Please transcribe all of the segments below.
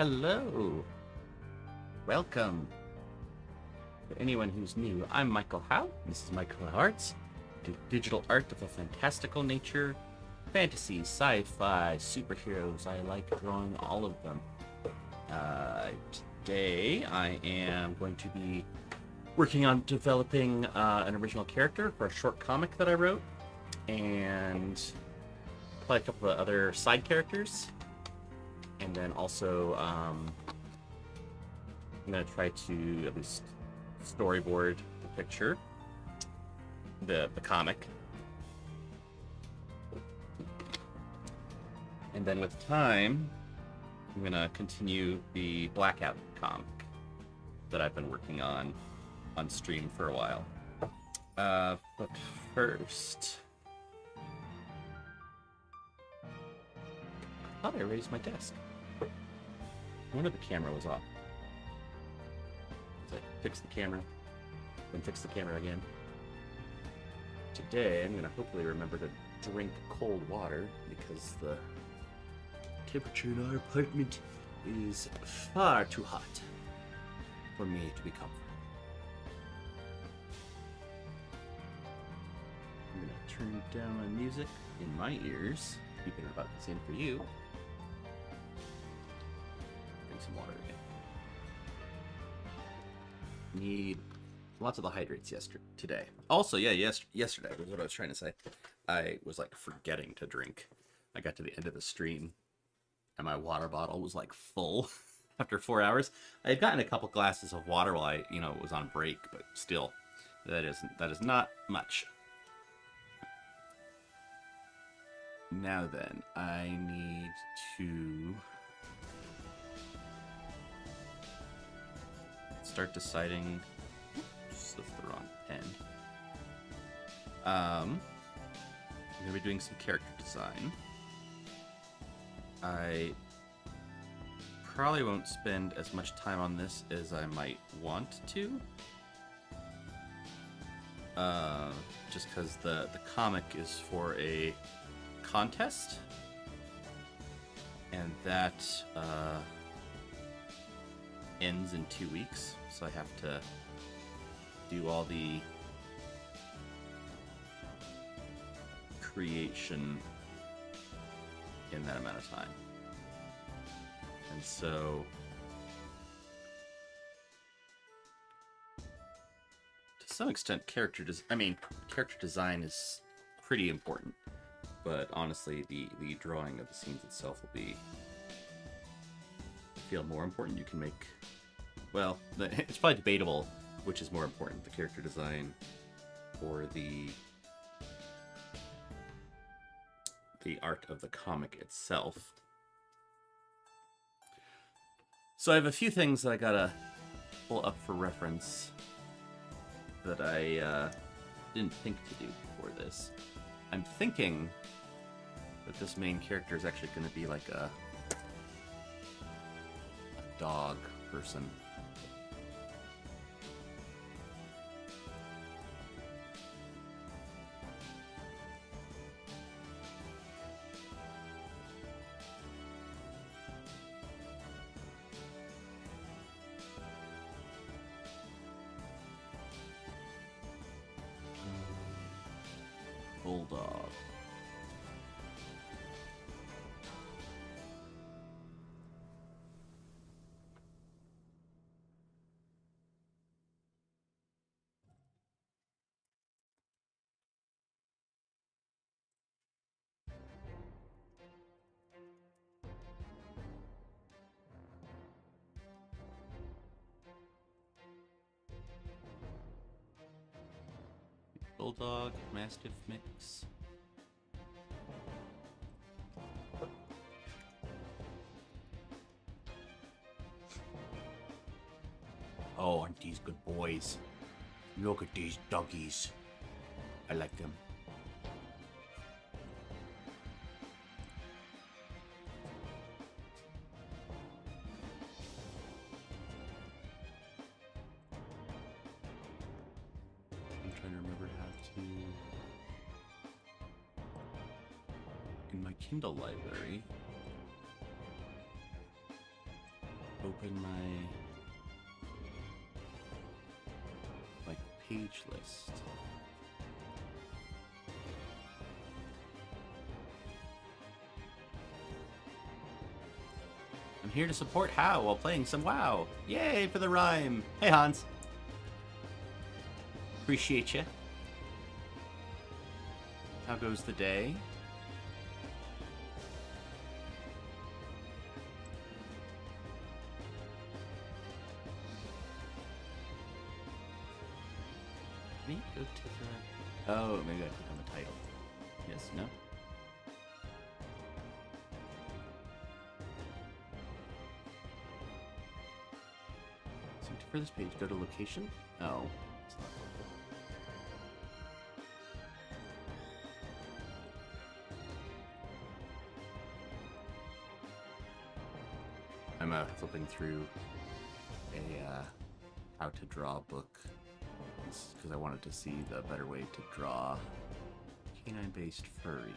Hello. Welcome. For anyone who's new, I'm Michael Howe. This is Michael Howe Arts. Do digital art of a fantastical nature, fantasy, sci-fi, superheroes. I like drawing all of them. Today I am going to be working on developing an original character for a short comic that I wrote, and play a couple of other side characters. And then also, I'm going to try to at least storyboard the picture, the comic. And then with time, I'm going to continue the Blackout comic that I've been working on stream for a while. But first, I thought I raised my desk. One of the camera was off. So I fix the camera, then fix the camera again. Today, I'm going to hopefully remember to drink cold water because the temperature in our apartment is far too hot for me to be comfortable. I'm going to turn down my music in my ears, keeping it about the same for you. Some water again. Need lots of the hydrates today. Also, yeah, yesterday was what I was trying to say. I was like forgetting to drink. I got to the end of the stream and my water bottle was like full after 4 hours. I had gotten a couple glasses of water while I, was on break, but still, that is not much. Now then, I need to start deciding. Oops, that's the wrong pen. I'm gonna be doing some character design. I probably won't spend as much time on this as I might want to. Just because the comic is for a contest, and that ends in 2 weeks, so I have to do all the creation in that amount of time. And so to some extent character design is pretty important, but honestly the drawing of the scenes itself will be, I feel, more important. You can make, well, it's probably debatable which is more important, the character design or the art of the comic itself. So I have a few things that I gotta pull up for reference that I didn't think to do before this. I'm thinking that this main character is actually going to be like a dog person. Bulldog. Bulldog, Mastiff mix. Oh, aren't these good boys? Look at these doggies. I like them. I'm trying to remember how to... In my Kindle library, open my page list. I'm here to support Hao while playing some WoW. Yay for the rhyme. Hey, Hans. Appreciate you. How goes the day? Let me go to the... Oh, maybe I click on the title. Yes, no? So for this page, go to location. Oh. It's not local. I'm flipping through a how to draw book because I wanted to see the better way to draw canine-based furries.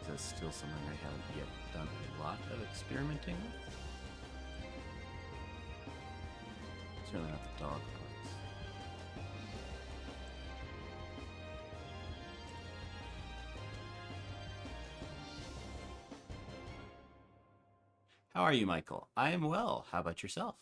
That's still something I haven't yet done a lot of experimenting with. Certainly not the dog parts. How are you, Michael? I am well. How about yourself?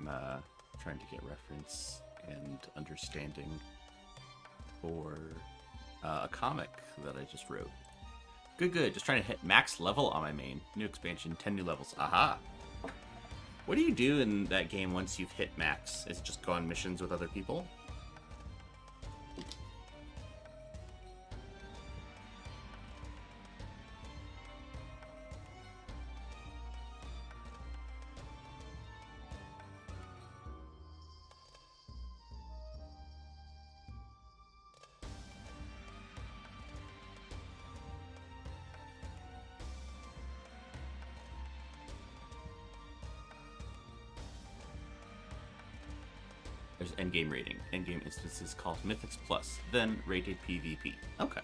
I'm trying to get reference and understanding for a comic that I just wrote. Good. Just trying to hit max level on my main. New expansion, 10 new levels. Aha! What do you do in that game once you've hit max? Is it just go on missions with other people? There's endgame rating. Endgame instances called Mythics Plus, then rated PvP. Okay.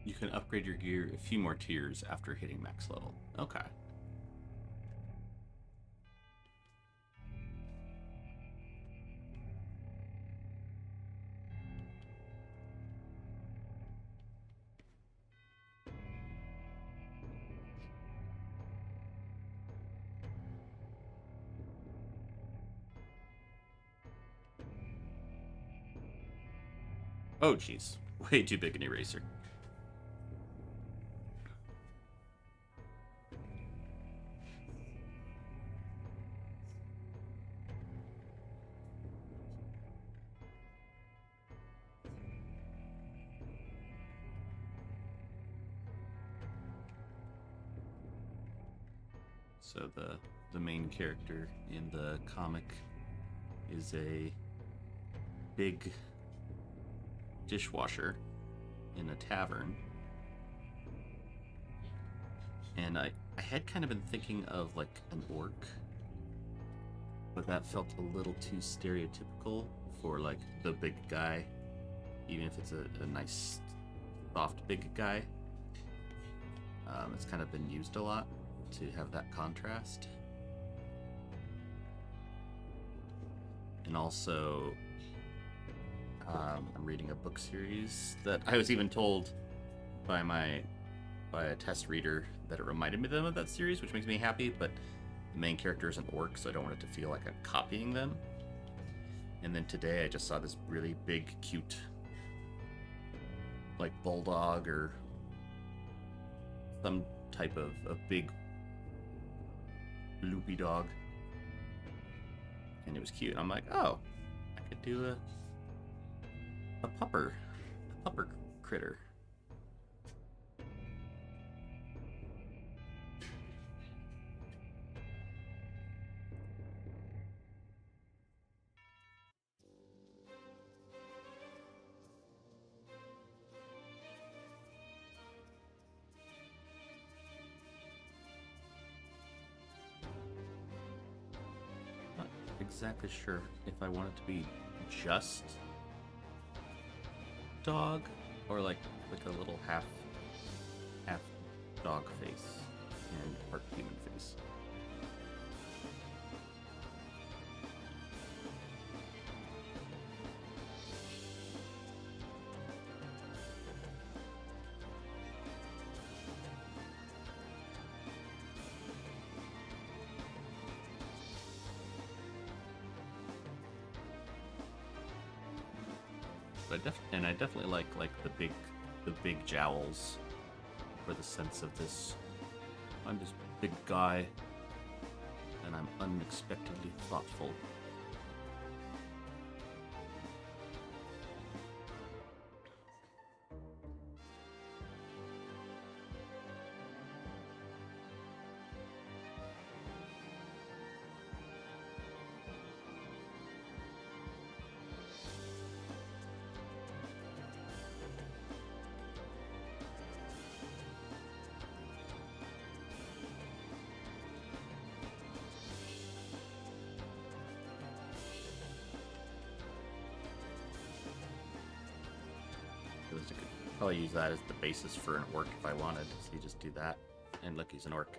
You can upgrade your gear a few more tiers after hitting max level. Okay. Oh, jeez. Way too big an eraser. So the main character in the comic is a big dishwasher in a tavern. And I had kind of been thinking of like an orc, but that felt a little too stereotypical for like the big guy, even if it's a nice soft big guy. It's kind of been used a lot to have that contrast. And also, I'm reading a book series that I was even told by a test reader that it reminded me of them of that series, which makes me happy, but the main character is an orc, so I don't want it to feel like I'm copying them. And then today I just saw this really big, cute, like bulldog or some type of a big loopy dog. And it was cute. I'm like, oh, I could do a pupper critter. Not exactly sure if I want it to be just dog or like a little half dog face and part human face. But I definitely like the big jowls for the sense of this. I'm this big guy, and I'm unexpectedly thoughtful. I could probably use that as the basis for an orc if I wanted. So you just do that, and look, he's an orc.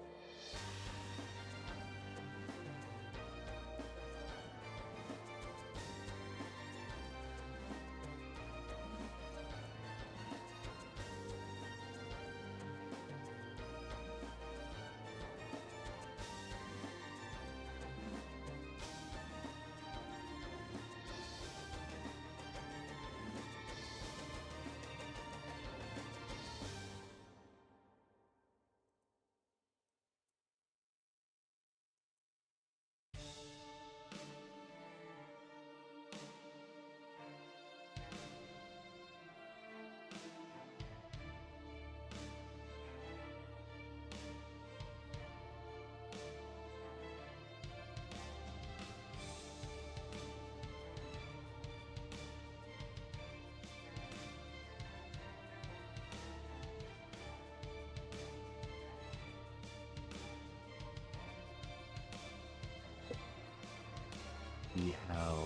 See how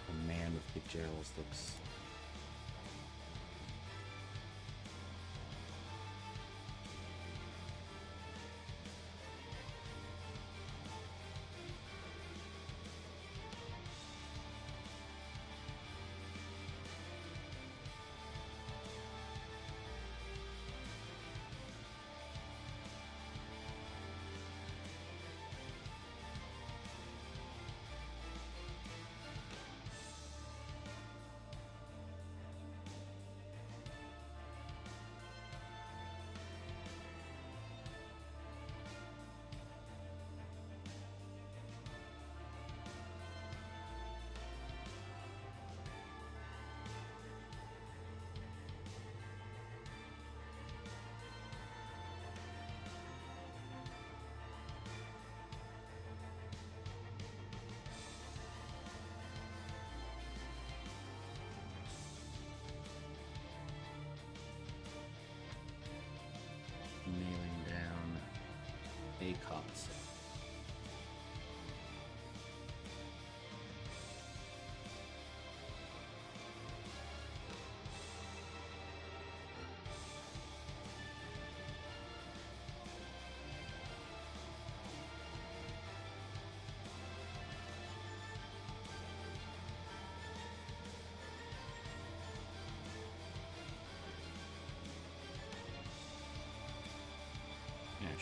a man with big jowls looks.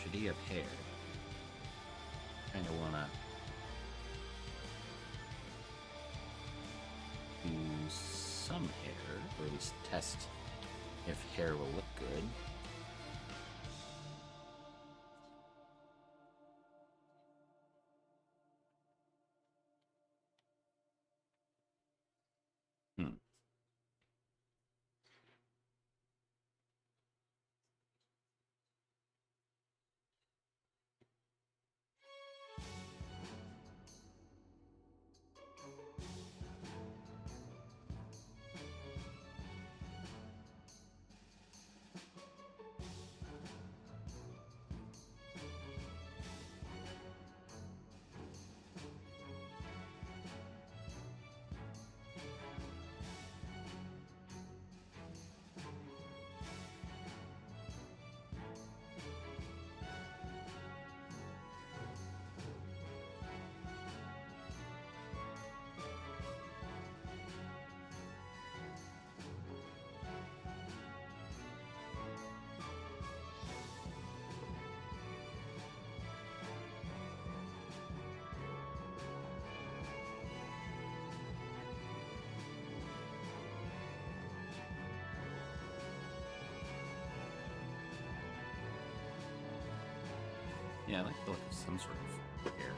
Tragedy of hair. Kind of want to use some hair, or at least test if hair will look good. Yeah, I like the look of some sort of hair.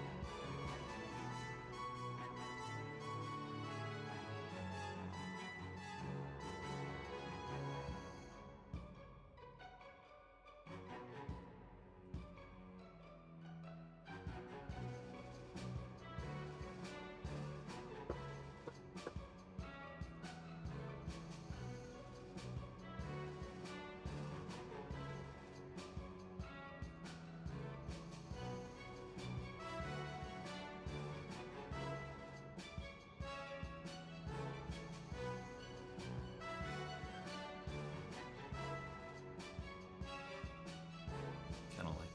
Kind of like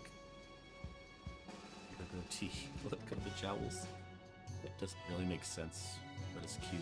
the goatee look of the jowls. It doesn't really make sense, but it's cute.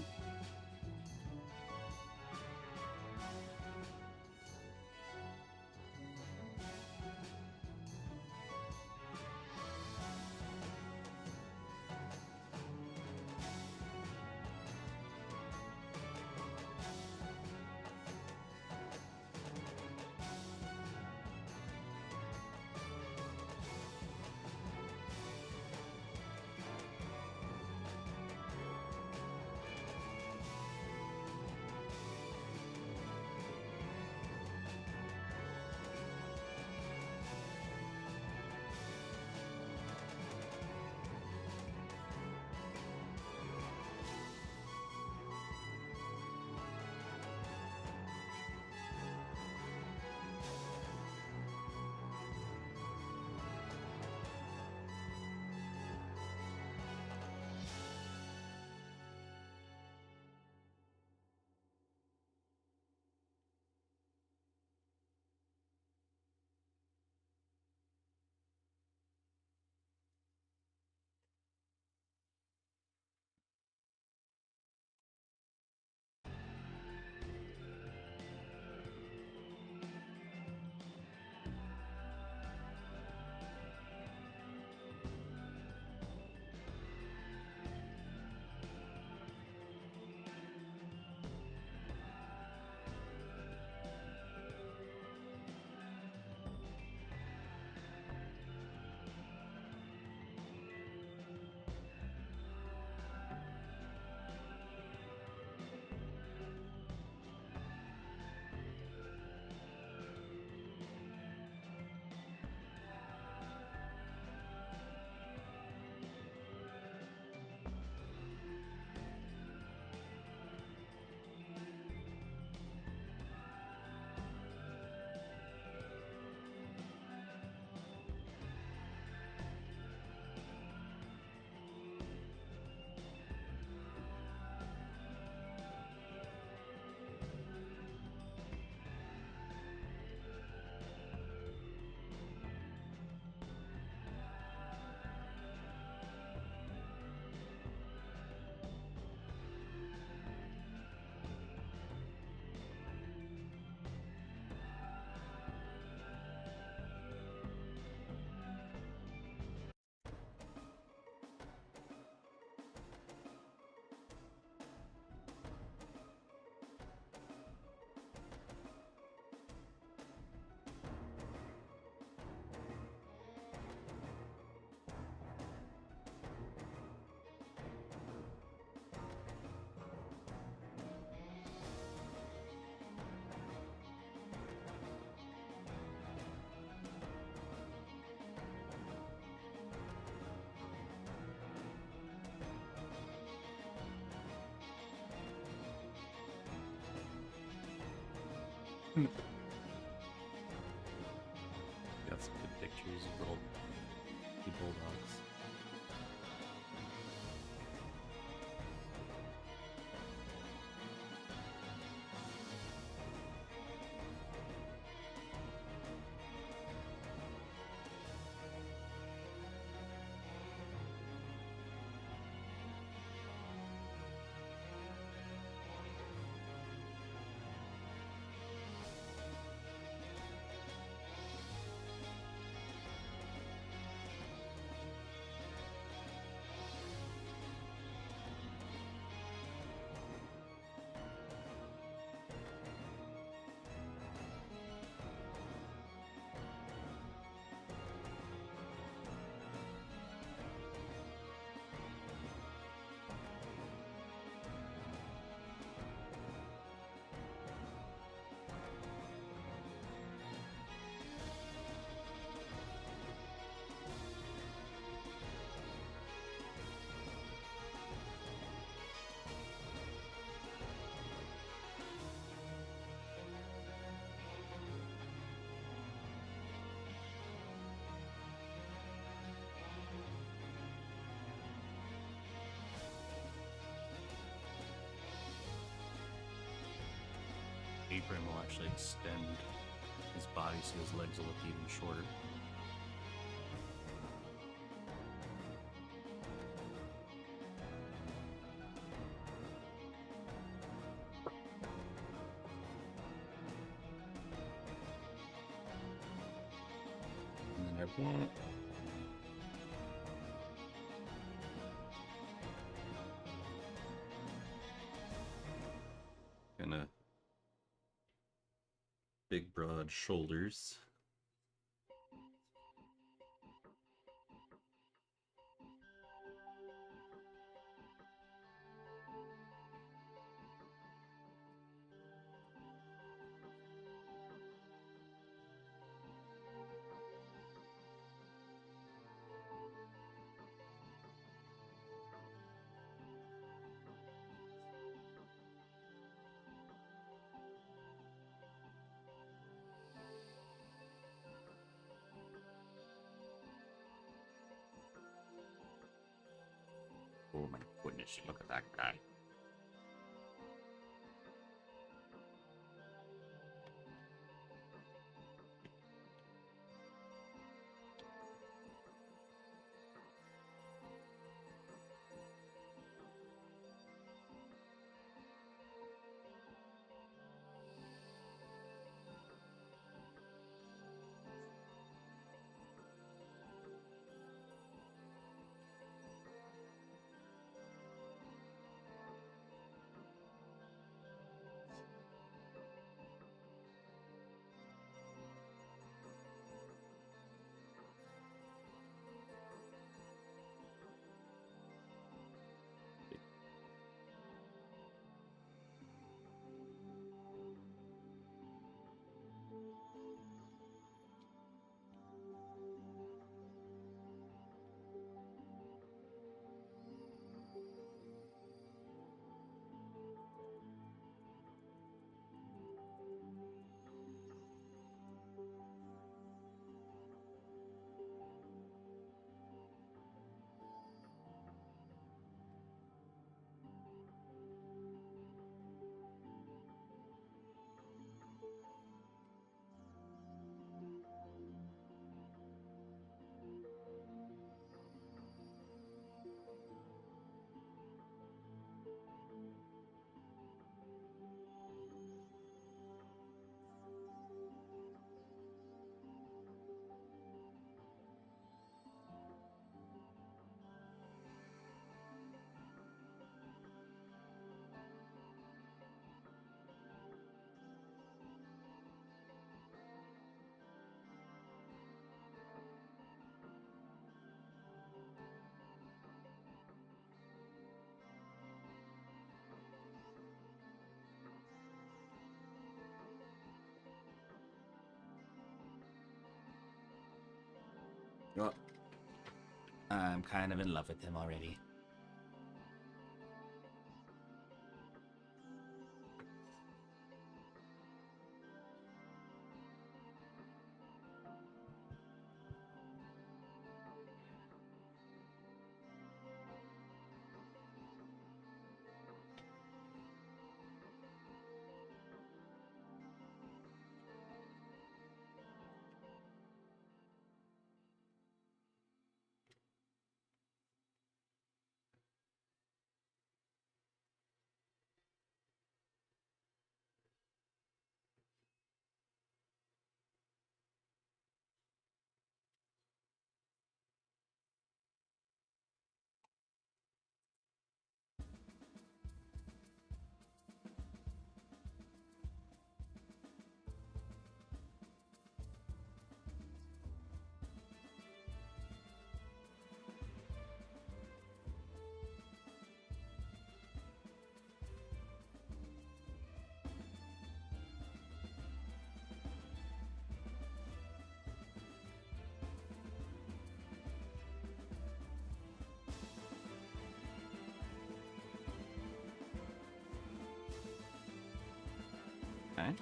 Got some good pictures of little bulldogs. Apron will actually extend his body so his legs will look even shorter. And then I want kinda big broad shoulders. Oh my goodness, look at that guy. Well, I'm kind of in love with him already. Okay.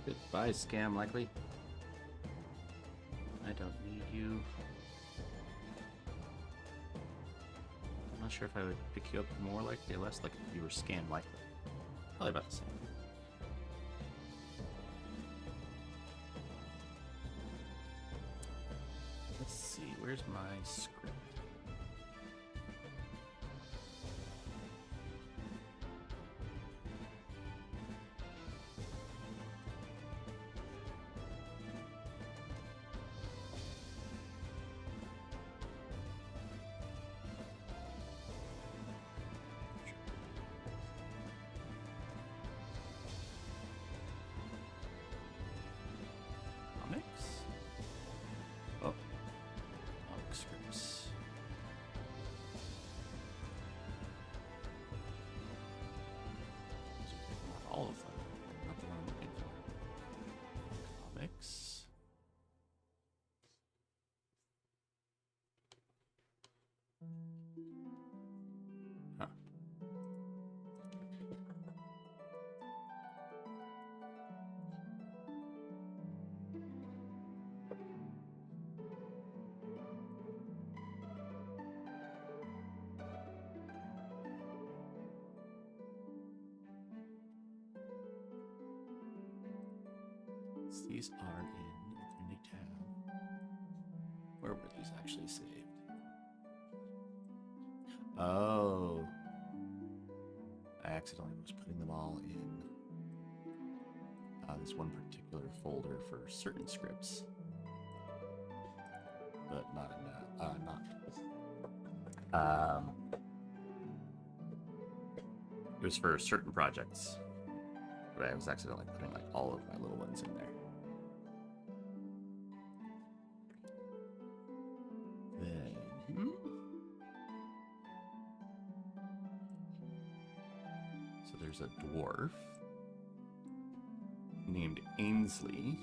Goodbye, scam likely. I don't need you. I'm not sure if I would pick you up more likely or less likely if you were scam likely. Probably about the same. Let's see, where's my script? Comics? Oh, comic scripts. Not all of them. Not the one I'm looking for. Comics. Huh. These are in the Community tab. Where were these actually saved? Oh. I accidentally was putting them all in this one particular folder for certain scripts. But not in that. It was for certain projects. But I was accidentally putting like all of my little ones in there. Then, so there's a dwarf named Ainsley.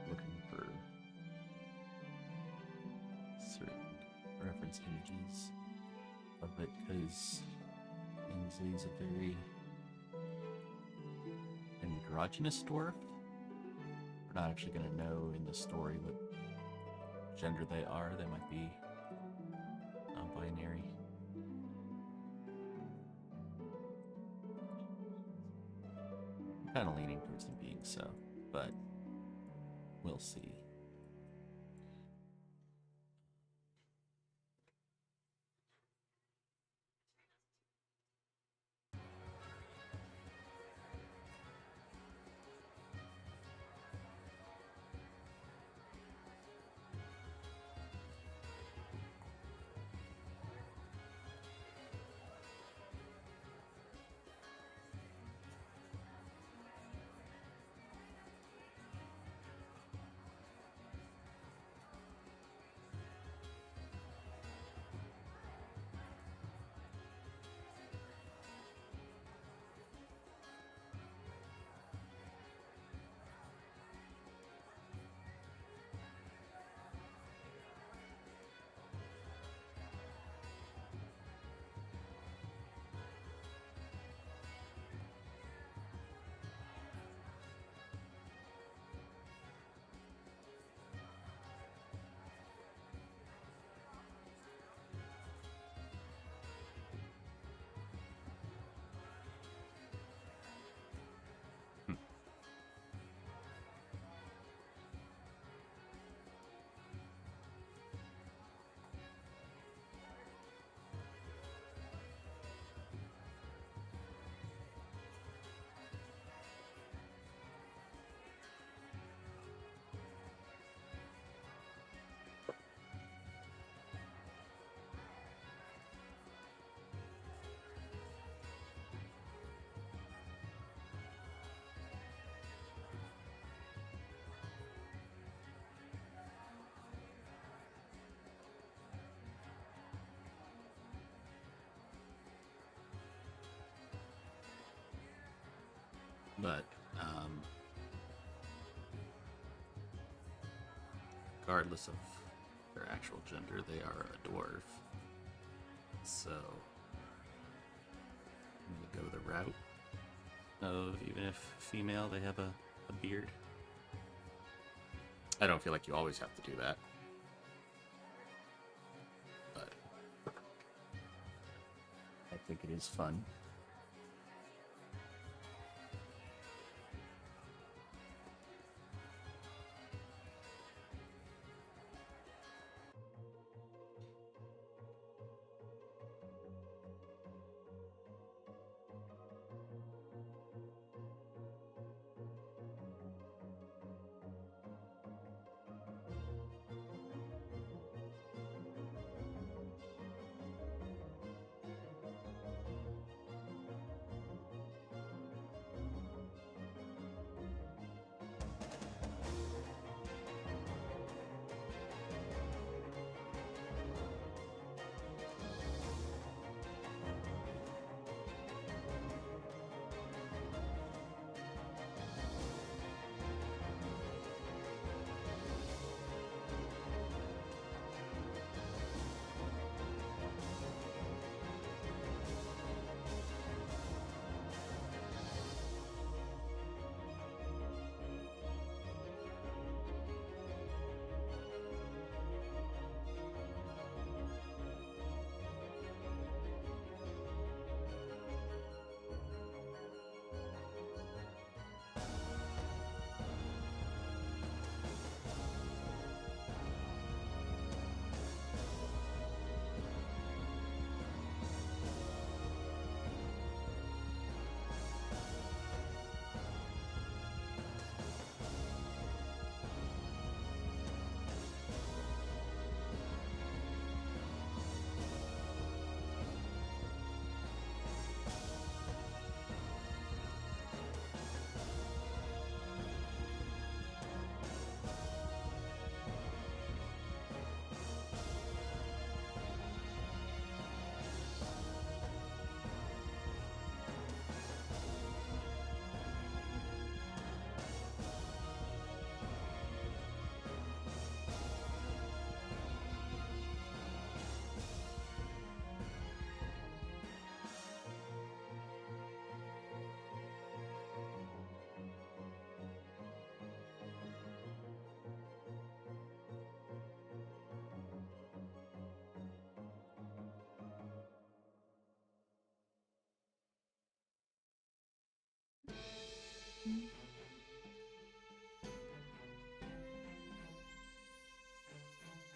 Looking for certain reference images of it because Ainsley's a very androgynous dwarf. We're not actually going to know in the story what gender they are. They might be non-binary. I'm kind of leaning towards them being so, but we'll see. but regardless of their actual gender, they are a dwarf. So I'm gonna go the route of, even if female, they have a beard. I don't feel like you always have to do that, but I think it is fun.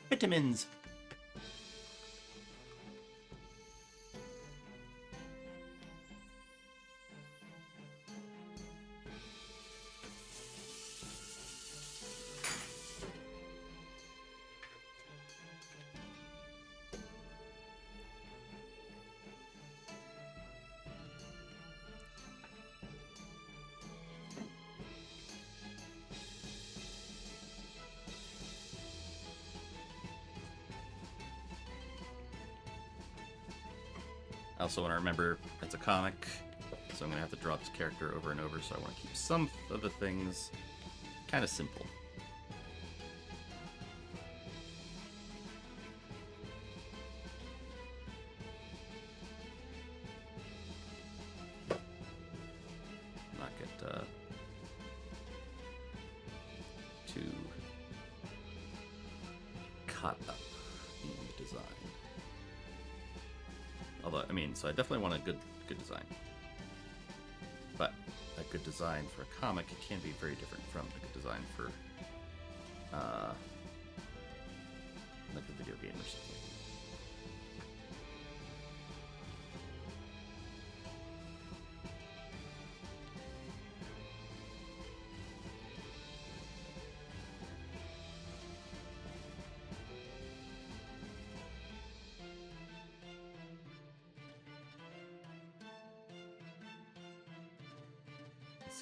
Vitamins. I also want to remember it's a comic, so I'm going to have to draw this character over and over, so I want to keep some of the things kind of simple. Not get too caught up in the design. Although, I mean, so I definitely want a good design. But a good design for a comic can be very different from a good design for, like a video game or something.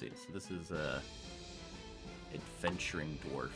Let's see, so this is a adventuring dwarf.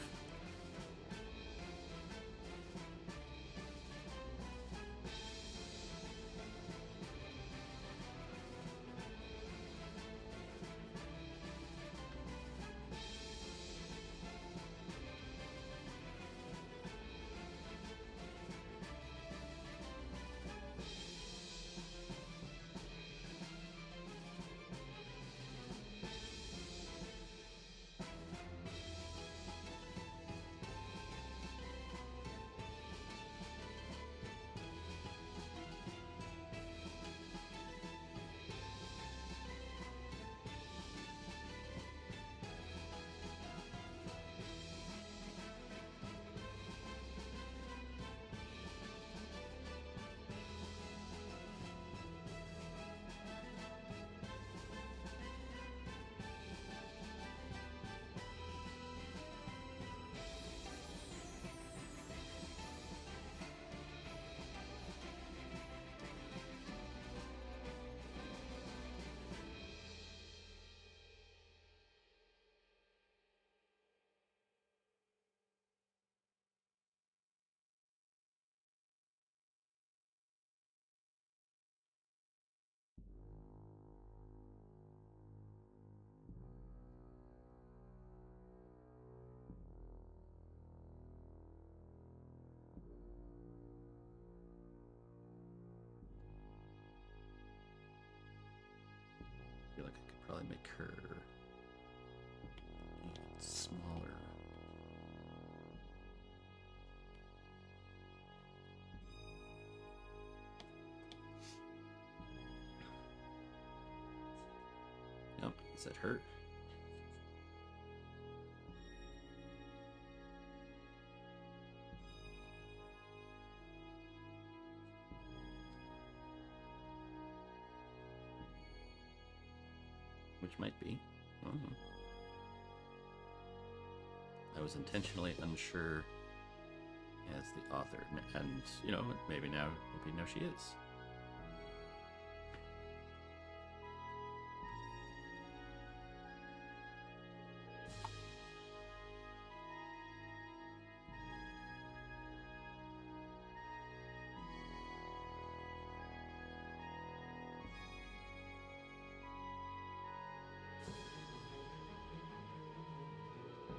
probably make her smaller. Yep, is that her? Which might be. I don't know. I was intentionally unsure as the author, and you know, maybe now she is.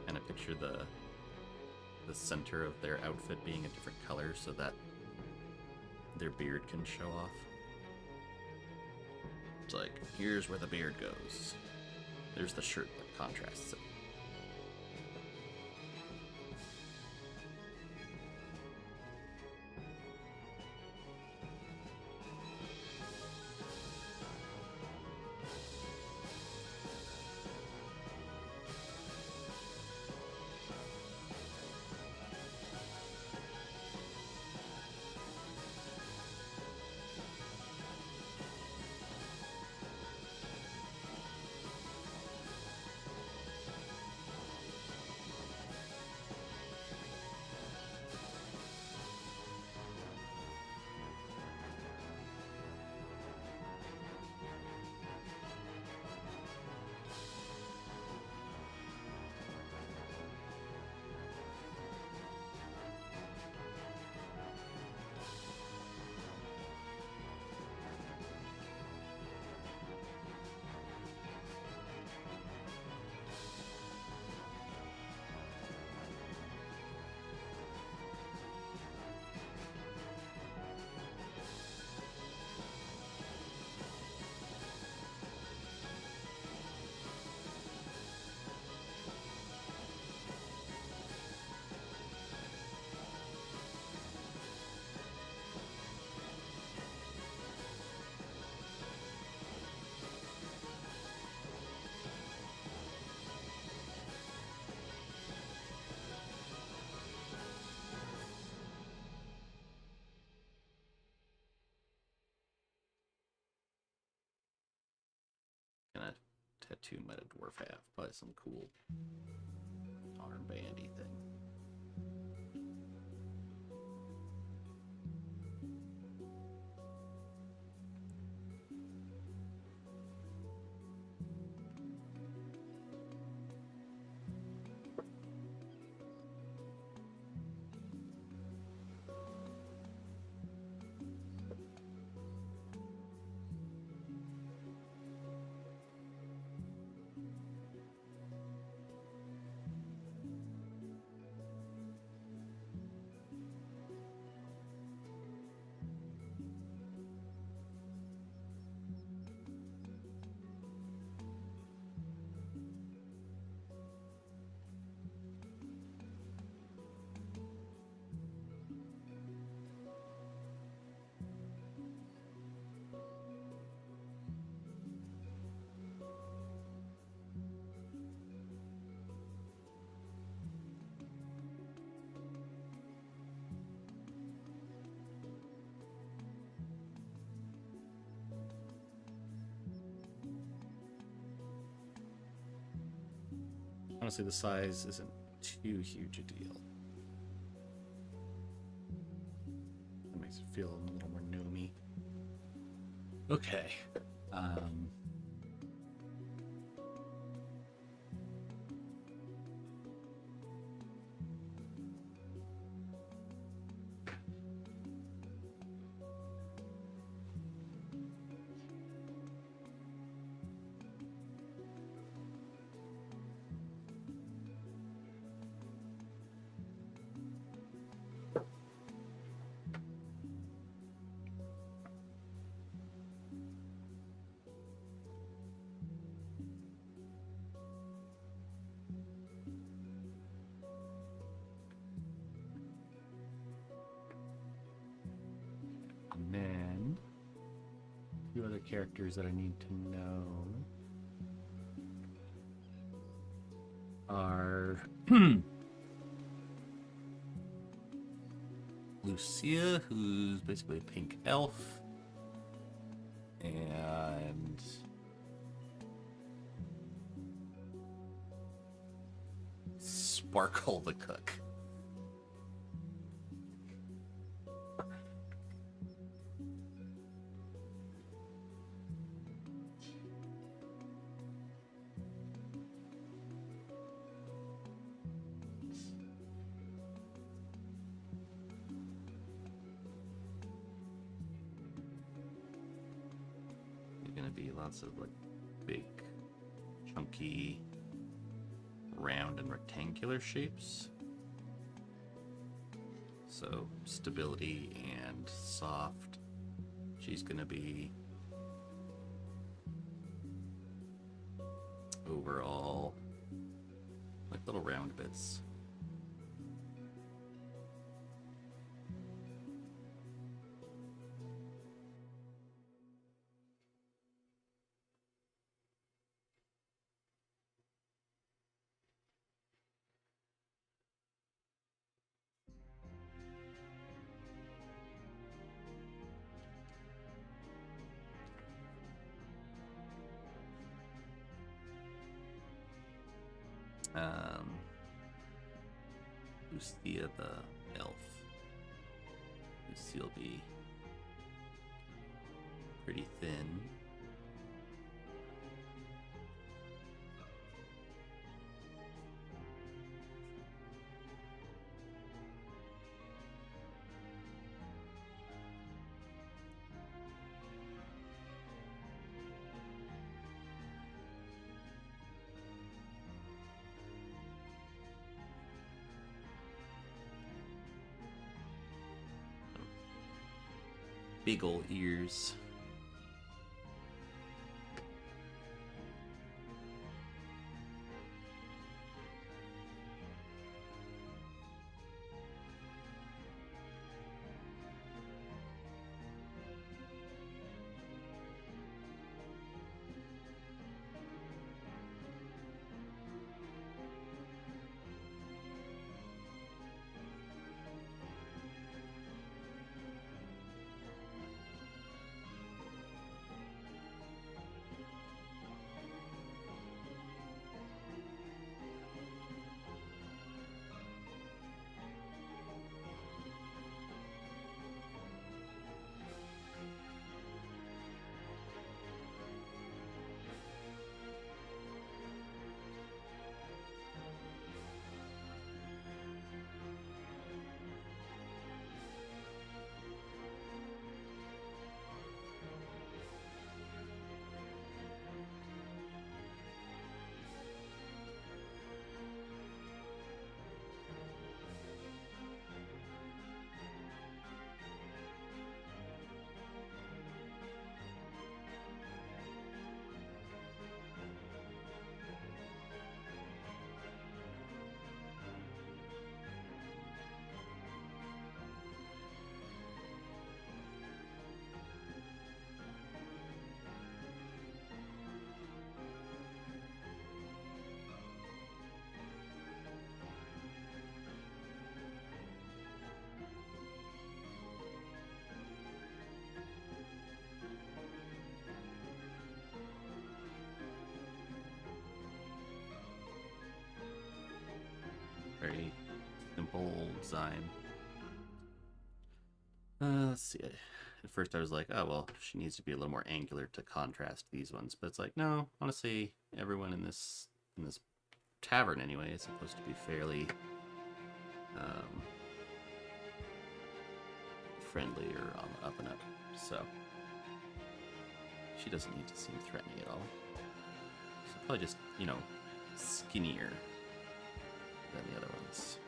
And I picture the center of their outfit being a different color so that their beard can show off. It's like, here's where the beard goes. There's the shirt that contrasts it. Gonna tattoo might a dwarf have. Probably some cool armbandy thing. Honestly, the size isn't too huge a deal. It makes it feel a little more gnomey. Okay. two other characters that I need to know are Lucia, who's basically a pink elf, and Sparkle the cook. Gonna be lots of like big, chunky, round and rectangular shapes. So stability and soft. She's gonna be overall like little round bits. Lucia the elf. Lucia'll be pretty thin. Big ol' ears. Very simple design. Let's see. At first I was like, oh, well, she needs to be a little more angular to contrast these ones. But it's like, no, honestly, everyone in this tavern anyway is supposed to be fairly friendly or on the up and up. So she doesn't need to seem threatening at all. So probably just, you know, skinnier than the other ones.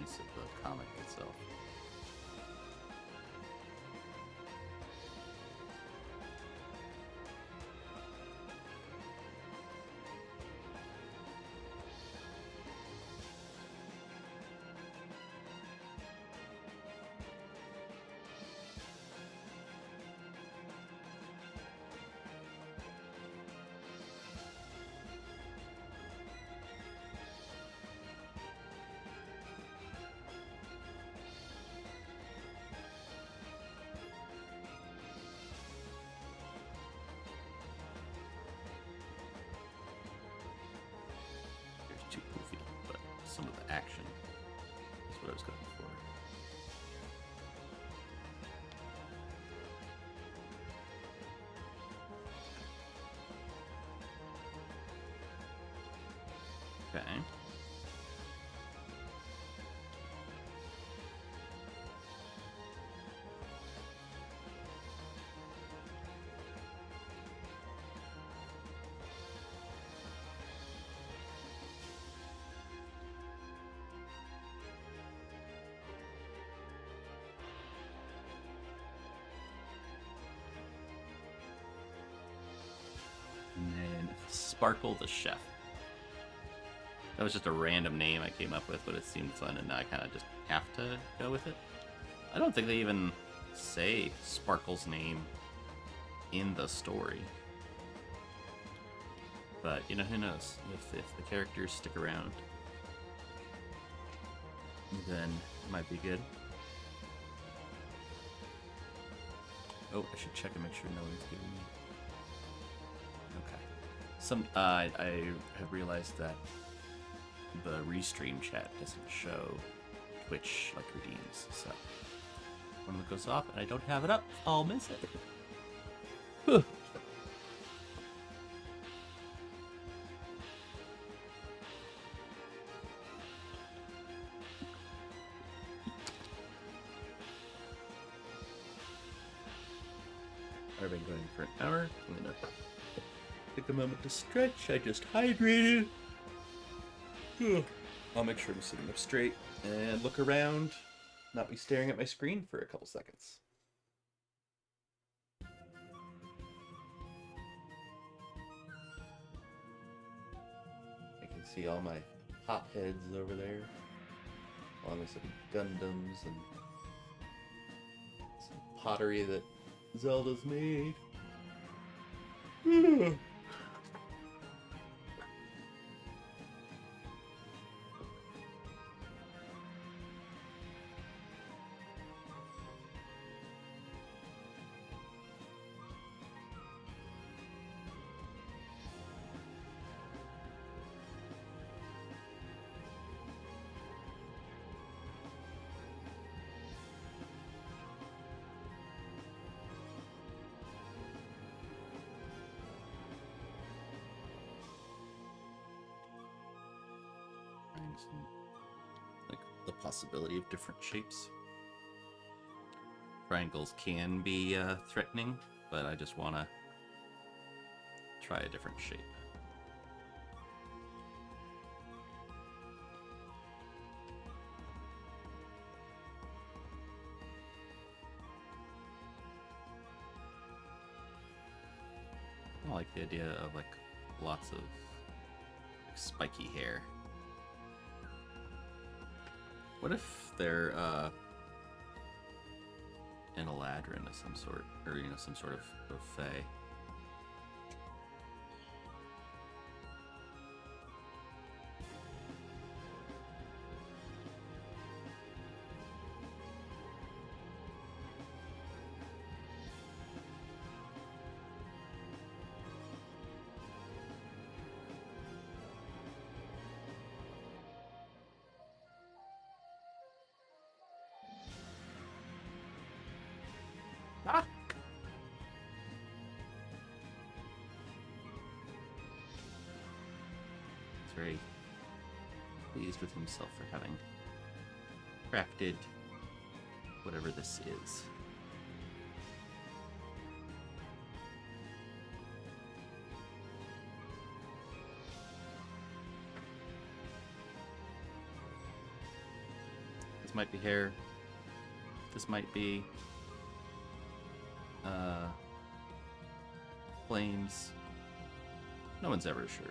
piece of the comic itself. Too poofy, but some of the action is what I was going for. Okay. And then Sparkle the Chef. That was just a random name I came up with, but it seemed fun, and now I kind of just have to go with it. I don't think they even say Sparkle's name in the story. But, you know, who knows? If the characters stick around, then it might be good. Oh, I should check and make sure no one's giving me... Okay. I have realized that the restream chat doesn't show Twitch like redeems, so when it goes off and I don't have it up, I'll miss it. Huh. I've been going for an hour. I'm gonna take a moment to stretch. I just hydrated. I'll make sure I'm sitting up straight and look around, not be staring at my screen for a couple seconds. I can see all my hot heads over there, along with some Gundams and some pottery that Zelda's made. Like the possibility of different shapes. Triangles can be threatening, but I just want to try a different shape. I like the idea of like lots of spiky hair. What if they're an Eladrin of some sort, or some sort of fae? Ah! He's very pleased with himself for having crafted whatever this is. might be hair. This might be flames. No one's ever sure.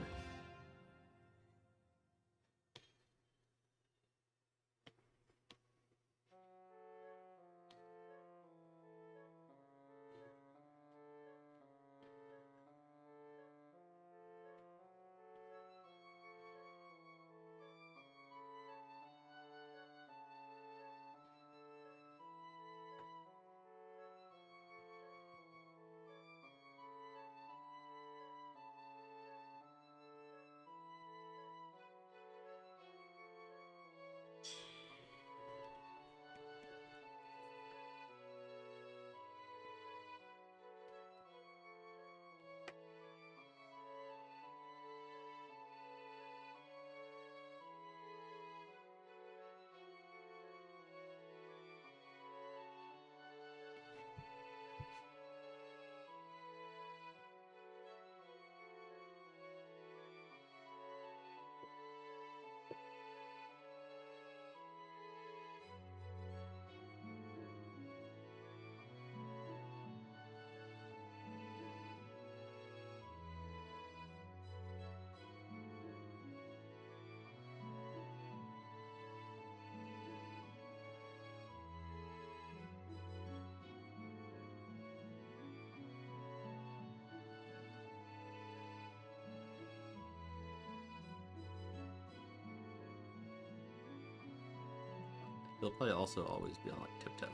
He'll probably also always be on like tiptoe.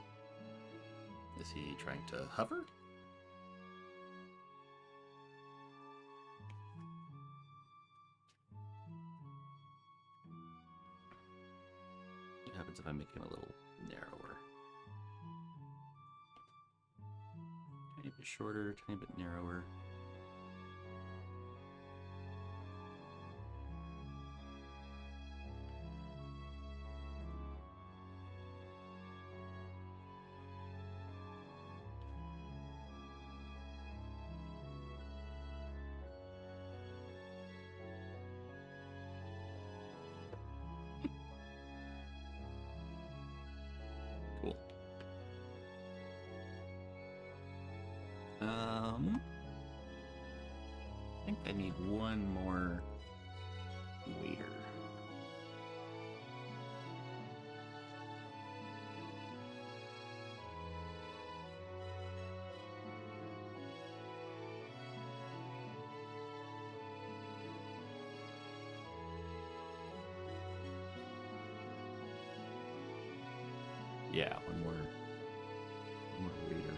Is he trying to hover? What happens if I make him a little narrower? Tiny bit shorter, tiny bit narrower. Cool. I think I need one more waiter. Yeah, one more waiter.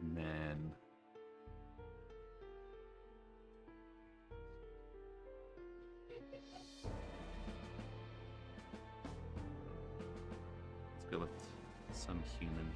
And then let's go with some human.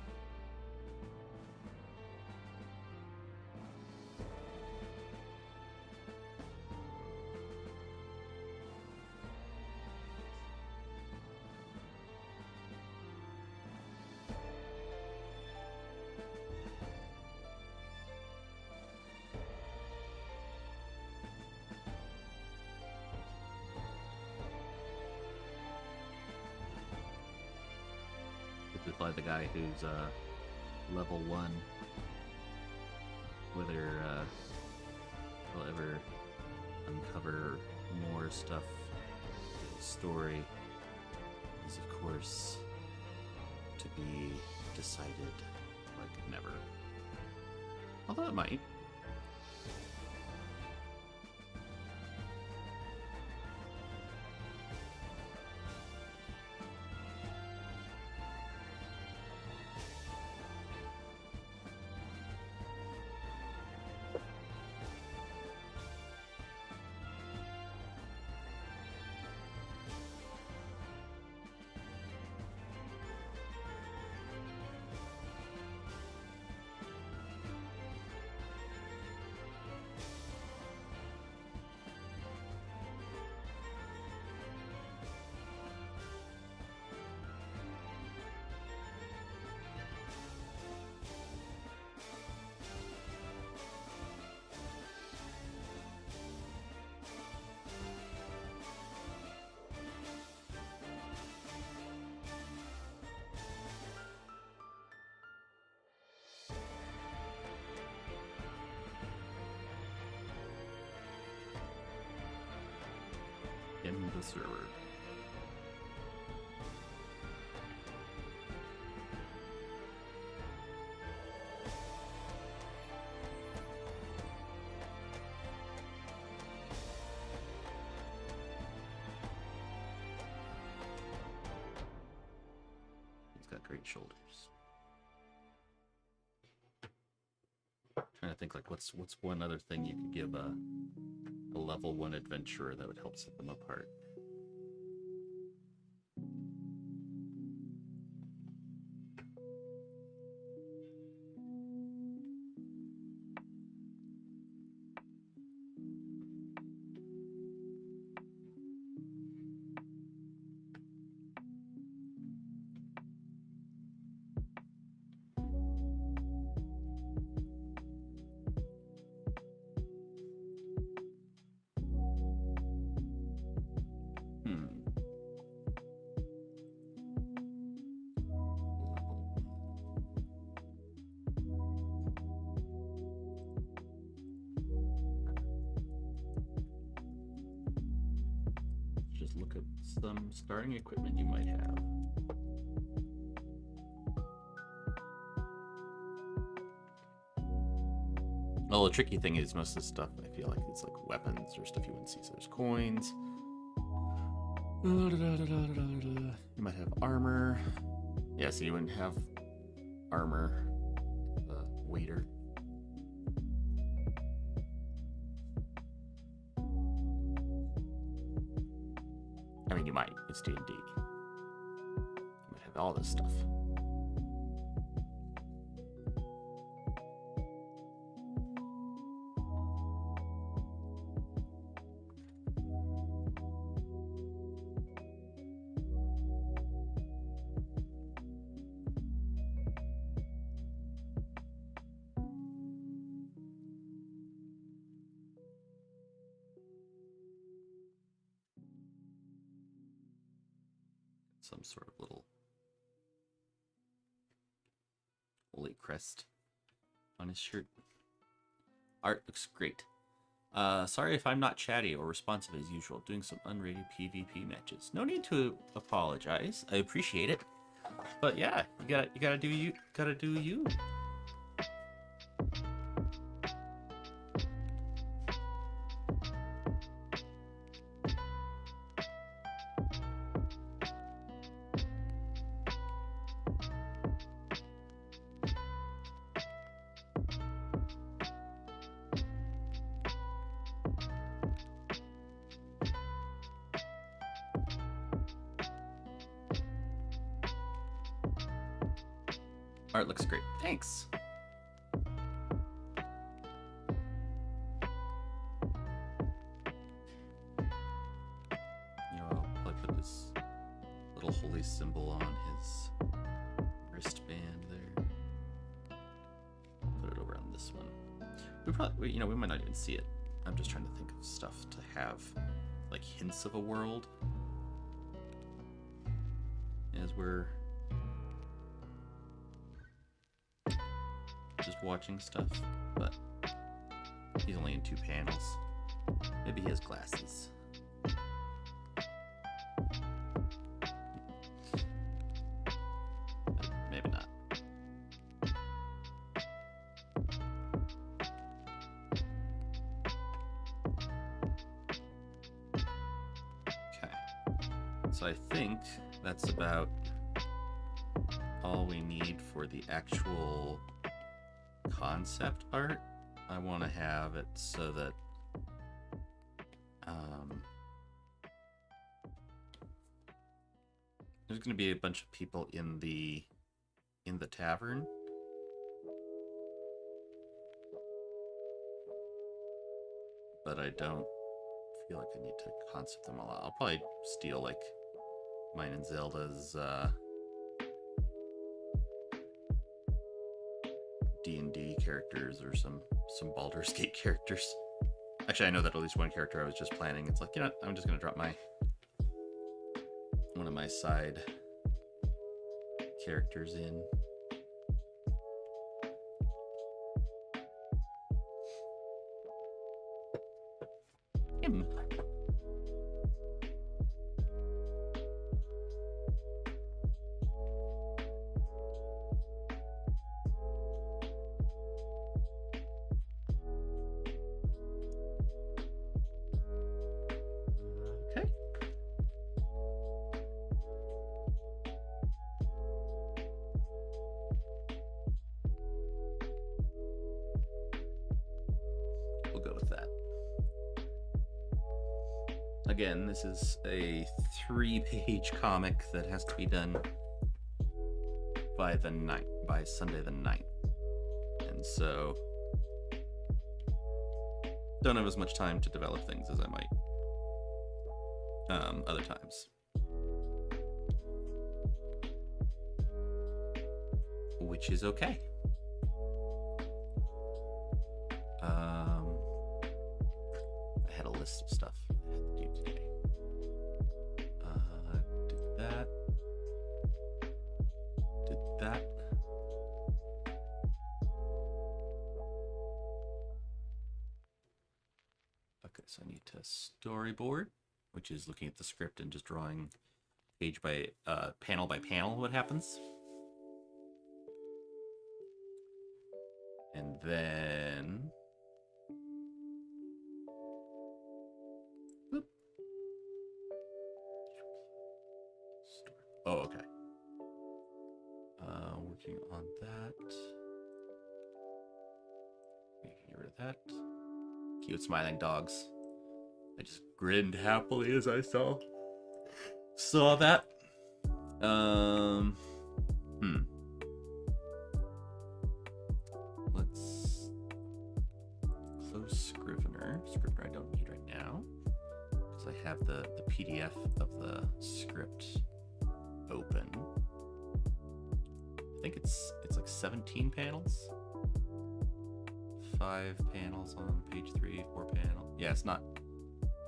To play the guy who's level 1, whether he'll ever uncover more stuff in the story is of course to be decided, like, never. Although it might. in the server. He's got great shoulders. Trying to think like what's one other thing you could give a level 1 adventurer that would help set them apart. Just look at some starting equipment you might have. Well, the tricky thing is most of the stuff I feel like it's like weapons or stuff you wouldn't see. So there's coins. You might have armor. Yeah, so you wouldn't have armor. Waiter. I mean, you might. It's D&D. You might have all this stuff. Some sort of little holy crest on his shirt. Art looks great. Sorry if I'm not chatty or responsive as usual, doing some unrated PvP matches. No need to apologize. I appreciate it. But yeah, you gotta do you. Art looks great. Thanks. You know, I'll probably put this little holy symbol on his wristband there. Put it over on this one. We probably, you know, we might not even see it. I'm just trying to think of stuff to have, like hints of a world as we're just watching stuff, but he's only in 2 panels. Maybe he has glasses. Maybe not. Okay. So I think that's about all we need for the actual concept art. I want to have it so that there's going to be a bunch of people in the tavern. But I don't feel like I need to concept them all out. I'll probably steal like mine and Zelda's D&D characters or some Baldur's Gate characters. Actually, I know that at least one character I was just planning. It's like, you know, I'm just gonna drop one of my side characters in. Him. Again, this is a 3-page comic that has to be done by Sunday the 9th. And so don't have as much time to develop things as I might other times. Which is okay. I had a list of stuff I had to do today. Did that. Did that. Okay, so I need to storyboard, which is looking at the script and just drawing page by panel by panel what happens. And then whoop. Oh, okay. Working on that. Get rid of that. Cute smiling dogs. I just grinned happily as I saw that. Let's close Scrivener. Scrivener I don't need right now because I have the PDF of the script open. I think it's like 17 panels. 5 panels on page 3, 4 panels. Yeah, it's not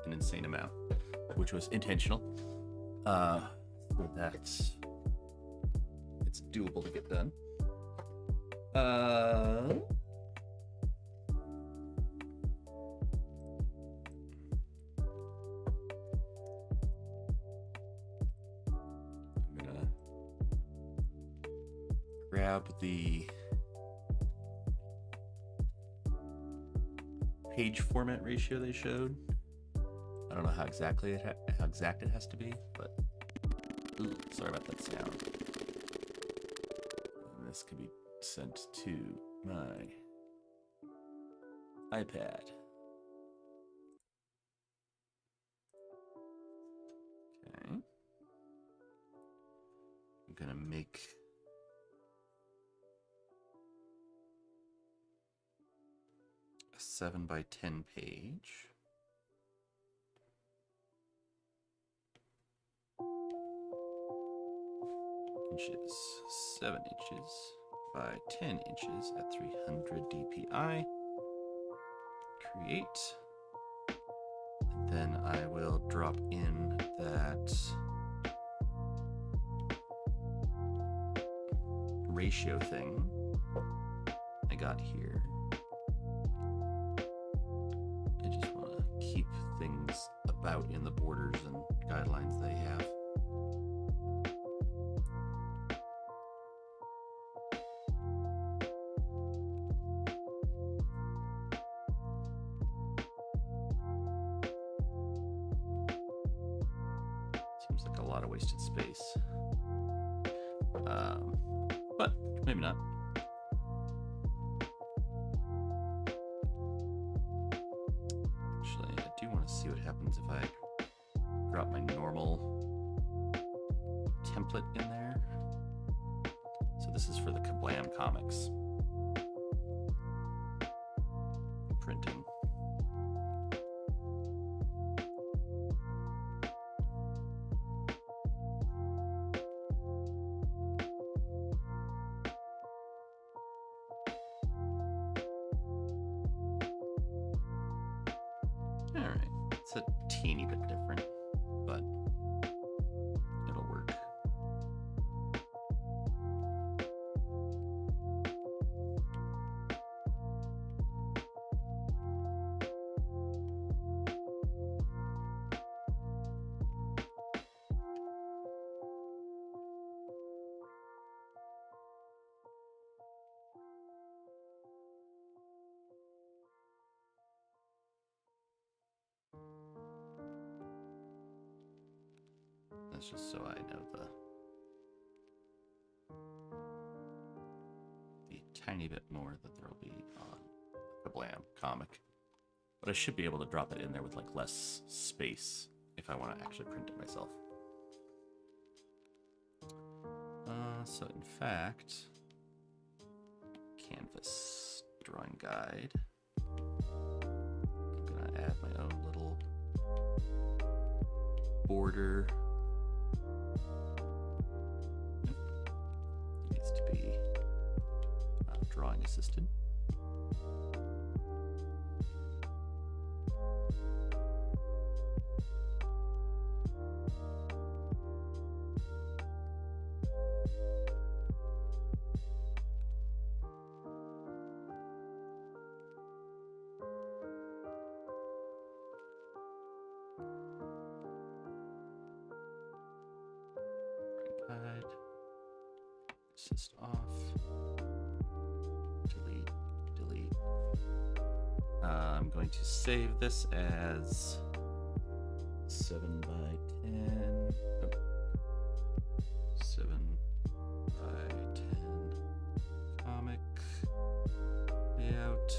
an insane amount, which was intentional. So that it's doable to get done. I'm gonna grab the page format ratio they showed. I don't know how exact it has to be, but ooh, sorry about that sound. And this can be sent to my iPad. Okay. I'm gonna make a 7x10 page. Inches, 7 inches by 10 inches at 300 dpi. Create. And then I will drop in that ratio thing I got here. I just want to keep things about in the borders and guidelines they have. Seems like a lot of wasted space. But maybe not. Actually, I do want to see what happens if I drop my normal template in there. So this is for the Kablam comics. Printing. Alright, it's a teeny bit different, but it'll work. That's just so I know the tiny bit more that there will be on the Kablam comic. But I should be able to drop it in there with like less space if I want to actually print it myself. So in fact, Canvas drawing guide. I'm gonna add my own little border. Needs to be drawing assistant. Guide. Assist off. Delete. Delete. I'm going to save this as 7 by 10. Nope. 7 by 10 comic layout.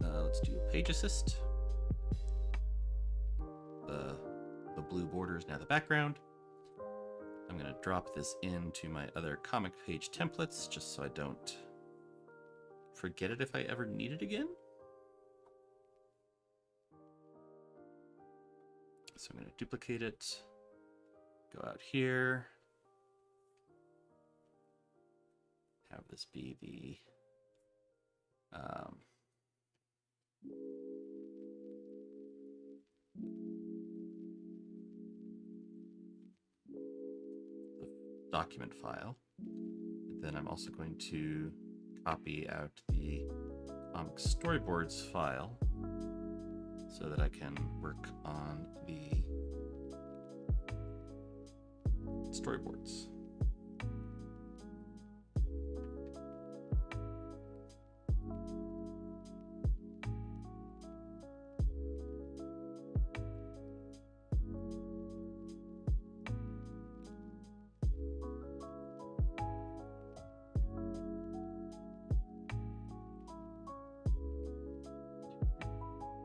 Let's do a page assist. The blue border is now the background. I'm going to drop this into my other comic page templates just so I don't forget it if I ever need it again. So I'm going to duplicate it, go out here, have this be the document file. And then I'm also going to copy out the comic storyboards file so that I can work on the storyboards.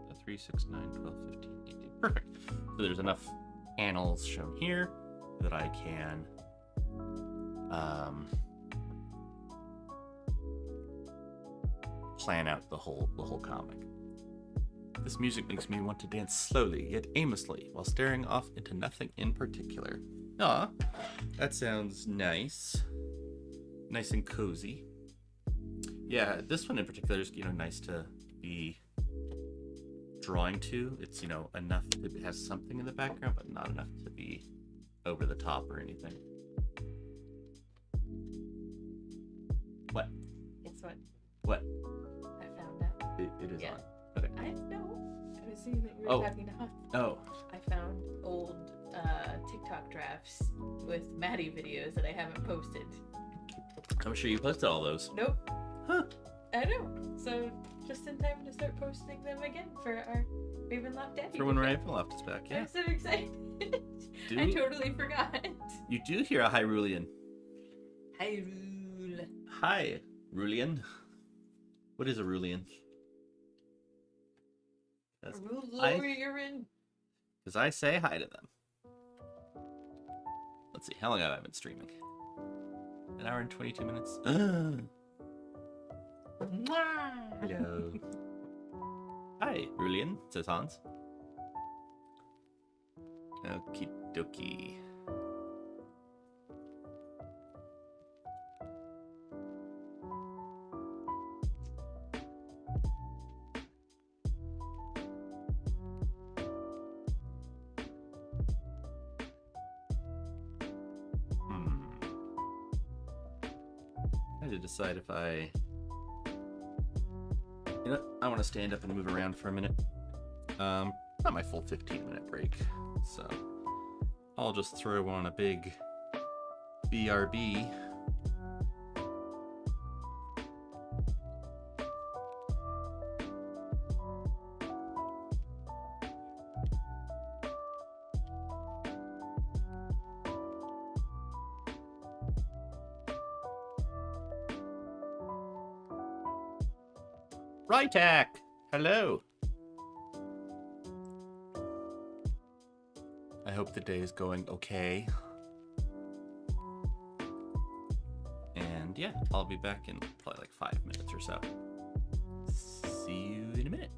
The 3, 6, 9, 12, 15, 18. Perfect. So there's enough panels shown here that I can plan out the whole comic. This music makes me want to dance slowly yet aimlessly while staring off into nothing in particular. Ah, that sounds nice. Nice and cozy. Yeah, this one in particular is, nice to be drawing to. It's, enough to have something in the background, but not enough to be over the top or anything. What? Guess what? What? I found out. It is Yeah. on. Okay. I know. I was seeing that you were Oh. talking to Huff. Oh. I found old TikTok drafts with Maddie videos that I haven't posted. I'm sure you posted all those. Nope. Huh. I know. So just in time to start posting them again for our Ravenloft Daddy. For when event. Ravenloft is back, yeah. I'm so excited. Do- I totally forgot. You do hear a Hyrulean. Hyrule. Hi, Rulian. What is a Rulian? Rulorian. Because I say hi to them. Let's see, how long have I been streaming? 1 hour and 22 minutes. Hello. Hi, Rulian, says Hans. Okie dokie. I had to decide if I want to stand up and move around for a minute. Not my full 15-minute break, so I'll just throw on a big BRB. Rytack! Hello. I hope the day is going okay. And yeah, I'll be back in probably like 5 minutes or so. See you in a minute.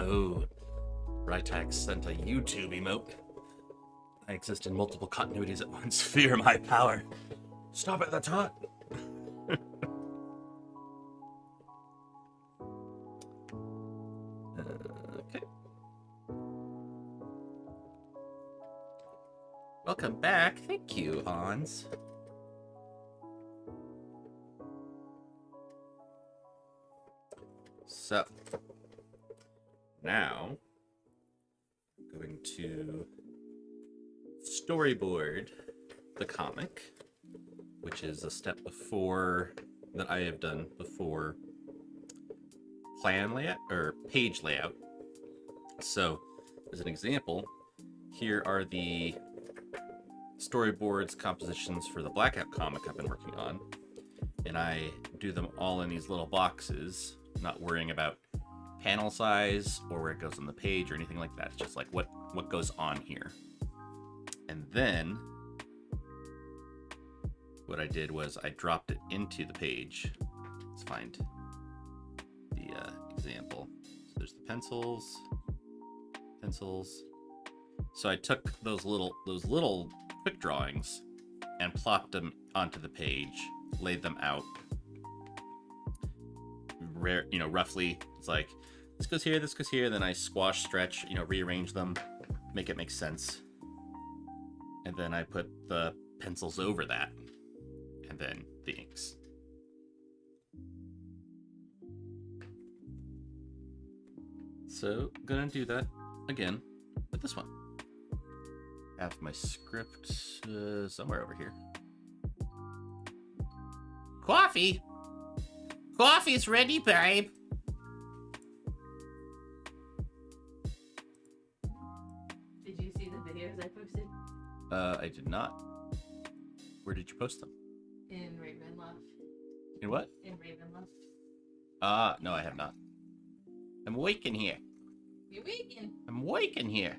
Oh, Rytax sent a YouTube emote. I exist in multiple continuities at once. Fear my power. Stop it, that's hot. Okay. Welcome back. Thank you, Hans. So, now, I'm going to storyboard the comic, which is a step before that I have done before plan layout or page layout. So, as an example, here are the storyboards compositions for the Blackout comic I've been working on, and I do them all in these little boxes, not worrying about panel size or where it goes on the page or anything like that. It's just like what goes on here. And then what I did was I dropped it into the page. Let's find the example. So there's the pencils. So I took those little quick drawings and plopped them onto the page, laid them out. Roughly, it's like this goes here, then I squash, stretch, rearrange them, make it make sense. And then I put the pencils over that, and then the inks. So, gonna do that again with this one. I have my script somewhere over here. Coffee! Coffee's ready, babe! Did you see the videos I posted? I did not. Where did you post them? In Ravenloft. In what? In Ravenloft. No, I have not. I'm awake in here. You're waking. I'm awake in here.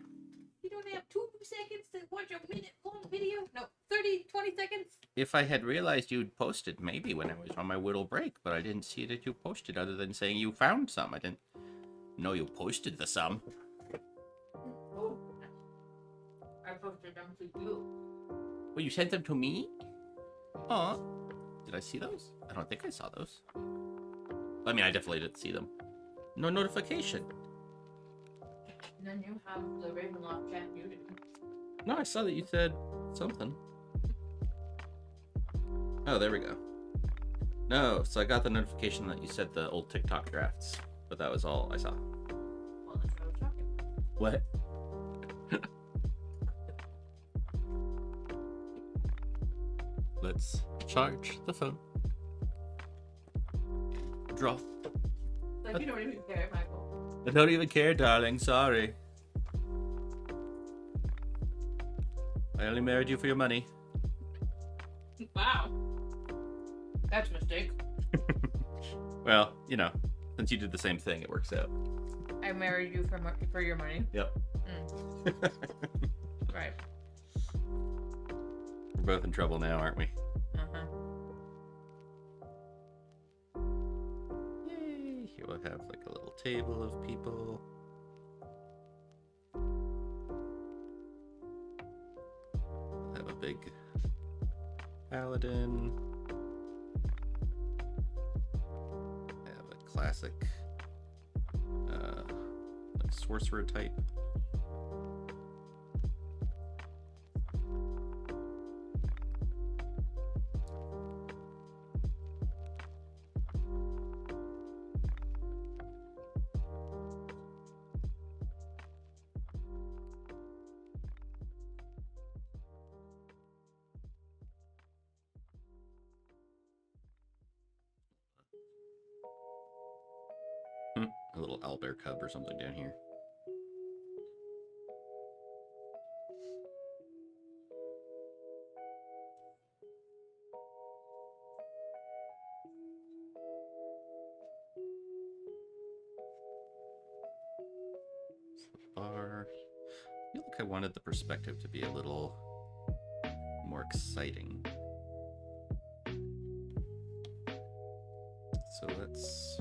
You don't have 2 seconds to watch a minute-long video? No, 20 seconds? If I had realized you'd posted, maybe when I was on my little break, but I didn't see that you posted other than saying you found some. I didn't know you posted the some. Oh, I posted them to you. Well, you sent them to me? Aw. Did I see those? I don't think I saw those. I mean, I definitely didn't see them. No notification. And then you have the Ravenloft chat muted. No, I saw that you said something. Oh, there we go. No, so I got the notification that you said the old TikTok drafts, but that was all I saw. Well, that's what I was talking about. What? Let's charge the phone. Draw. Like, you don't even care, Michael. I don't even care, darling. Sorry. I only married you for your money. Wow. That's a mistake. Well, since you did the same thing, it works out. I married you for your money. Yep. Right. We're both in trouble now, aren't we? Uh-huh. Yay! Here we'll have like a little table of people. We'll have a big paladin. Have a classic like sorcerer type. A little owlbear cub or something down here. Bar. I feel like I wanted the perspective to be a little more exciting. So let's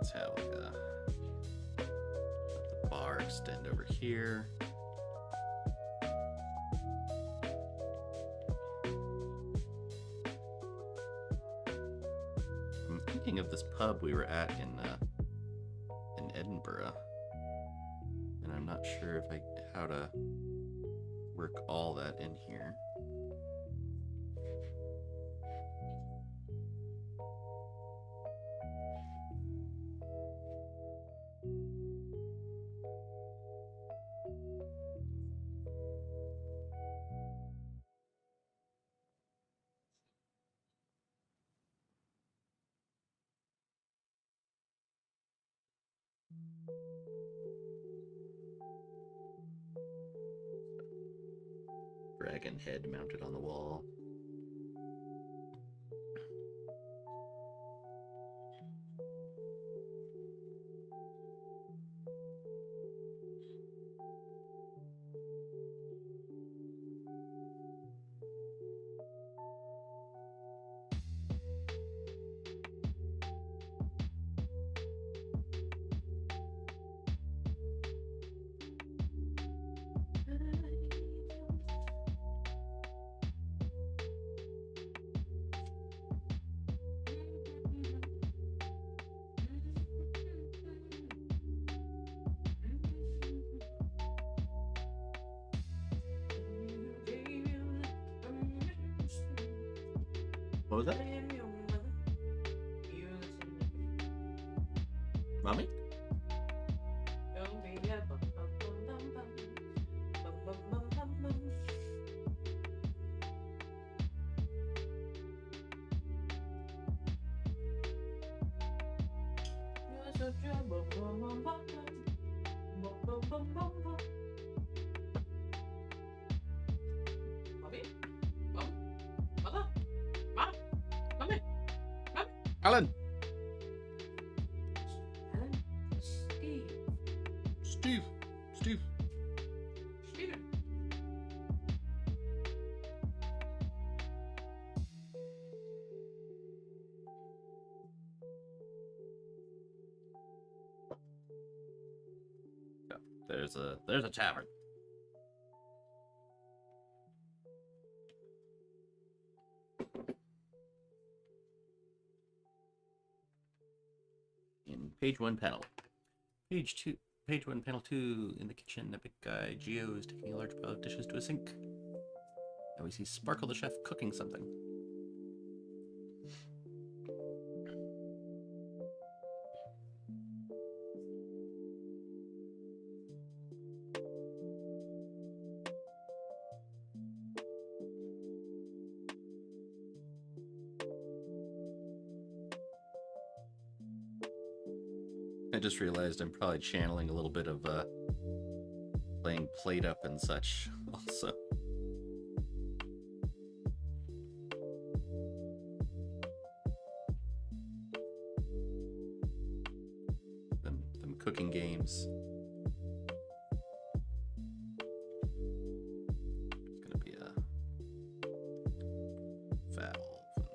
let's have like let the bar extend over here. I'm thinking of this pub we were at in Edinburgh, and I'm not sure if how to work all that in here. Dragon head mounted on the wall. What was that? Mommy? Alan! Steve! Yeah, there's a tavern. In page 1 panel. Page 1 panel 2, in the kitchen, a big guy, Geo, is taking a large pile of dishes to a sink. And we see Sparkle the chef cooking something. I just realized I'm probably channeling a little bit of playing Plate Up and such also. Them cooking games. It's gonna be a valve and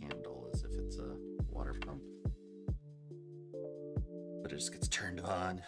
a handle as if it's a water pump. But it just gets turned on.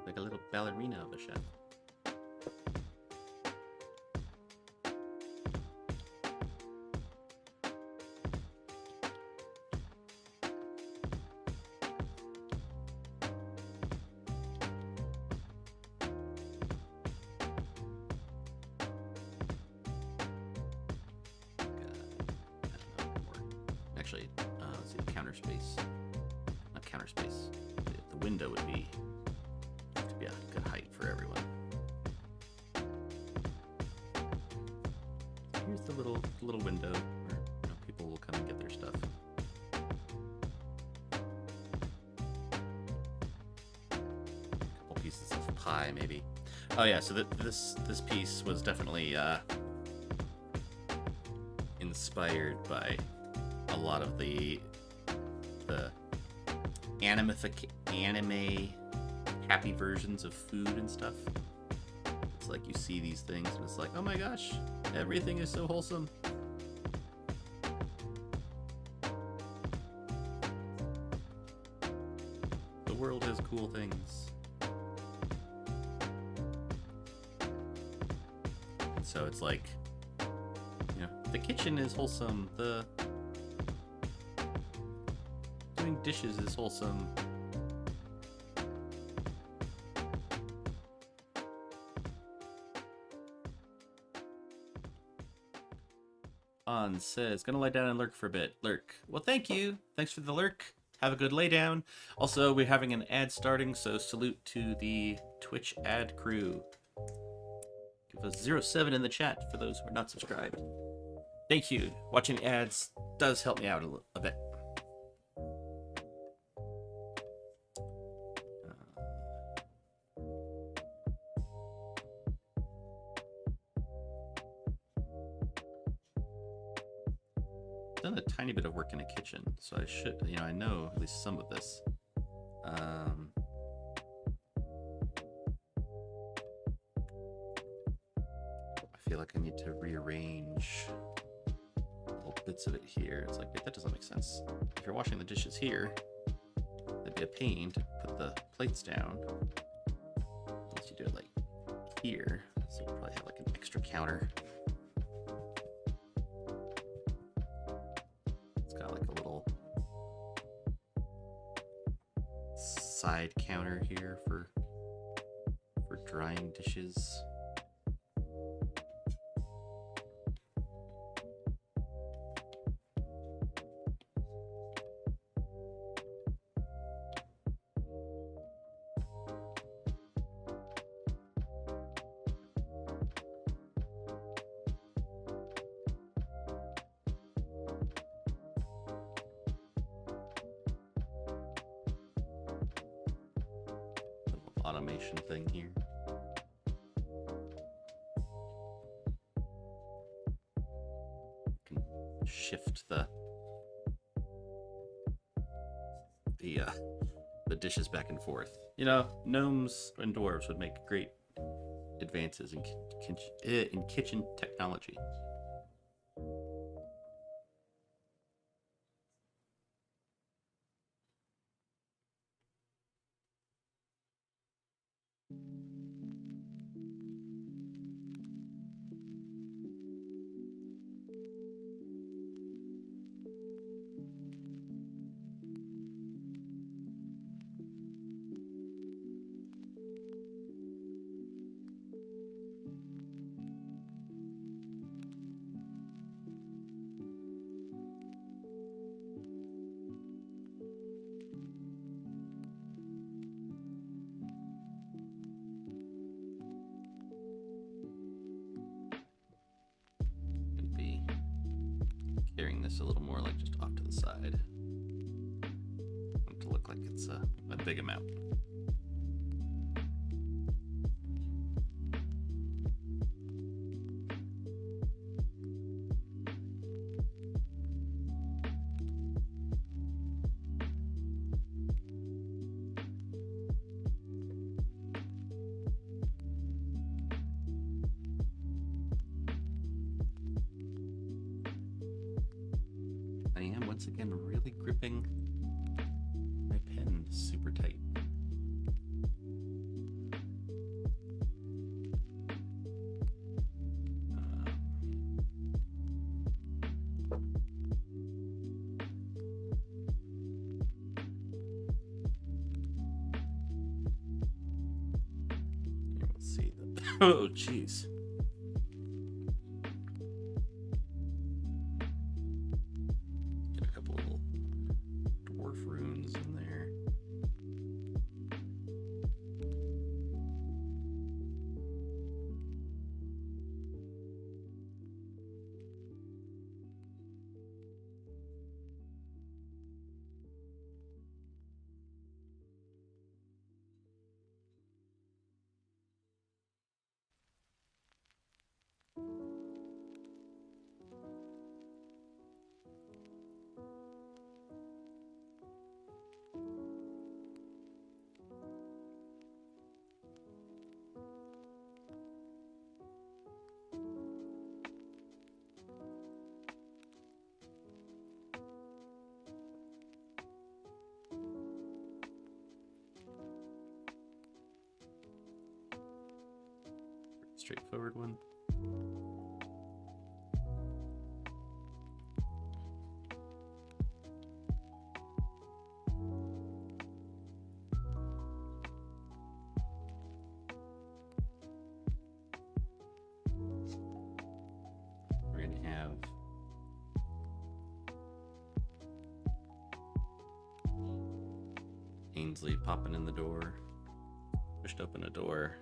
Like a little ballerina of a chef. see the counter space. Not counter space. The window would be have to be a good height for everyone. Here's the little window where people will come and get their stuff. A couple pieces of pie, maybe. Oh yeah, so this piece was definitely inspired by a lot of the anime happy versions of food and stuff. It's like you see these things and it's like, oh my gosh, everything is so wholesome. The world has cool things. So it's like, you know, the kitchen is wholesome. The doing dishes is wholesome. On says, gonna lie down and lurk for a bit. Lurk. Well, thank you. Thanks for the lurk. Have a good lay down. Also, we're having an ad starting, so salute to the Twitch ad crew. Give us 07 in the chat for those who are not subscribed. Thank you. Watching ads does help me out a bit. Done a tiny bit of work in a kitchen, so I should, you know, I know at least some of this. I feel like I need to rearrange little bits of it here. It's like, wait, that doesn't make sense. If you're washing the dishes here, that'd be a pain to put the plates down. Unless you do it like here, so you probably have like an extra counter. Side counter here for drying dishes. Automation thing here. Can shift the dishes back and forth. You know, gnomes and dwarves would make great advances in kitchen technology. Carrying this a little more like just off to the side. I want it to look like it's a big amount. Once again, really gripping my pen super tight. Let's see. Oh, jeez. straightforward one. We're gonna have Ainsley popping in the door, pushed open a door.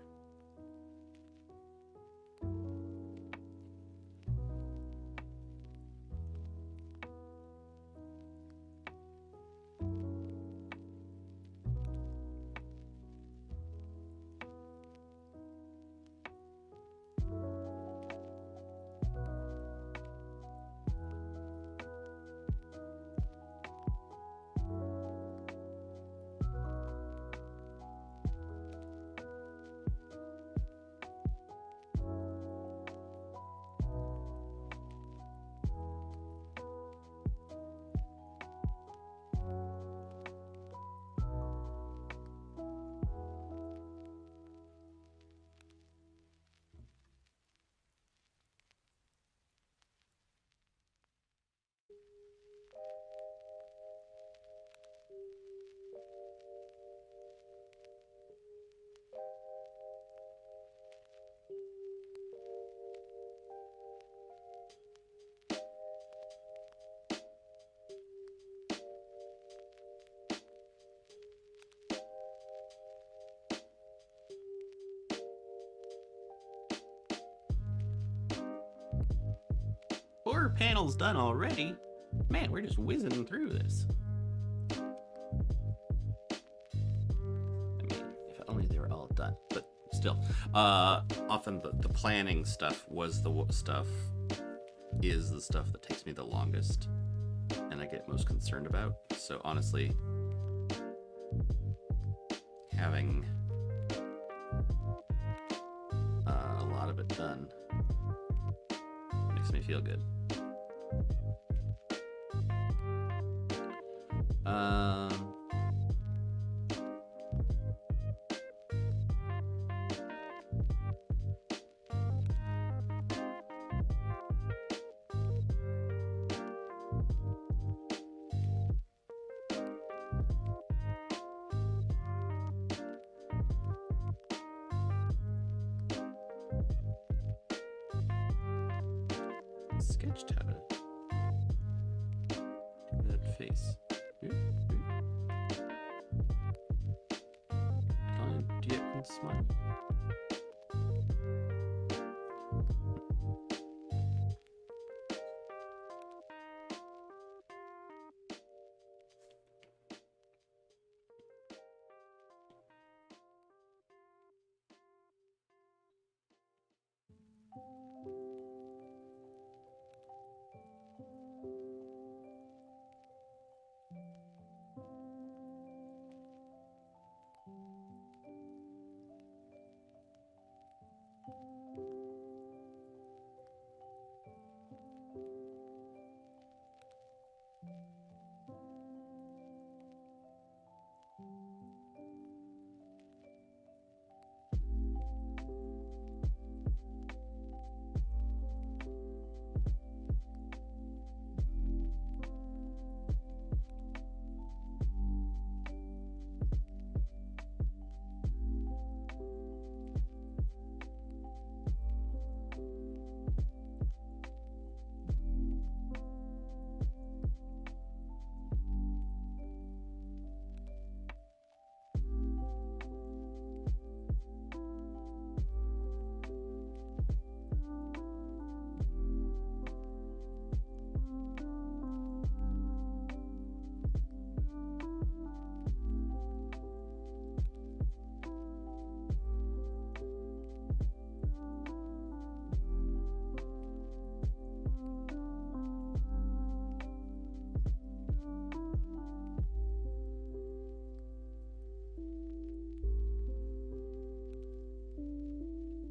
Four panels done already. Man, we're just whizzing through this. I mean, if only they were all done. But still, often the planning stuff was is the stuff that takes me the longest and I get most concerned about. So honestly, having a lot of it done makes me feel good. Sketched how to do that face. Can't do it and smile.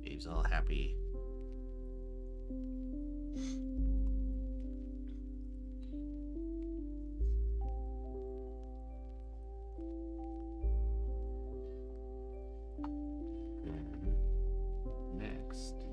Dave's all happy. Next.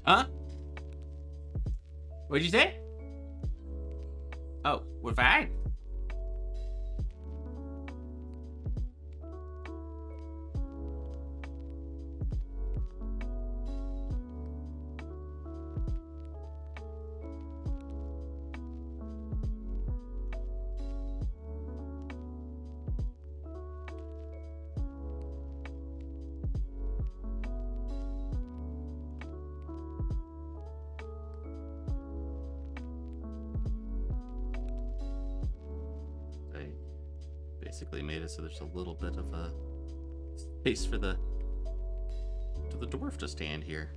Huh? What'd you say? Oh, we're fine. I basically made it so there's a little bit of a space for the dwarf to stand here.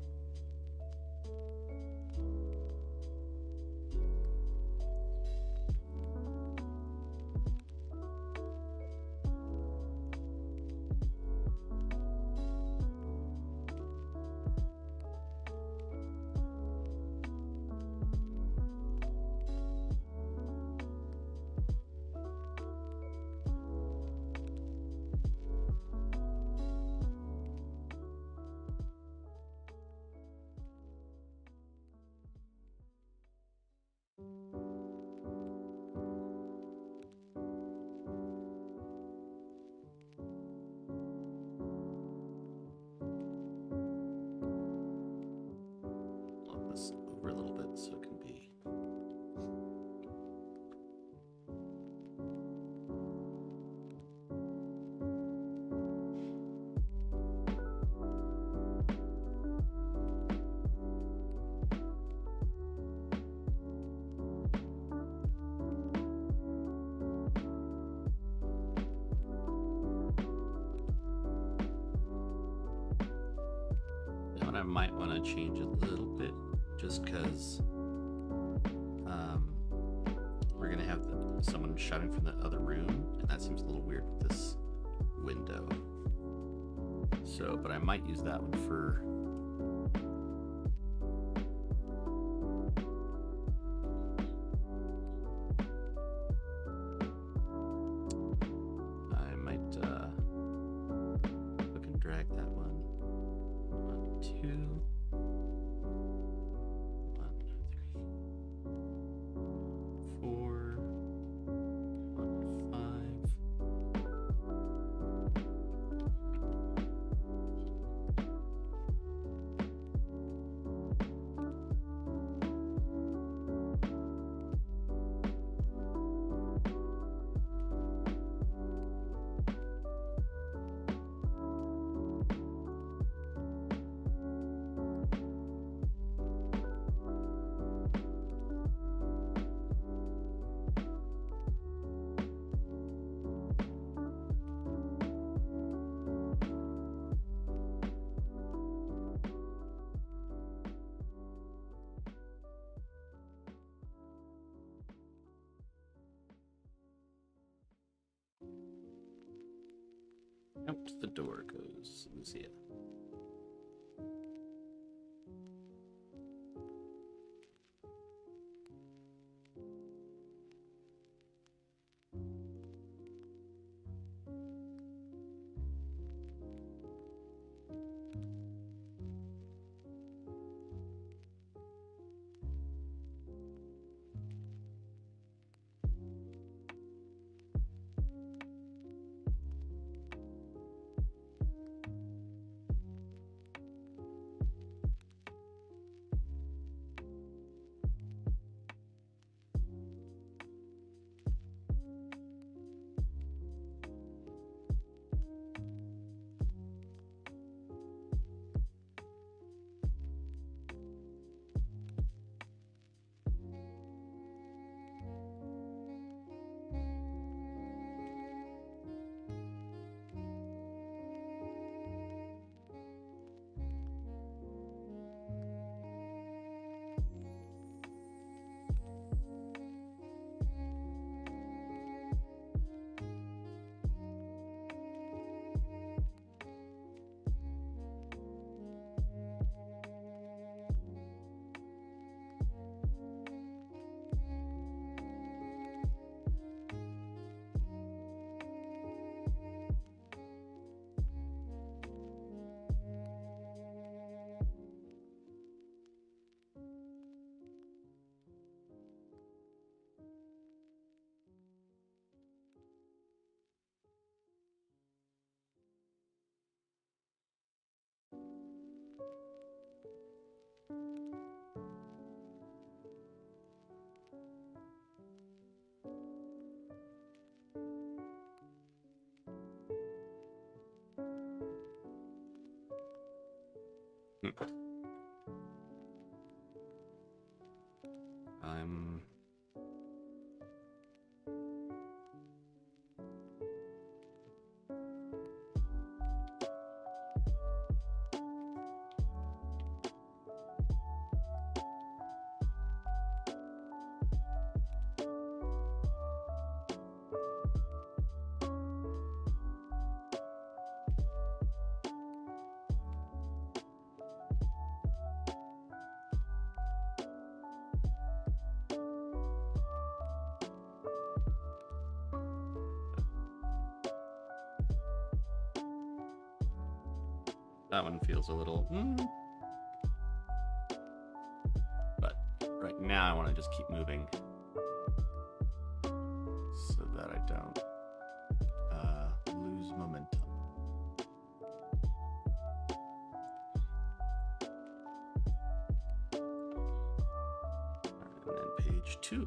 Flip this over a little bit so it can be. That one I might want to change a little bit just because we're going to have someone shouting from the other room, and that seems a little weird with this window. So, but I might use that one for. I might hook and drag that one. 1, 2. 1, 3. 4. 1, 5. Out the door goes Lucia. I'm that one feels a little. But right now, I want to just keep moving so that I don't lose momentum. And then page 2.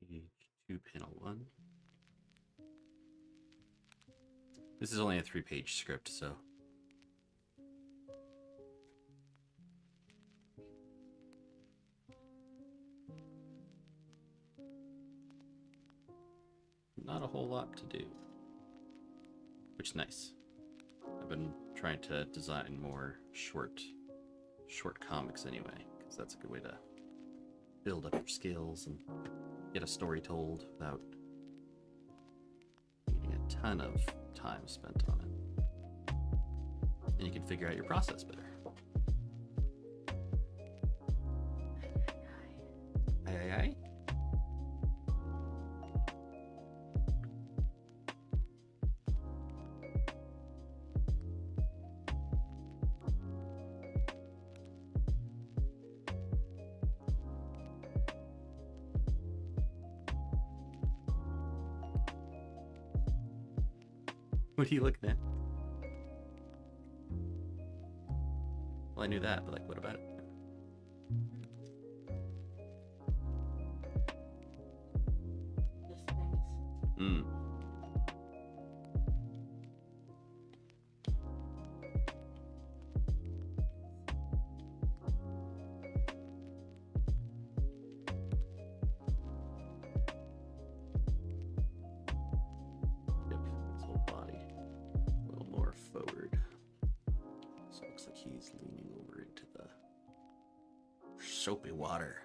Page 2, panel 1. This is only a 3-page script, so. Not a whole lot to do, which is nice. I've been trying to design more short comics anyway, because that's a good way to build up your skills and get a story told without needing a ton of time spent on it. And you can figure out your process better. Aye, aye, aye. What are you looking at? Well, I knew that, but like, what about it? Just things. Hmm. Yep, his whole body a little more forward. So it looks like he He's leaning over into the soapy water.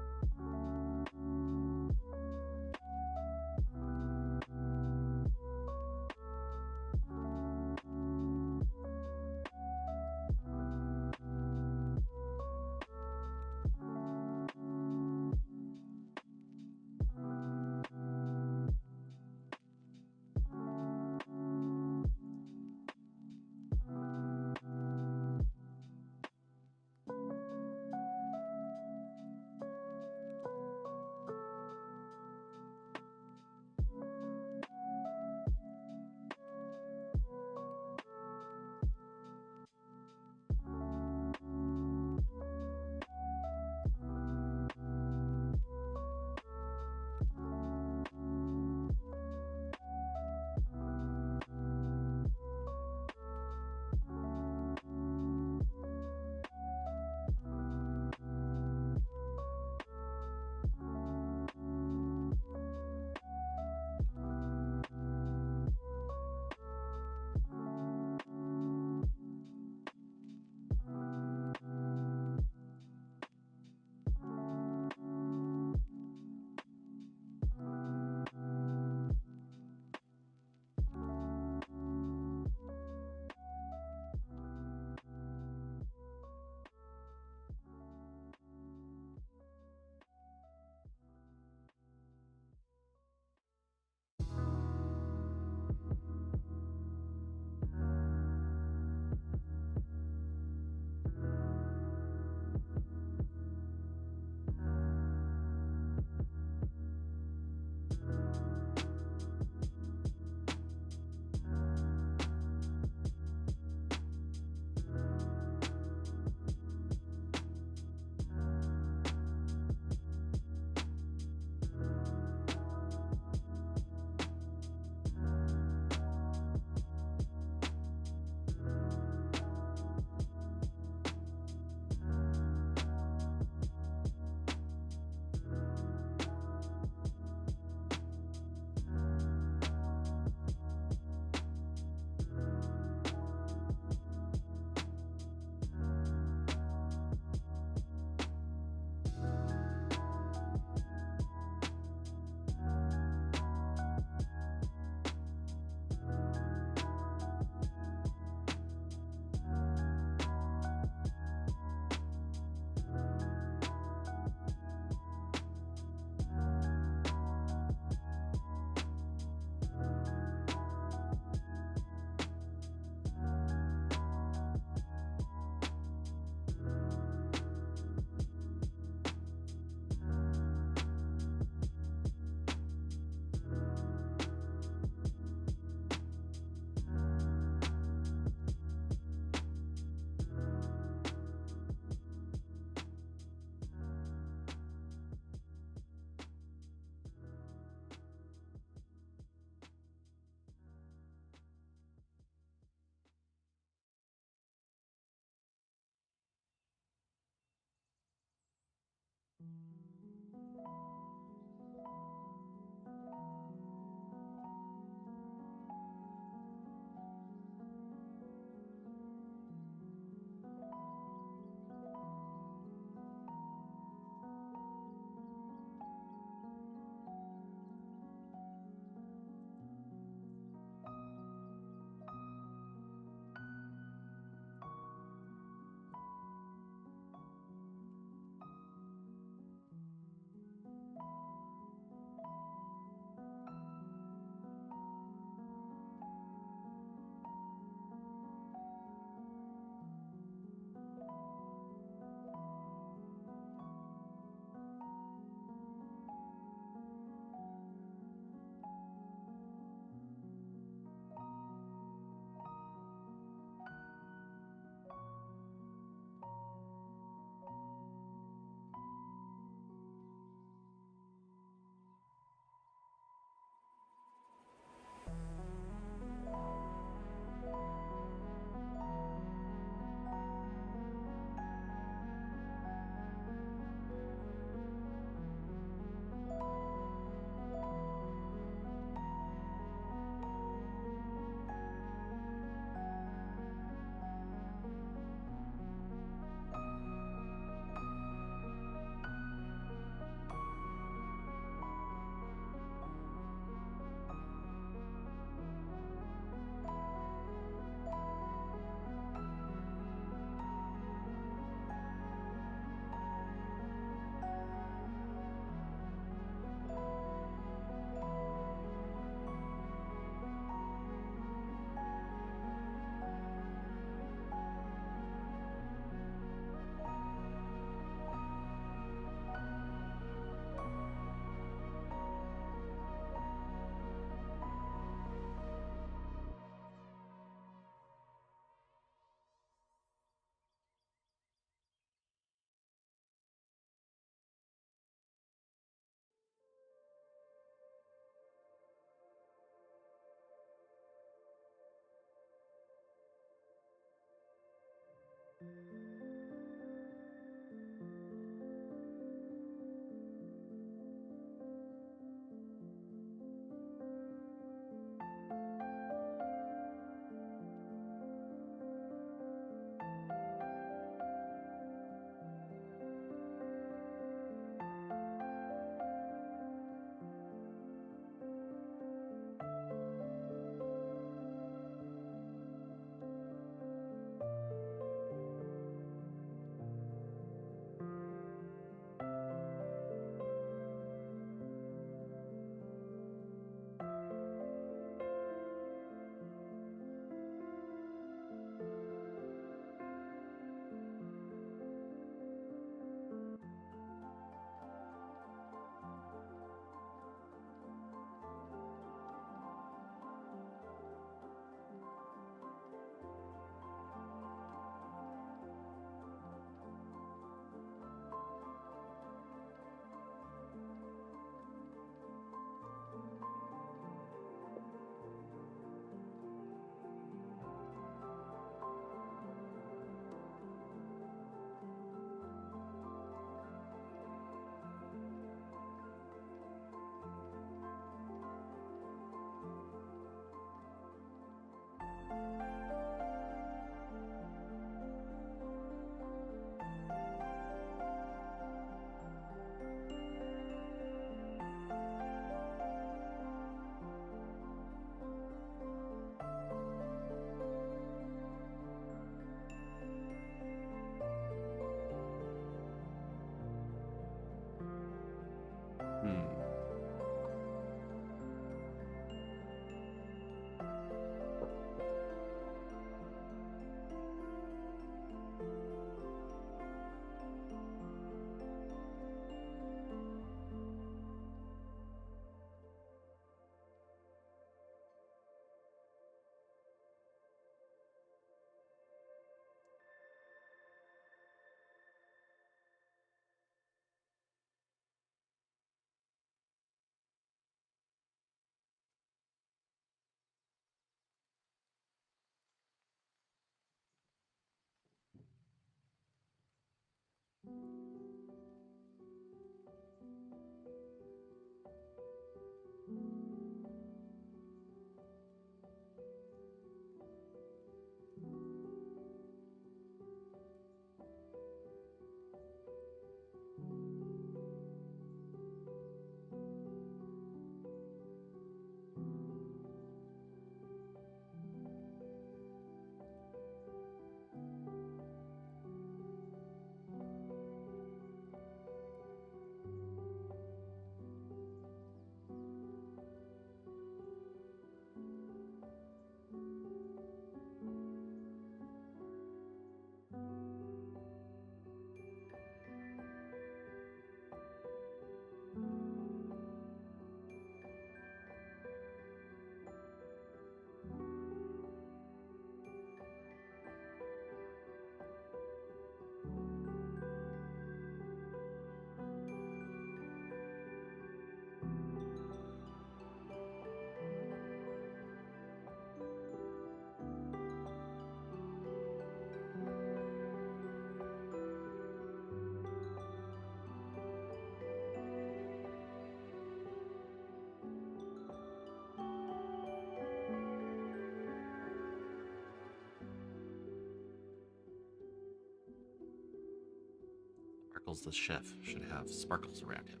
Sparkles the chef should have sparkles around him.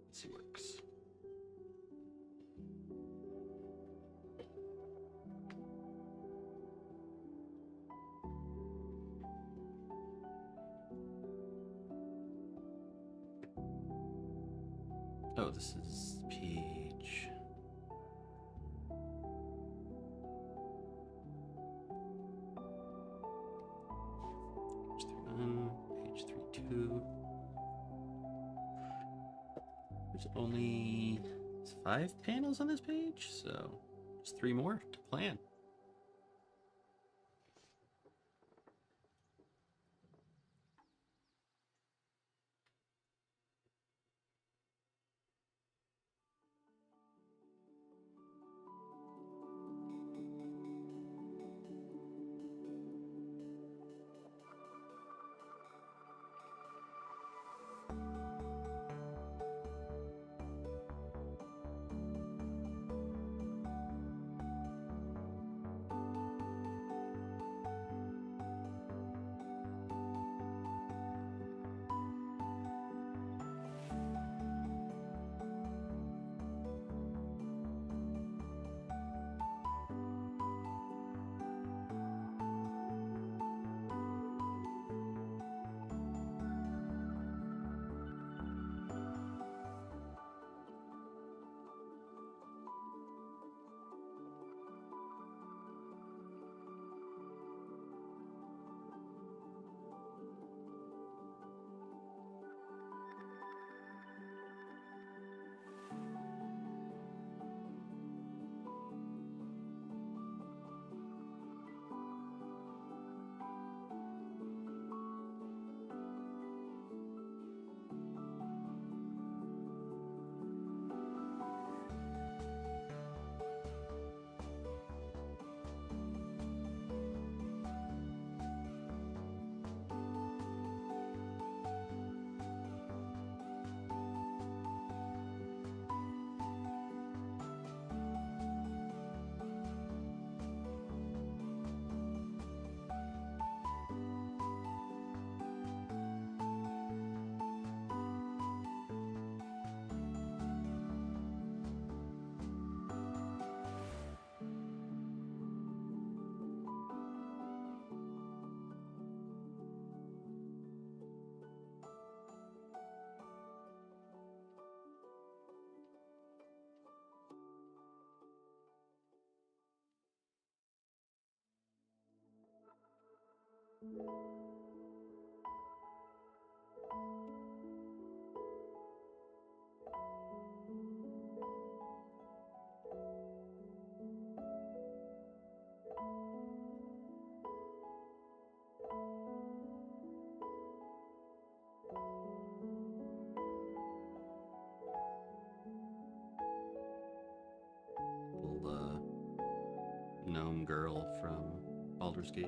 Let's see, works. Oh, this is page. Page 31, page 32. There's only 5 panels on this page, so just 3 more to plan. Little gnome girl from Baldur's Gate.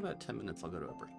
about 10 minutes, I'll go to a break.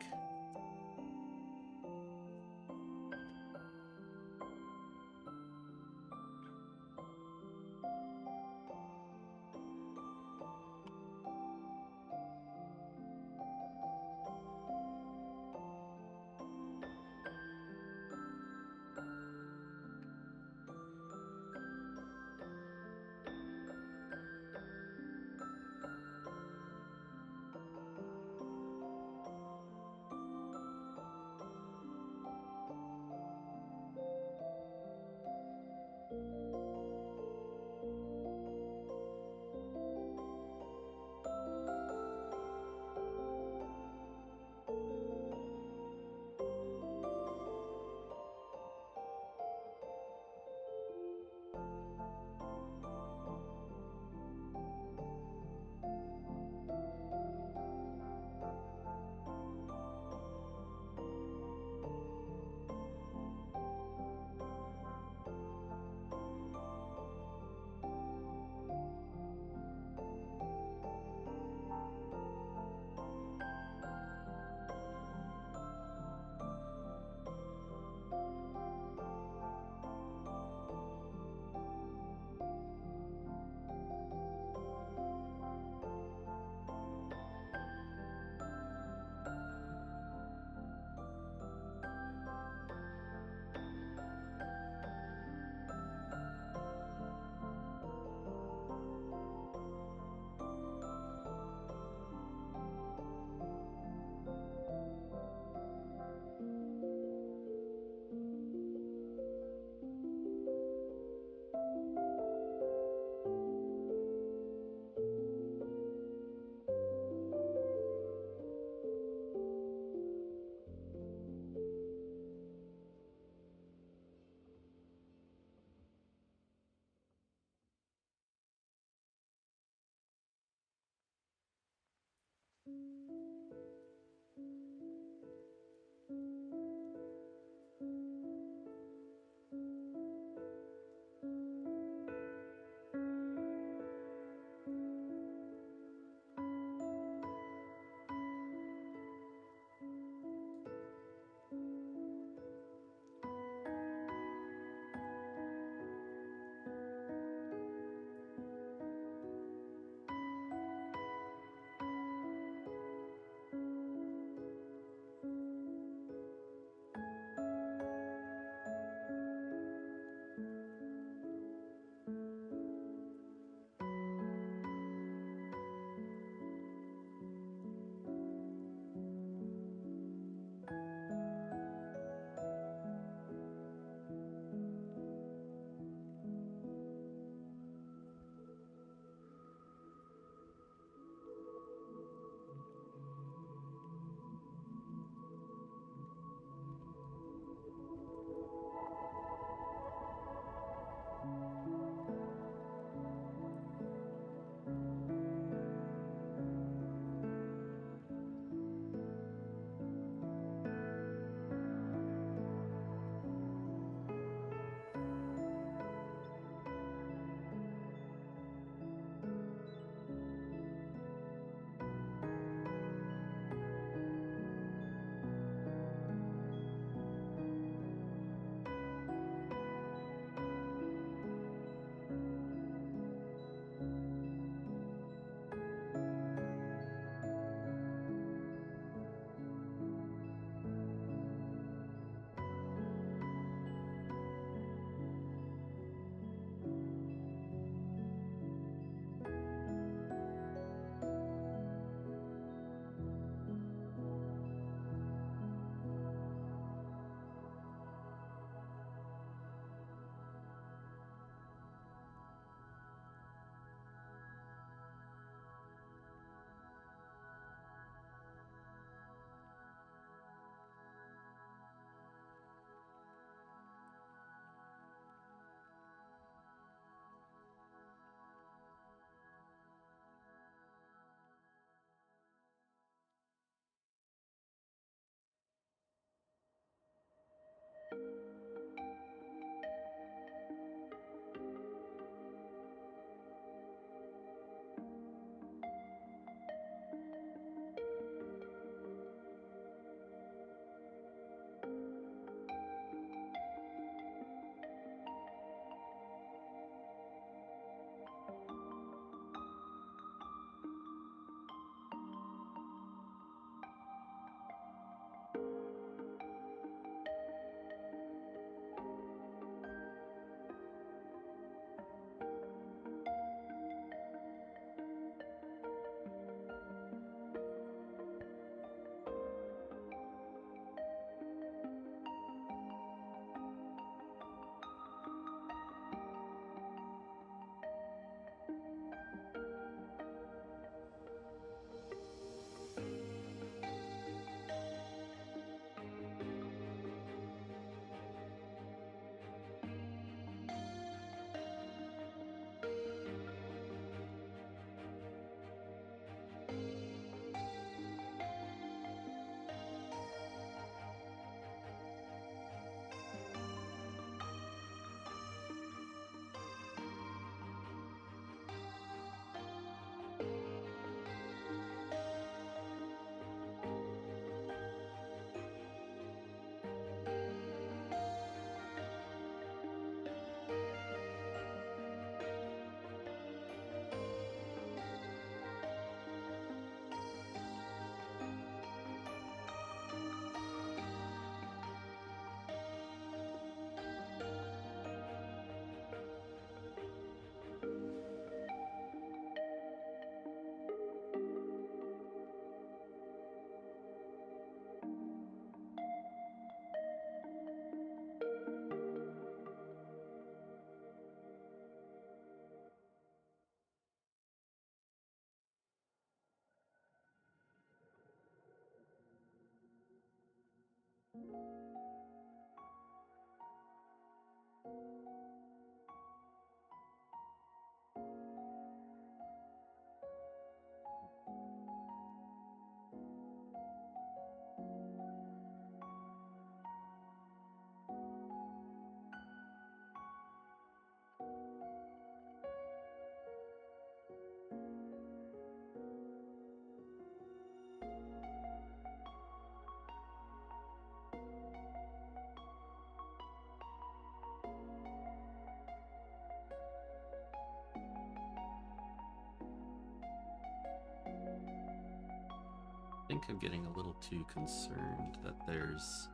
think I'm getting a little too concerned that there's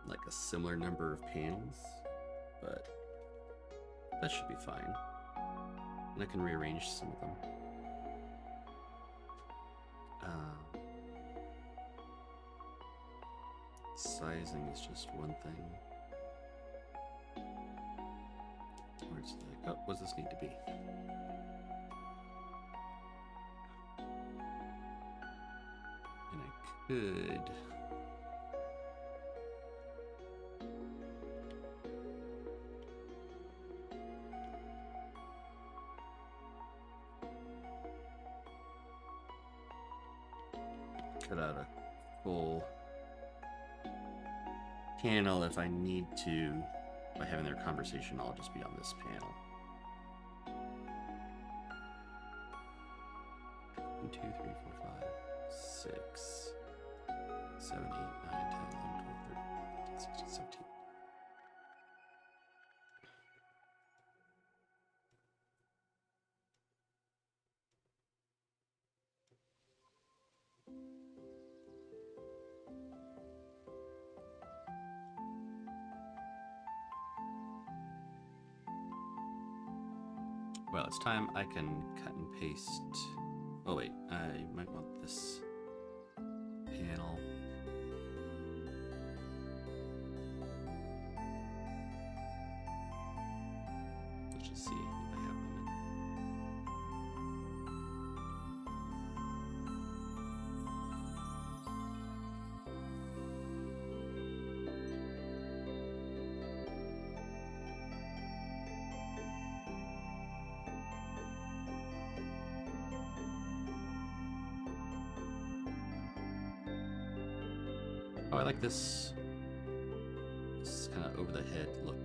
like a similar number of panels, but that should be fine. And I can rearrange some of them. Sizing is just one thing. Where it's like, oh, what does this need to be? And I could... cut out a full panel if I need to. By having their conversation, I'll just be on this panel. 1, 2, 3, 4, 5, 6, 7, 8, 9, 10, 11, 12, 13, 14, 16, 17. Well, it's time I can cut and paste. Oh wait, I might want this panel. Let's just see if I have them in. Oh, I like this kind of over the head look.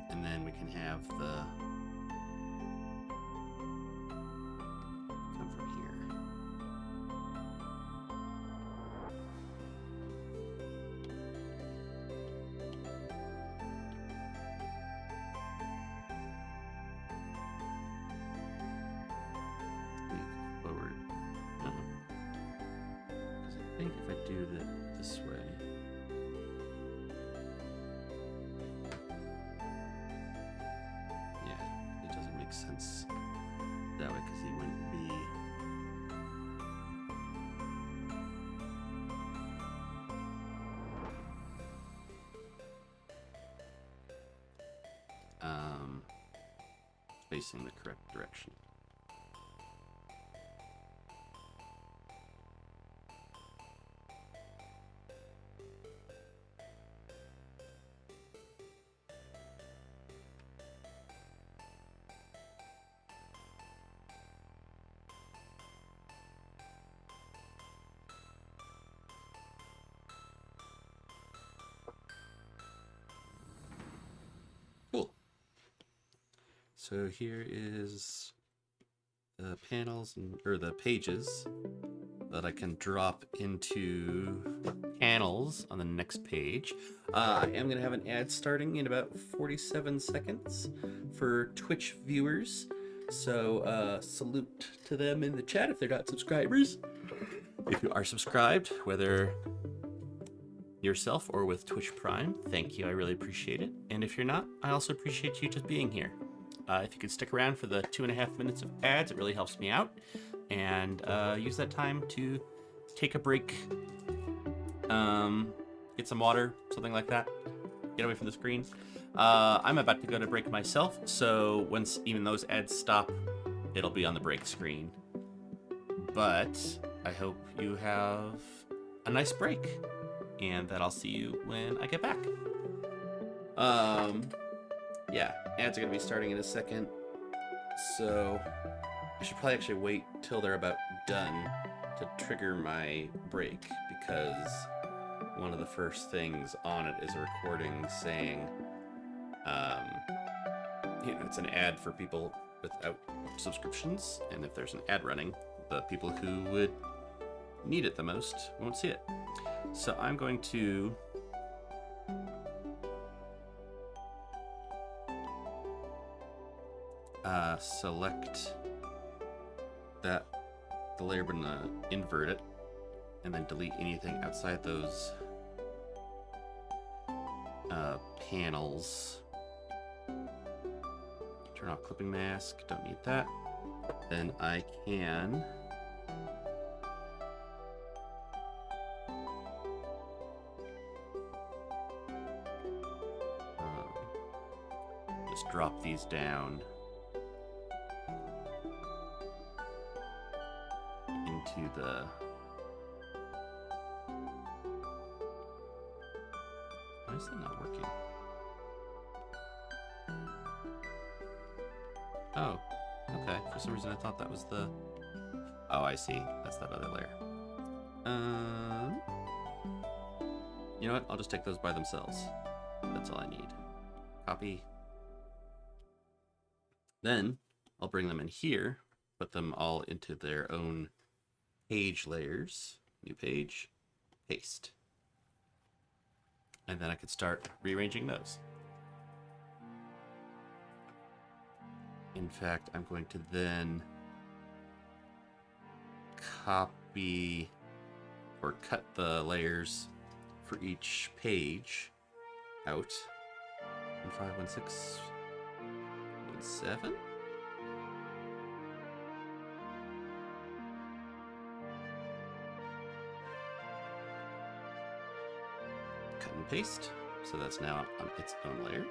And then we can have the come from here. Move forward. I think if I do that this way, yeah, it doesn't make sense that way because he wouldn't be. Facing the correct direction. Cool. So here is the panels or the pages that I can drop into panels on the next page. I am going to have an ad starting in about 47 seconds for Twitch viewers. So salute to them in the chat if they're not subscribers. If you are subscribed, whether yourself or with Twitch Prime, thank you. I really appreciate it. And if you're not, I also appreciate you just being here. If you could stick around for the 2.5 minutes of ads, it really helps me out. And use that time to take a break, get some water, something like that. Get away from the screen. I'm about to go to break myself, so once even those ads stop, it'll be on the break screen. But I hope you have a nice break, and that I'll see you when I get back. Yeah, ads are going to be starting in a second, so I should probably actually wait till they're about done to trigger my break, because one of the first things on it is a recording saying, it's an ad for people without subscriptions, and if there's an ad running, the people who would need it the most won't see it. So I'm going to select that the layer, but I'm gonna invert it, and then delete anything outside those panels. Turn off clipping mask, don't need that. Then I can just drop these down into the why is that not working? Oh, okay. For some reason I thought that was the... Oh, I see. That's that other layer. You know what? I'll just take those by themselves. That's all I need. Copy. Then I'll bring them in here, put them all into their own page layers. New page, paste. And then I could start rearranging those. In fact, I'm going to then copy or cut the layers for each page out. 151617. Cut and paste. So that's now on its own layer.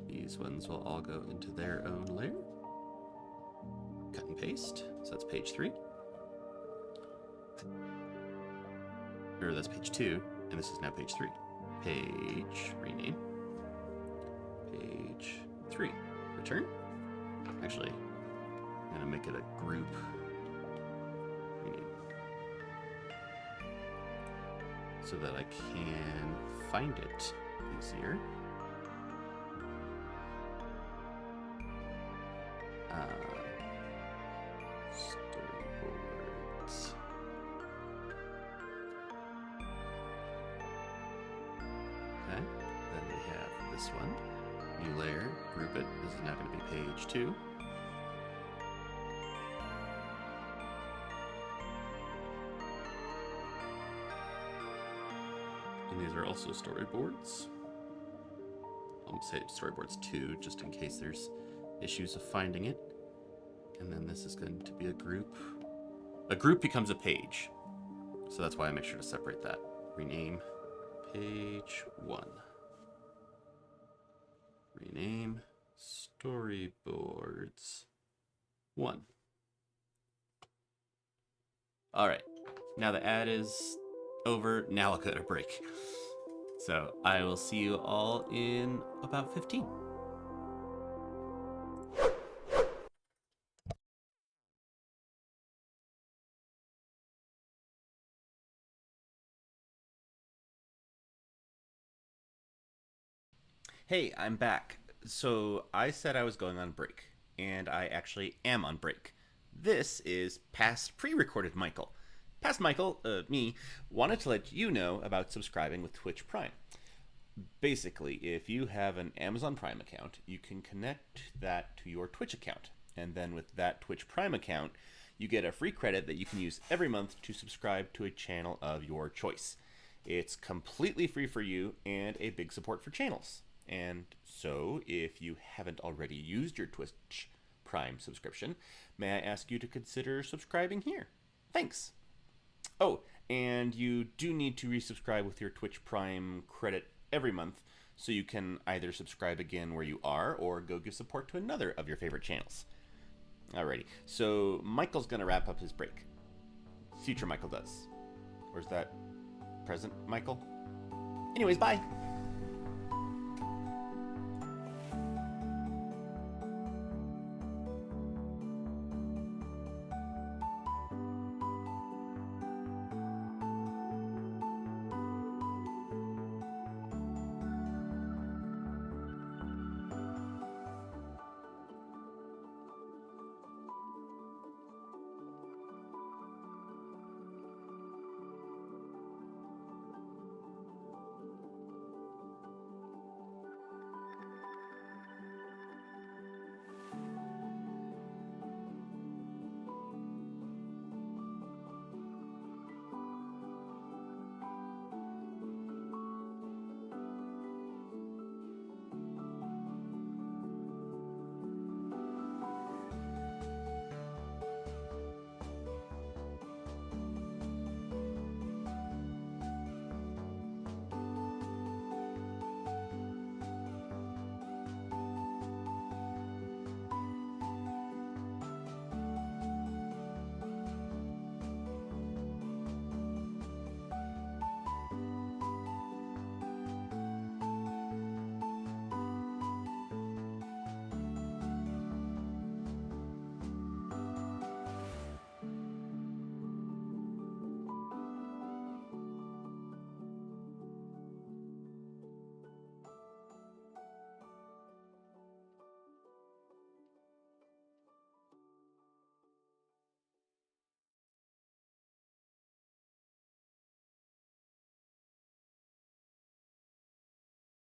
These ones will all go into their own layer. Cut and paste. So that's page 3. Or that's page 2, and this is now page 3. Page, rename. Page 3. Return. Actually, I'm gonna make it a group. Rename. So that I can find it easier. Storyboards. Okay, then we have this one. New layer, group it. This is now going to be page 2. And these are also storyboards. I'll say storyboards 2, just in case there's issues of finding it. And then this is going to be a group. A group becomes a page. So that's why I make sure to separate that. Rename page 1. Rename storyboards 1. All right. Now the ad is over. Now I'll get a break. So I will see you all in about 15. Hey, I'm back. So I said I was going on break, and I actually am on break. This is past pre-recorded Michael. Past Michael, me, wanted to let you know about subscribing with Twitch Prime. Basically, if you have an Amazon Prime account, you can connect that to your Twitch account. And then with that Twitch Prime account, you get a free credit that you can use every month to subscribe to a channel of your choice. It's completely free for you and a big support for channels. And so, if you haven't already used your Twitch Prime subscription, may I ask you to consider subscribing here? Thanks! Oh, and you do need to resubscribe with your Twitch Prime credit every month, so you can either subscribe again where you are, or go give support to another of your favorite channels. Alrighty, so Michael's gonna wrap up his break. Future Michael does. Or is that present Michael? Anyways, bye!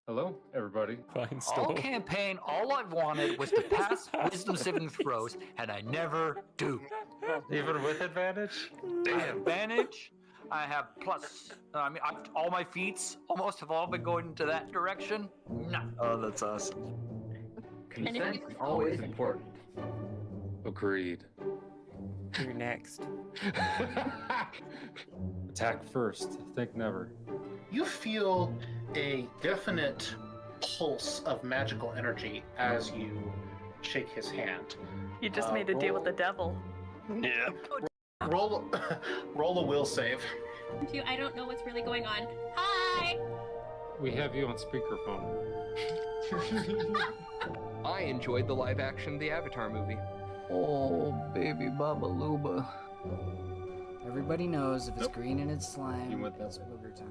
Hello, everybody. Fine, All still. campaign, all I wanted was to pass wisdom saving throws, and I never do. Even with advantage? I have advantage. I have plus. All my feats almost have all been going into that direction. No. Oh, that's awesome. Consent is always important. Agreed. You're next. Attack first. Think never. You feel a definite pulse of magical energy as you shake his hand. You just made a deal with the devil. Yeah. Roll, roll a will save. I don't know what's really going on. Hi! We have you on speakerphone. I enjoyed the live action The Avatar movie. Oh, baby Baba Luba. Everybody knows if it's green and it's slime, You went that it's way. booger time.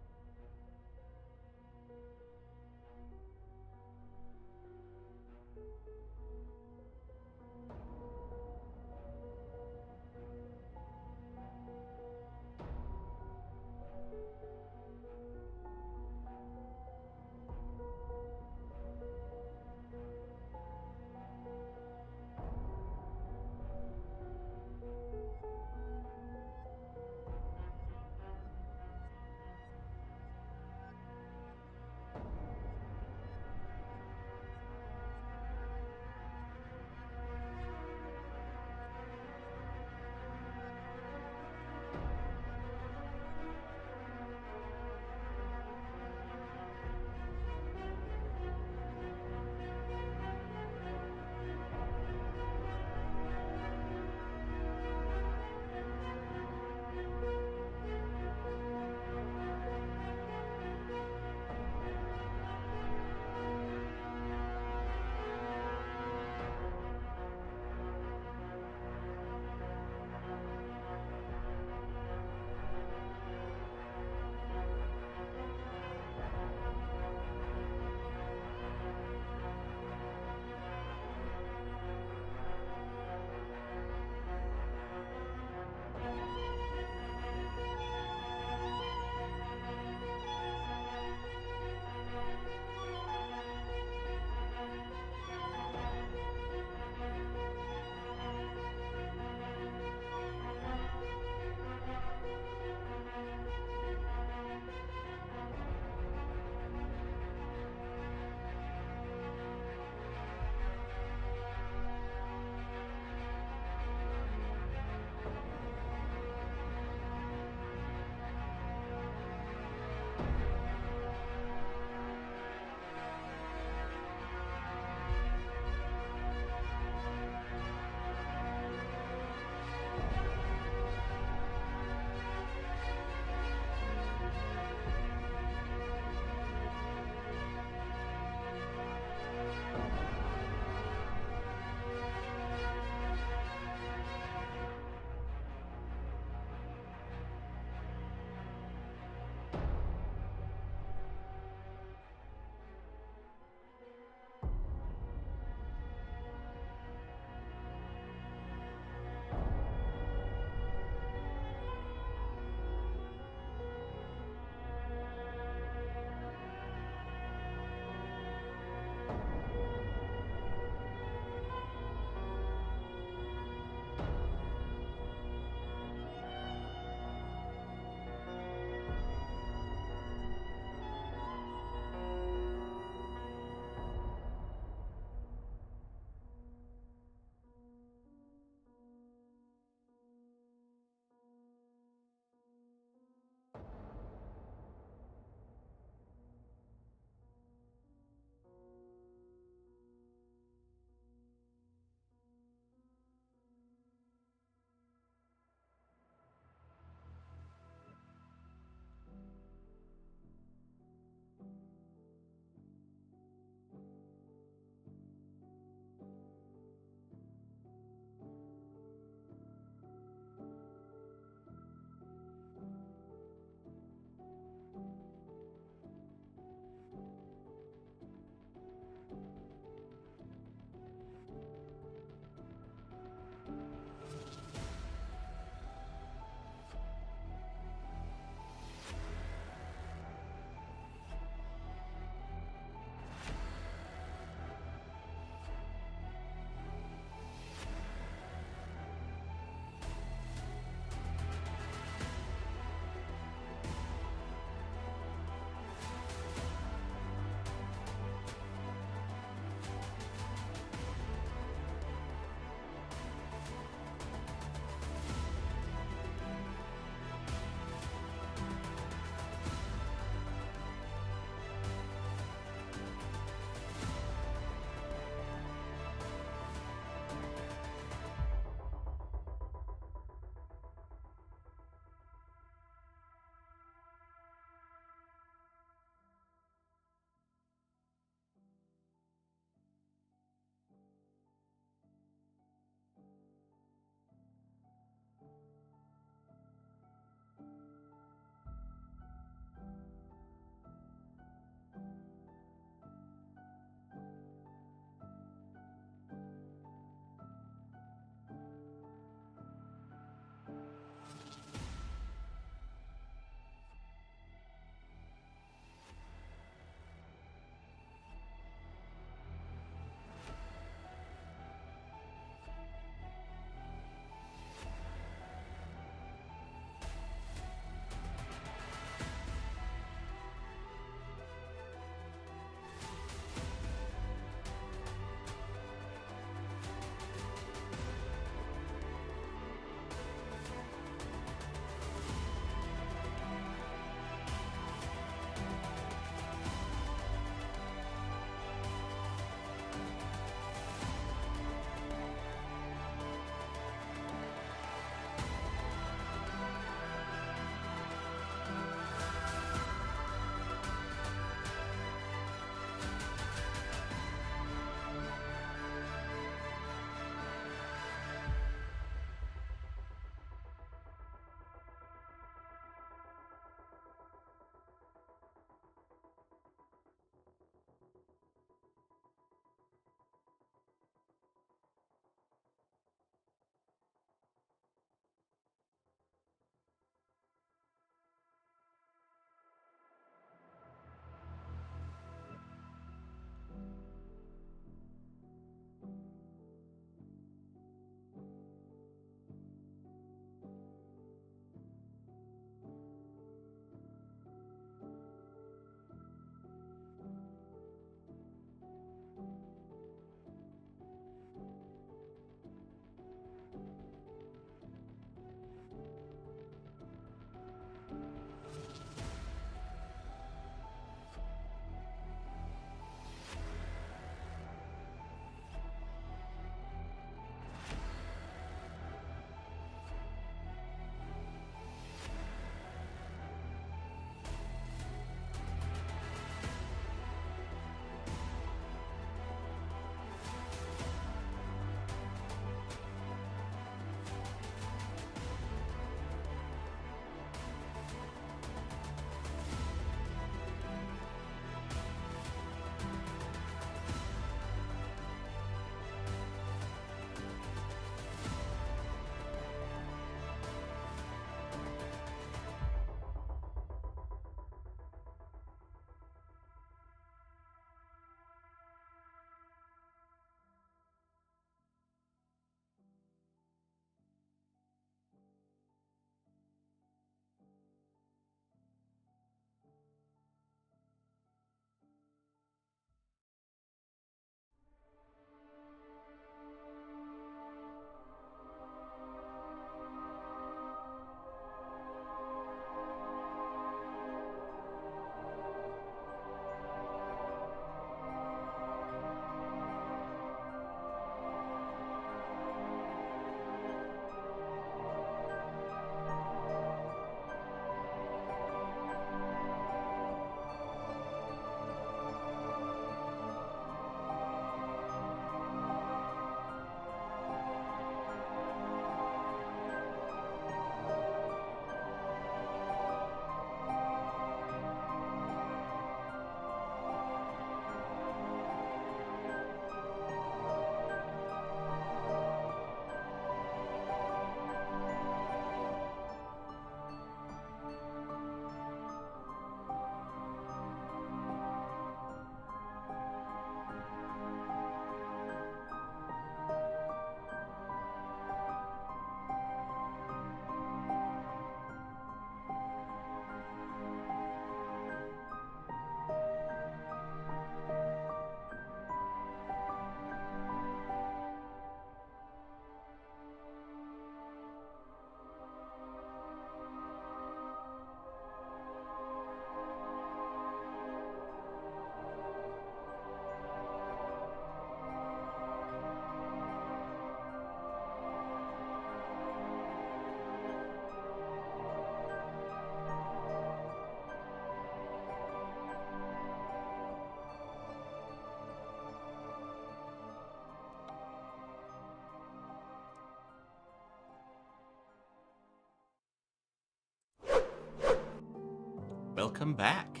welcome back.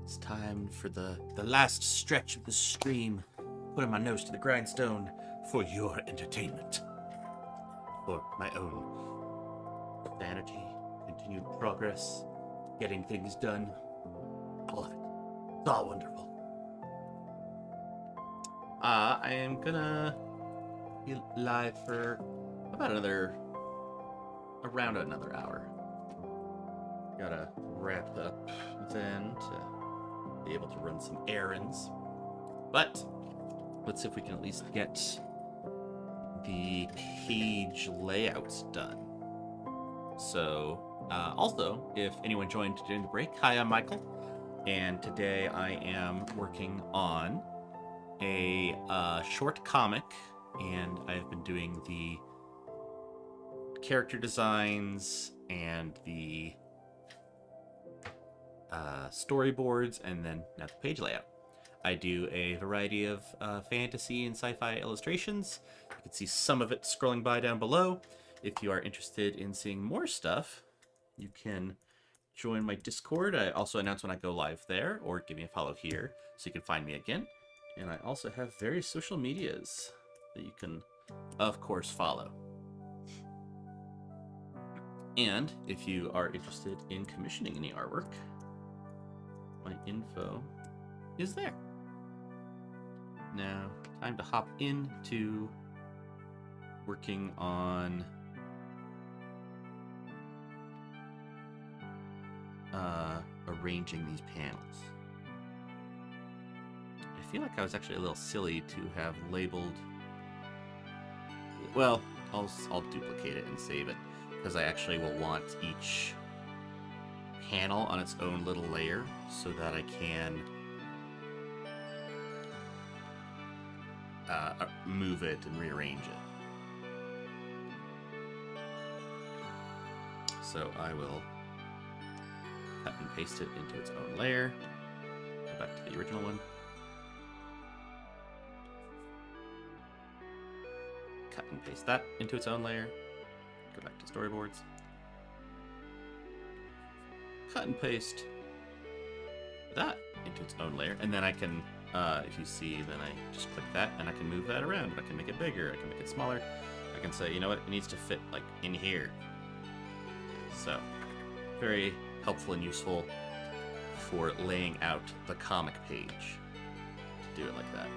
It's time for the last stretch of the stream. Putting my nose to the grindstone for your entertainment. For my own vanity, continued progress, getting things done. All of it. It's all wonderful. I am gonna be live for about around another hour. Gotta wrap up then to be able to run some errands. But let's see if we can at least get the page layouts done. So, also, if anyone joined during the break, hi, I'm Michael, and today I am working on a short comic, and I've been doing the character designs and the storyboards, and then now the page layout. I do a variety of fantasy and sci-fi illustrations. You can see some of it scrolling by down below. If you are interested in seeing more stuff, you can join my Discord. I also announce when I go live there, or give me a follow here so you can find me again. And I also have various social medias that you can, of course, follow. And if you are interested in commissioning any artwork, my info is there. Now, time to hop into working on arranging these panels. I feel like I was actually a little silly to have labeled. Well, I'll duplicate it and save it, because I actually will want each panel on its own little layer so that I can move it and rearrange it. So I will cut and paste it into its own layer. Go back to the original one. Cut and paste that into its own layer. Go back to storyboards. Cut and paste that into its own layer, and then I can, if you see, then I just click that and I can move that around. I can make it bigger, I can make it smaller. I can say, you know what, it needs to fit like in here. So, very helpful and useful for laying out the comic page to do it like that.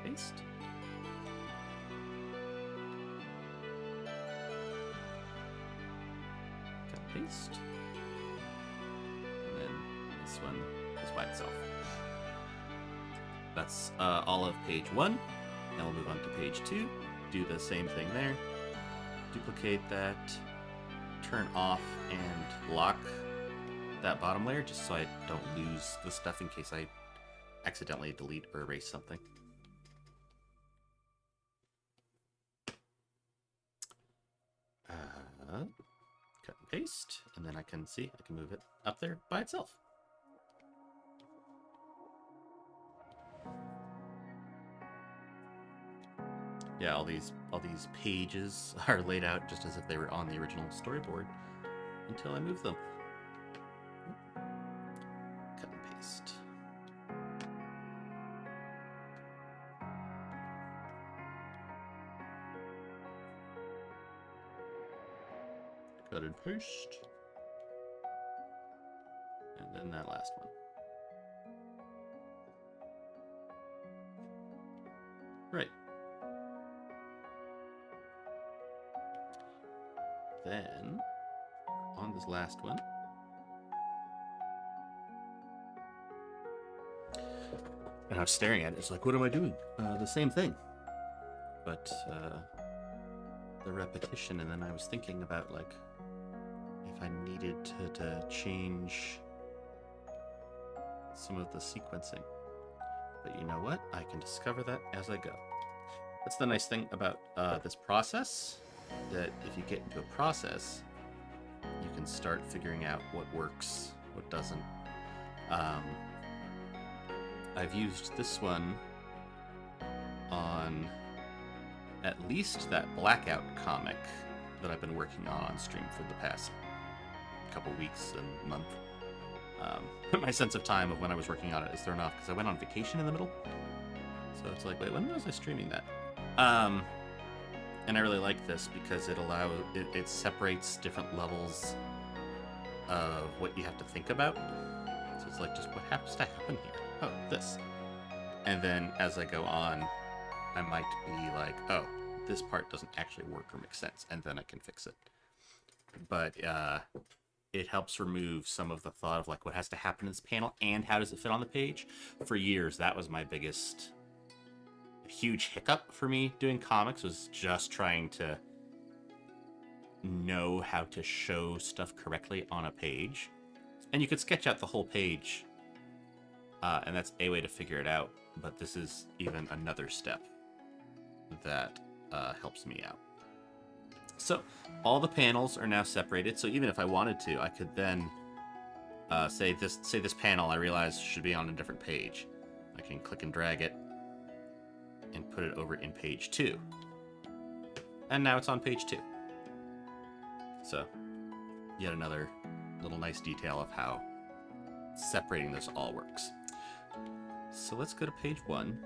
Paste. Cut, paste. And then this one is by itself. That's all of page 1. Now we'll move on to page 2. Do the same thing there. Duplicate that. Turn off and lock that bottom layer just so I don't lose the stuff in case I accidentally delete or erase something. Cut and paste, and then I can move it up there by itself. Yeah, all these pages are laid out just as if they were on the original storyboard until I move them. Cut and paste. Cut and paste. And then that last one. Right. Then, on this last one, and I was staring at it, it's like, what am I doing? The same thing. But, the repetition, and then I was thinking about, like, if I needed to change some of the sequencing. But you know what? I can discover that as I go. That's the nice thing about this process, that if you get into a process, you can start figuring out what works, what doesn't. I've used this one on at least that Blackout comic that I've been working on stream for the past couple weeks and month. My sense of time of when I was working on it is thrown off because I went on vacation in the middle. So it's like, wait, when was I streaming that? And I really like this because it separates different levels of what you have to think about. So it's like, just what has to happen here? Oh, this. And then as I go on, I might be like, oh, this part doesn't actually work or make sense, and then I can fix it. But it helps remove some of the thought of like what has to happen in this panel and how does it fit on the page. For years, that was my biggest huge hiccup for me doing comics, was just trying to know how to show stuff correctly on a page. And you could sketch out the whole page, and that's a way to figure it out, but this is even another step that helps me out. So all the panels are now separated, so even if I wanted to, I could then say this panel I realize should be on a different page. I can click and drag it and put it over in page 2. And now it's on page 2. So yet another little nice detail of how separating this all works. So let's go to page 1.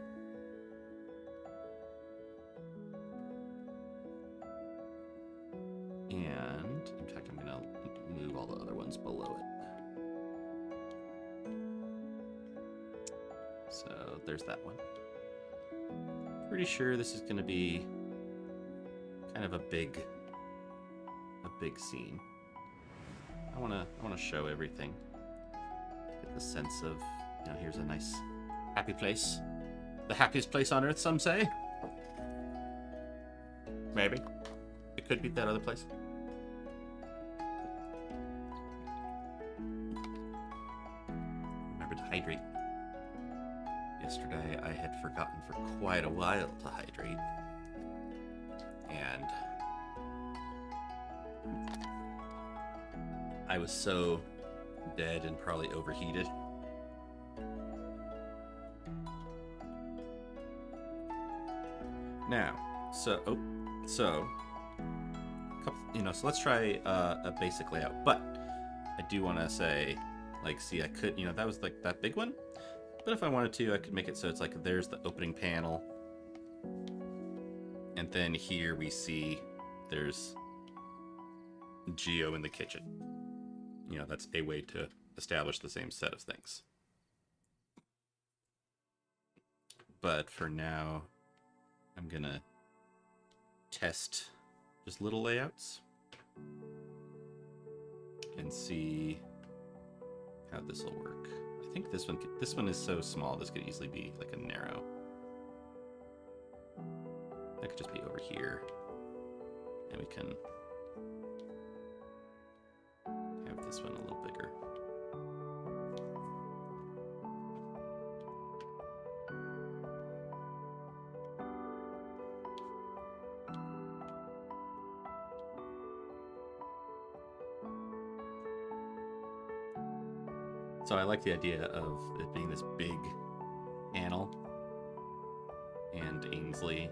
And in fact, I'm gonna move all the other ones below it. So there's that one. Pretty sure this is gonna be kind of a big scene. I wanna show everything. Get the sense of, you know, here's a nice happy place. The happiest place on earth, some say. Maybe. It could be that other place. Remember to hydrate. Yesterday I had forgotten for quite a while to hydrate. And I was so dead and probably overheated. Now, so let's try a basic layout. But I do want to say, like, see, I could, that was like that big one. But if I wanted to, I could make it so it's like there's the opening panel, and then here we see there's Geo in the kitchen. That's a way to establish the same set of things. But for now, I'm gonna test just little layouts and see how this will work. I think this one is so small, this could easily be like a narrow. That could just be over here, and we can have this one a little bigger. So I like the idea of it being this big panel, and Ainsley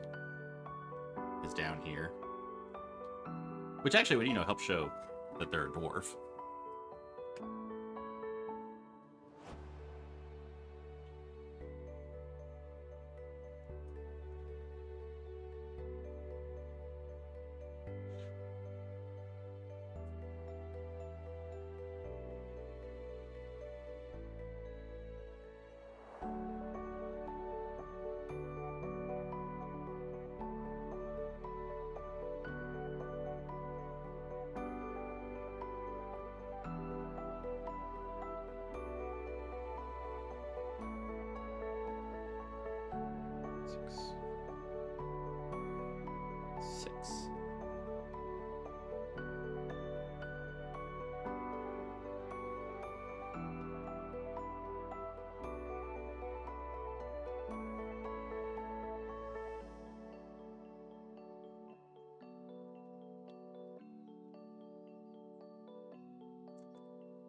is down here, which actually would, help show that they're a dwarf. Six.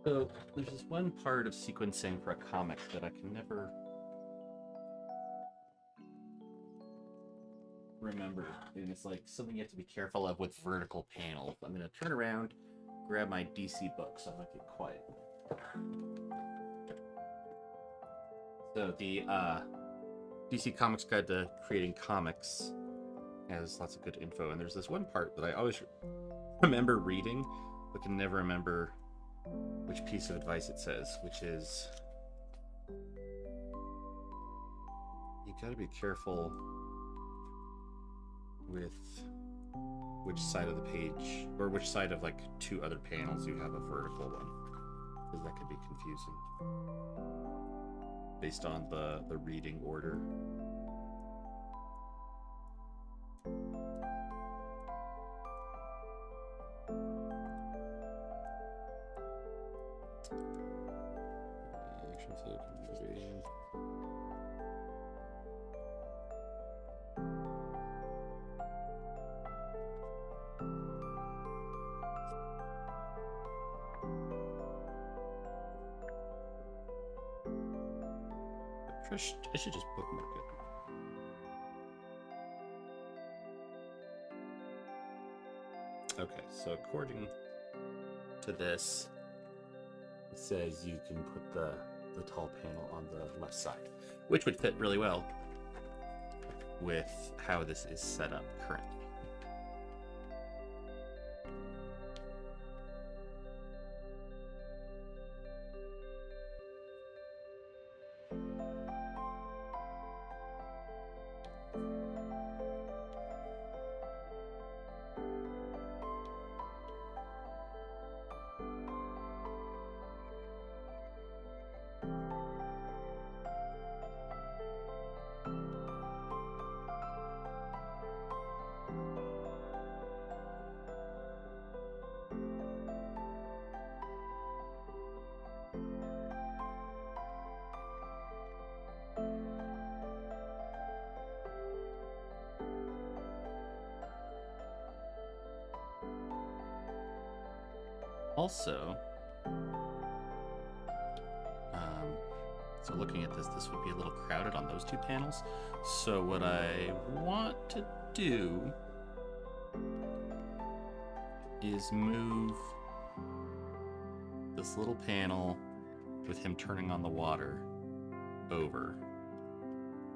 So there's this one part of sequencing for a comic that I can never remember, and it's like something you have to be careful of with vertical panels. I'm gonna turn around, grab my DC book so I might get quiet. So the DC Comics Guide to Creating Comics has lots of good info, and there's this one part that I always remember reading, but can never remember which piece of advice it says, which is you gotta be careful with which side of the page, or which side of like two other panels you have a vertical one, because that could be confusing based on the reading order. Action figure movie. I should just bookmark it. Okay, so according to this, it says you can put the tall panel on the left side, which would fit really well with how this is set up currently. Also, so looking at this would be a little crowded on those two panels. So what I want to do is move this little panel with him turning on the water over.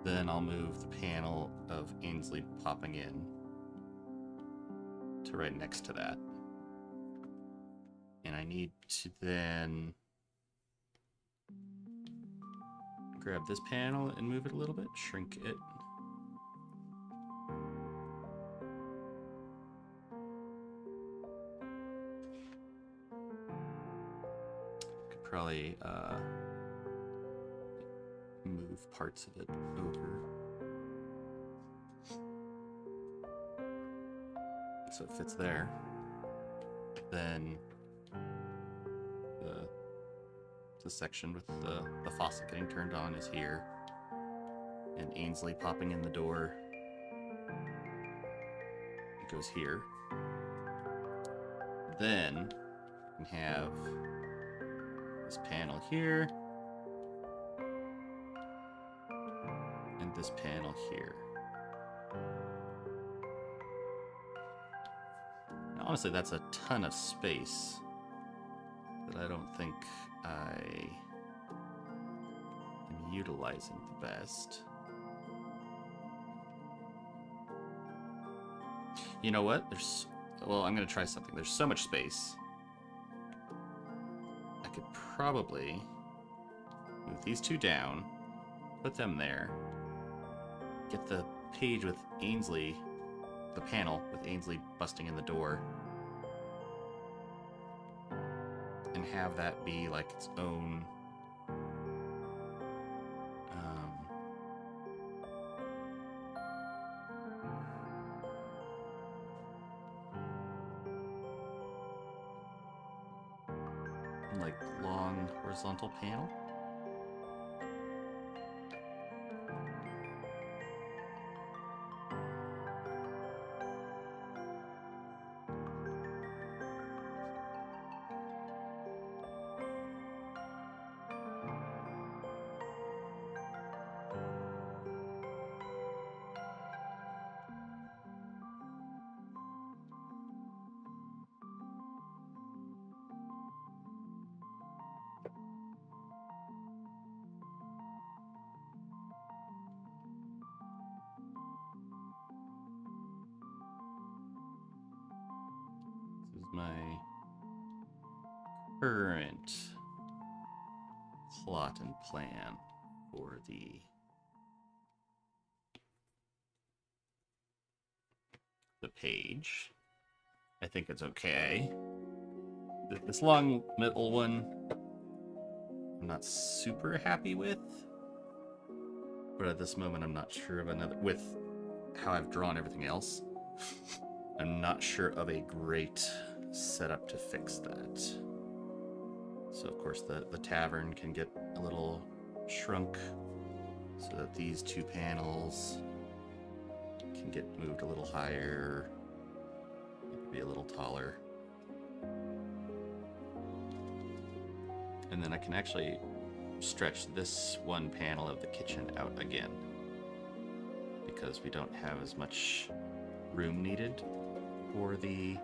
Then I'll move the panel of Ainsley popping in to right next to that. And I need to then grab this panel and move it a little bit, shrink it. Could probably move parts of it over so it fits there. Then the section with the faucet getting turned on is here, and Ainsley popping in the door, it goes here. Then we can have this panel here and this panel here. Now, honestly, that's a ton of space that I don't think I am utilizing the best. You know what? Well, I'm gonna try something. There's so much space. I could probably move these two down, put them there, get the page with Ainsley, the panel with Ainsley busting in the door, and have that be like its own like long horizontal panel. my current plot and plan for the page. I think it's okay. This long middle one, I'm not super happy with. But at this moment, I'm not sure of another... With how I've drawn everything else, I'm not sure of a great setup to fix that. So, of course, the tavern can get a little shrunk so that these two panels can get moved a little higher, maybe a little taller. And then I can actually stretch this one panel of the kitchen out again because we don't have as much room needed for the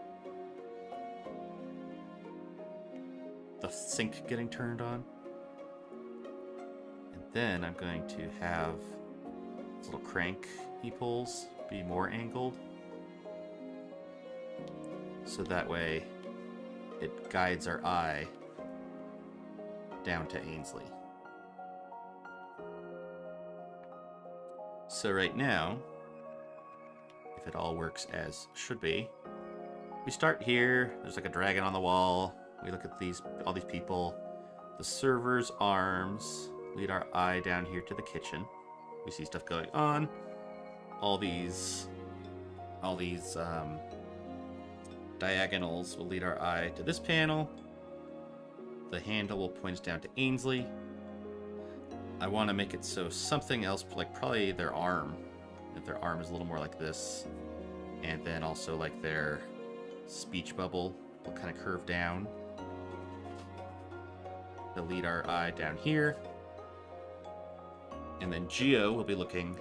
sink getting turned on. And then I'm going to have this little crank he pulls be more angled, so that way it guides our eye down to Ainsley. So right now, if it all works as should be, we start here. There's like a dragon on the wall. We look at all these people. The server's arms lead our eye down here to the kitchen. We see stuff going on. All these diagonals will lead our eye to this panel. The handle will point us down to Ainsley. I want to make it so something else, like probably their arm. If their arm is a little more like this. And then also like their speech bubble will kind of curve down. They'll lead our eye down here. And then Geo will be looking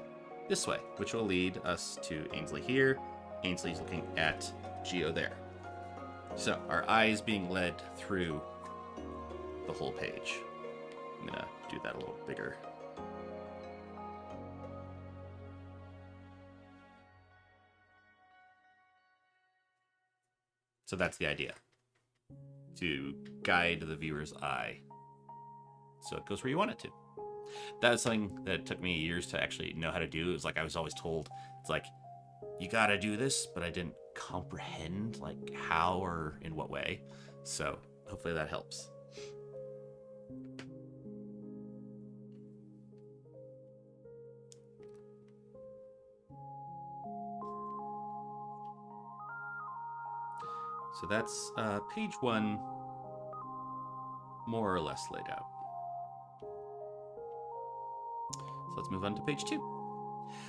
this way, which will lead us to Ainsley here. Ainsley's looking at Geo there. So our eye is being led through the whole page. I'm gonna do that a little bigger. So that's the idea, to guide the viewer's eye so it goes where you want it to. That's something that took me years to actually know how to do. It was like I was always told, it's like, you gotta do this, but I didn't comprehend like how or in what way. So hopefully that helps. So that's page 1 more or less laid out. So let's move on to page 2.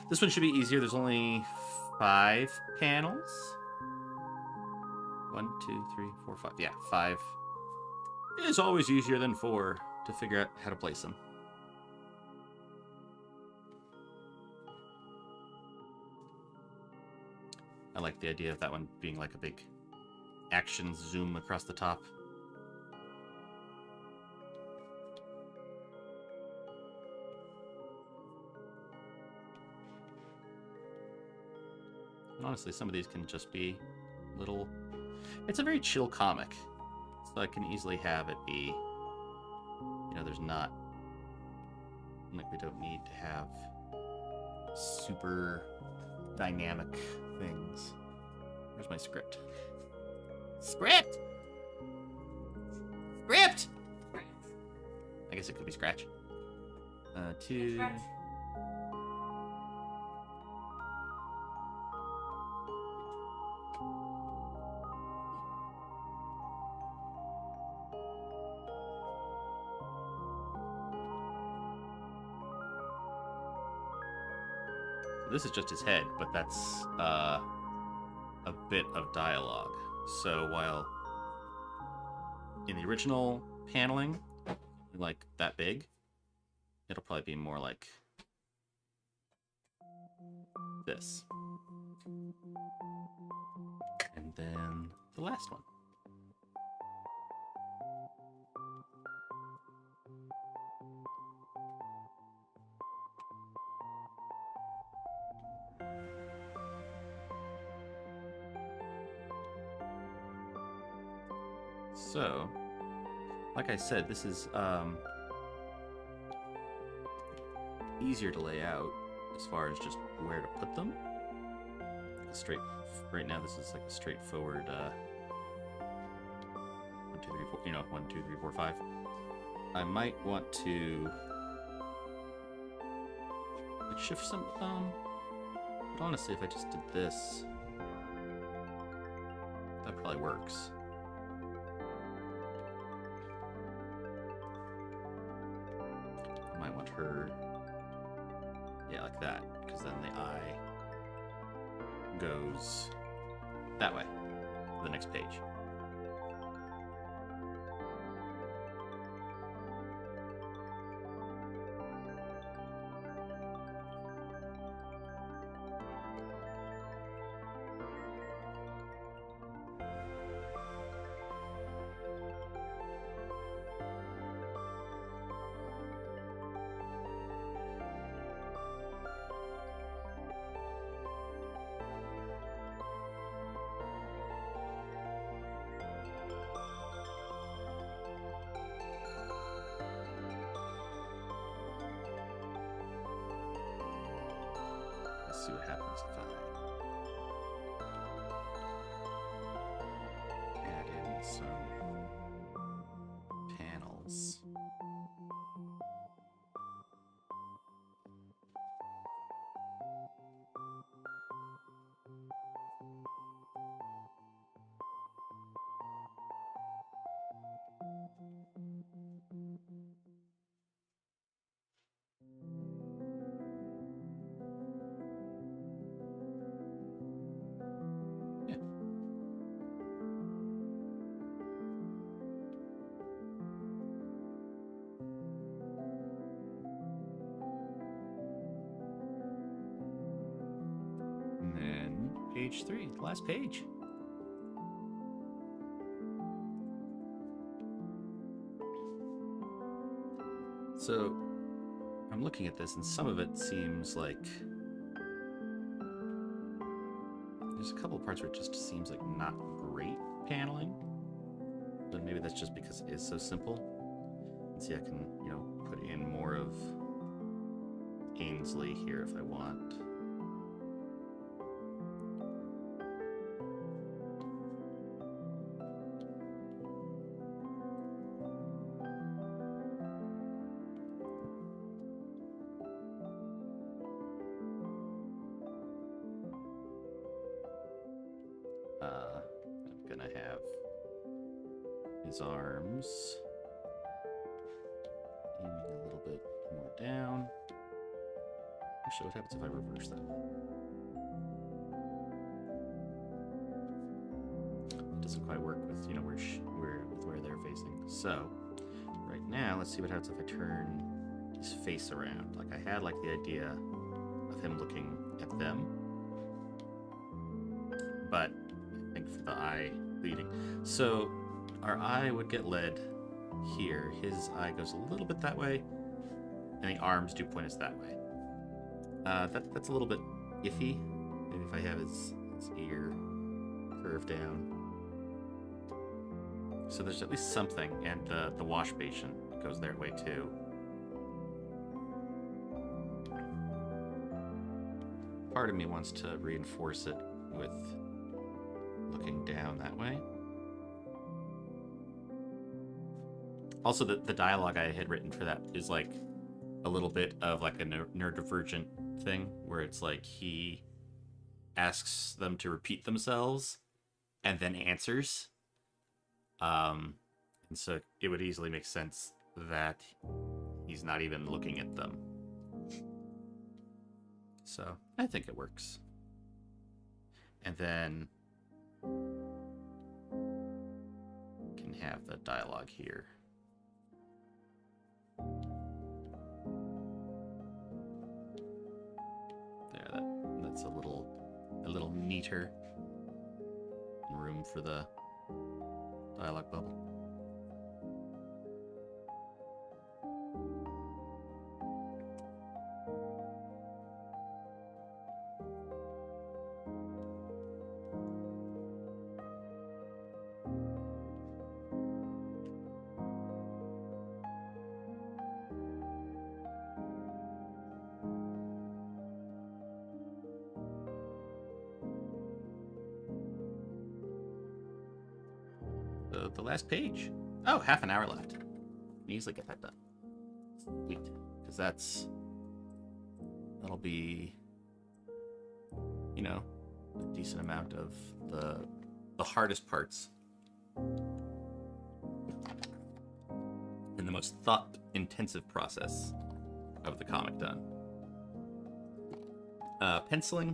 This one should be easier. There's only 5 panels. 1, 2, 3, 4, 5. Yeah, 5. It is always easier than 4 to figure out how to place them. I like the idea of that one being like a big action zoom across the top. And honestly, some of these can just be little... It's a very chill comic, so I can easily have it be, you know, there's not... Like, we don't need to have super dynamic things. Where's my script? Script! Script! I guess it could be Scratch. 2... Scratch. This is just his head, but that's a bit of dialogue. So while in the original paneling, like that big, it'll probably be more like this. And then the last one. So, like I said, this is easier to lay out as far as just where to put them. Right now, this is like a straightforward 1, 2, 3, 4. 1, 2, 3, 4, 5. I might want to shift some. But honestly, if I just did this, that probably works. I might want her, yeah, like that, because then the eye goes that way to the next page. See what happens if I add in some panels. And then page 3, the last page. So I'm looking at this, and some of it seems like there's a couple of parts where it just seems like not great paneling, but maybe that's just because it is so simple. And see, I can, put in more of Ainsley here if I want. I'm gonna have his arms aiming a little bit more down. Actually, what happens if I reverse that? It doesn't quite work with where they're facing. So right now, let's see what happens if I turn his face around. Like I had the idea of him looking at them, but I think for the eye leading. So our eye would get led here. His eye goes a little bit that way, and the arms do point us that way. That's a little bit iffy. Maybe if I have his ear curved down. So there's at least something, and the wash basin goes their way too. Part of me wants to reinforce it with looking down that way. Also, the dialogue I had written for that is like a little bit of like a neurodivergent thing, where it's like he asks them to repeat themselves and then answers. And so it would easily make sense that he's not even looking at them. So I think it works. And then can have the dialogue here. There, that's a little neater. Room for the dialogue bubble. the last page. Oh, half an hour left. Can easily get that done. Sweet. Because that'll be, you know, a decent amount of the hardest parts and the most thought-intensive process of the comic done. Penciling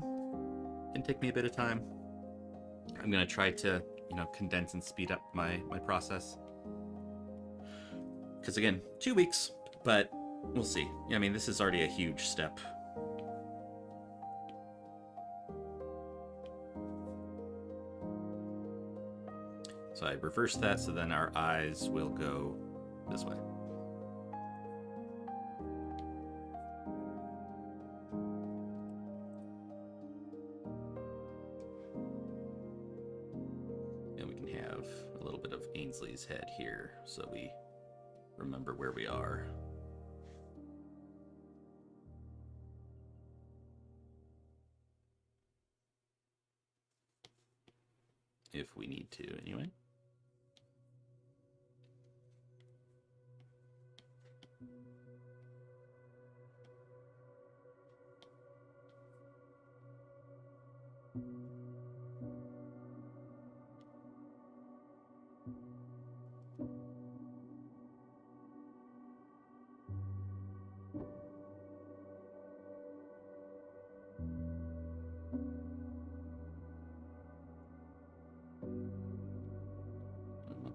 can take me a bit of time. I'm gonna try to, you know, condense and speed up my process. Because again, 2 weeks, but we'll see. Yeah, I mean, this is already a huge step. So I reverse that, so then our eyes will go this way. And we can have a little bit of Ainsley's head here, so we remember where we are. If we need to, anyway.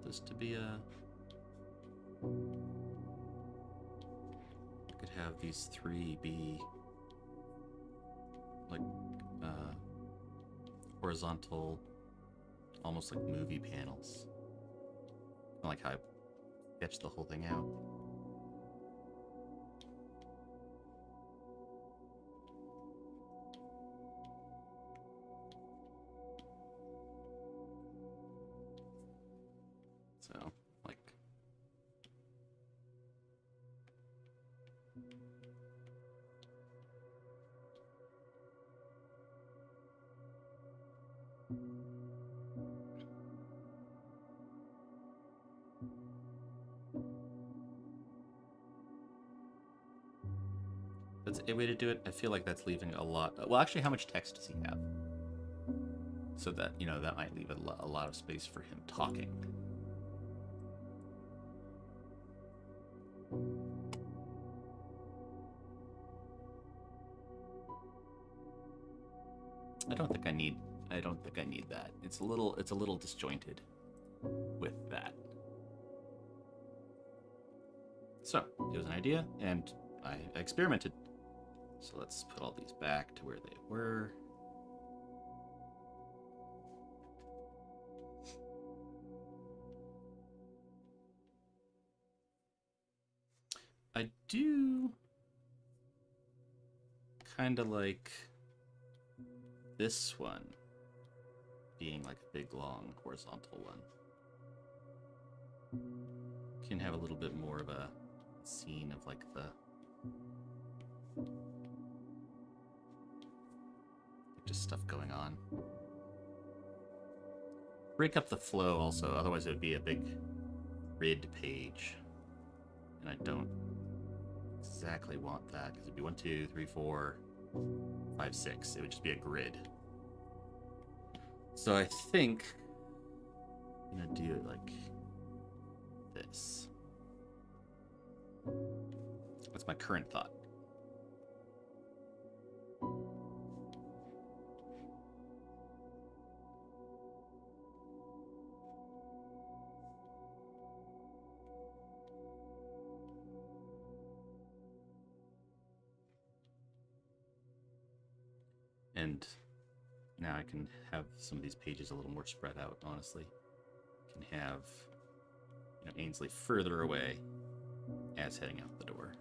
This to be a... I could have these three be like horizontal, almost like movie panels. I like how I sketched the whole thing out. So, like... That's a way to do it. I feel like that's leaving a lot... Well, actually, how much text does he have? So that, you know, that might leave a lot of space for him talking. I don't think I need that. It's a little disjointed with that. So, it was an idea, and I experimented. So let's put all these back to where they were. I do kind of like this one being like a big, long, horizontal one. Can have a little bit more of a scene of like the... just stuff going on. Break up the flow also, otherwise it would be a big grid page. And I don't exactly want that, because it'd be 1, 2, 3, 4, 5, 6. It would just be a grid. So I think I'm gonna do it like this. That's my current thought. And now I can have some of these pages a little more spread out, honestly. Can have, you know, Ainsley further away as heading out the door.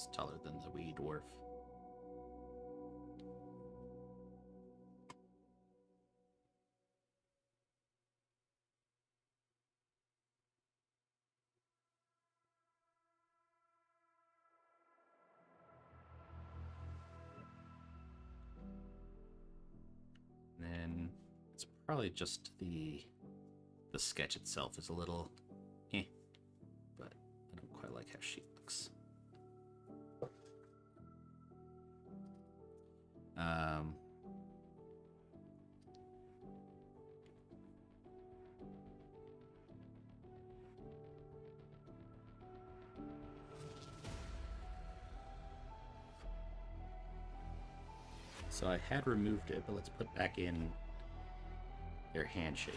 It's taller than the wee dwarf. And then it's probably just the sketch itself is a little but I don't quite like how she looks. So I had removed it, but let's put back in their handshake.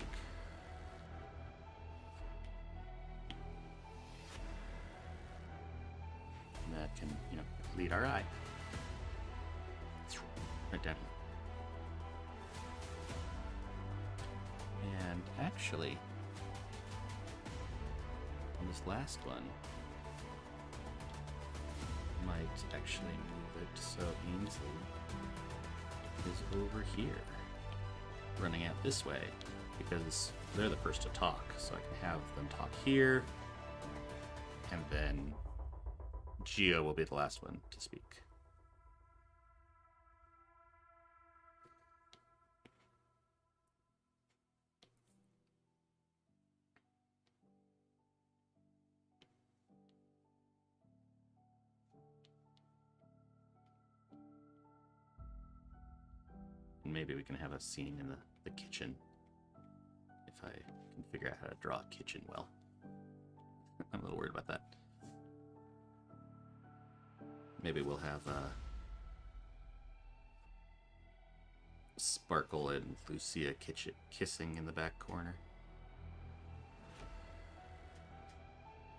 And that can, lead our eye. Right down here. And actually, on this last one, might actually move it so Ainsley is over here, running out this way, because they're the first to talk, so I can have them talk here, and then Geo will be the last one to speak. Maybe we can have a scene in the kitchen, if I can figure out how to draw a kitchen well. I'm a little worried about that. Maybe we'll have Sparkle and Lucia kissing in the back corner.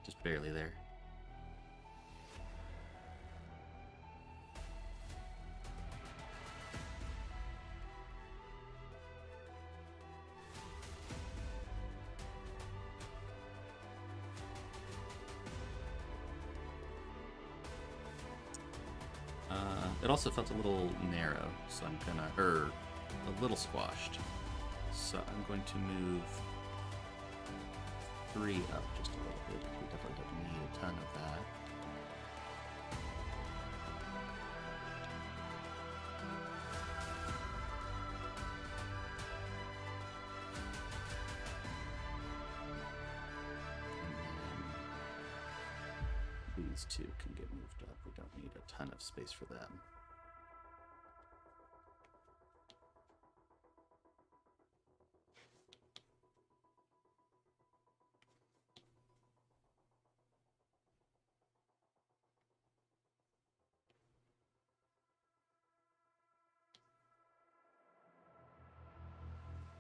Just barely there. It also felt a little narrow, so I'm gonna, a little squashed. So I'm going to move 3 up just a little bit. We definitely don't need a ton of that. And then these 2 can get moved up. We don't need a ton of space for them.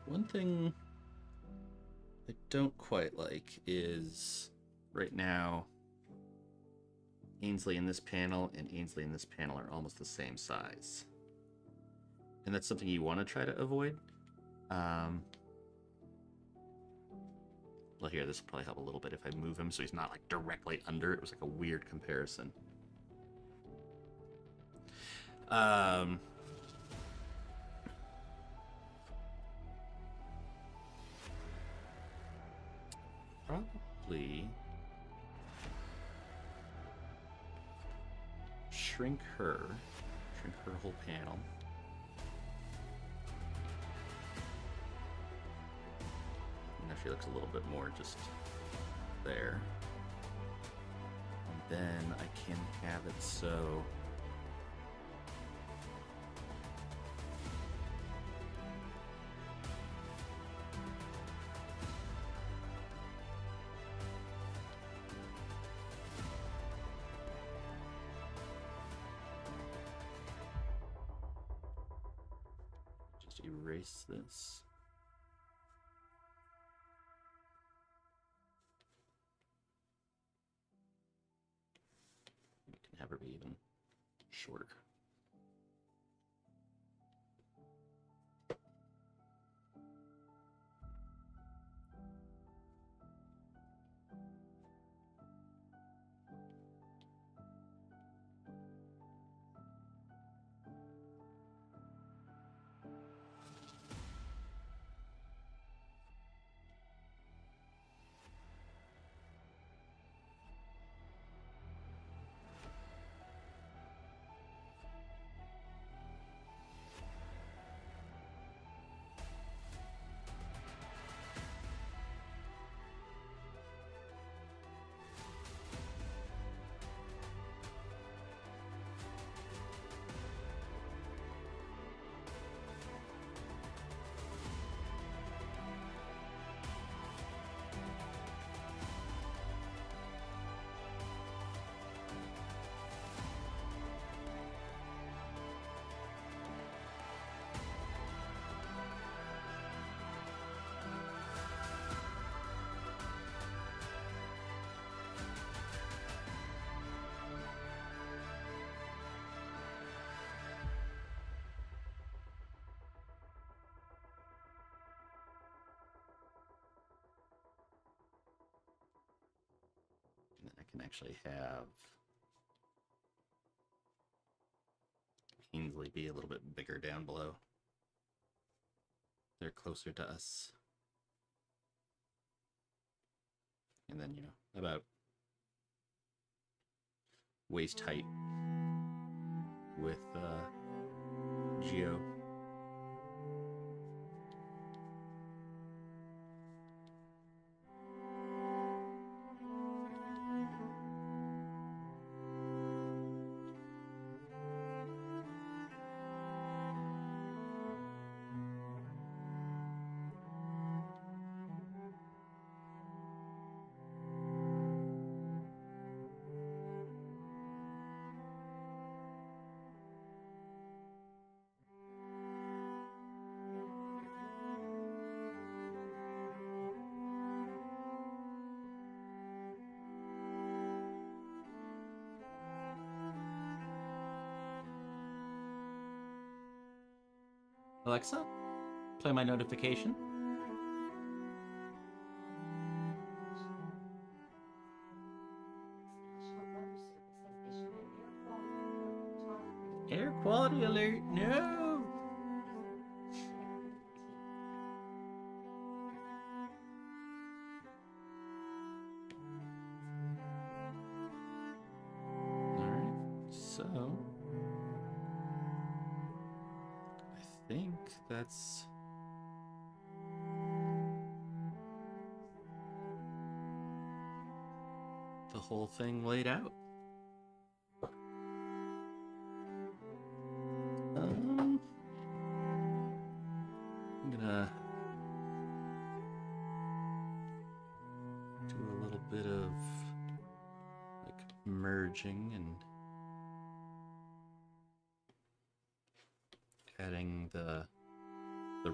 One thing I don't quite like is right now Ainsley in this panel and Ainsley in this panel are almost the same size. And that's something you want to try to avoid. Well, here, this will probably help a little bit if I move him so he's not like directly under. It was like a weird comparison. Probably shrink her whole panel. Now she looks a little bit more just there. And then I can have it so just erase this. You can have her be even shorter. actually have Ainsley be a little bit bigger down below. They're closer to us. And then, about waist height with Geo. Alexa, play my notification. Air quality alert, no! Alright, so I think that's the whole thing laid out. I'm gonna do a little bit of like merging and adding the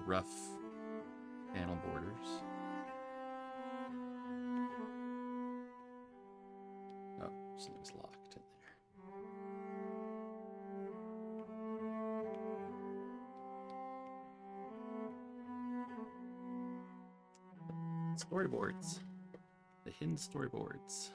rough panel borders. Oh, something's locked in there. Storyboards. The hidden storyboards.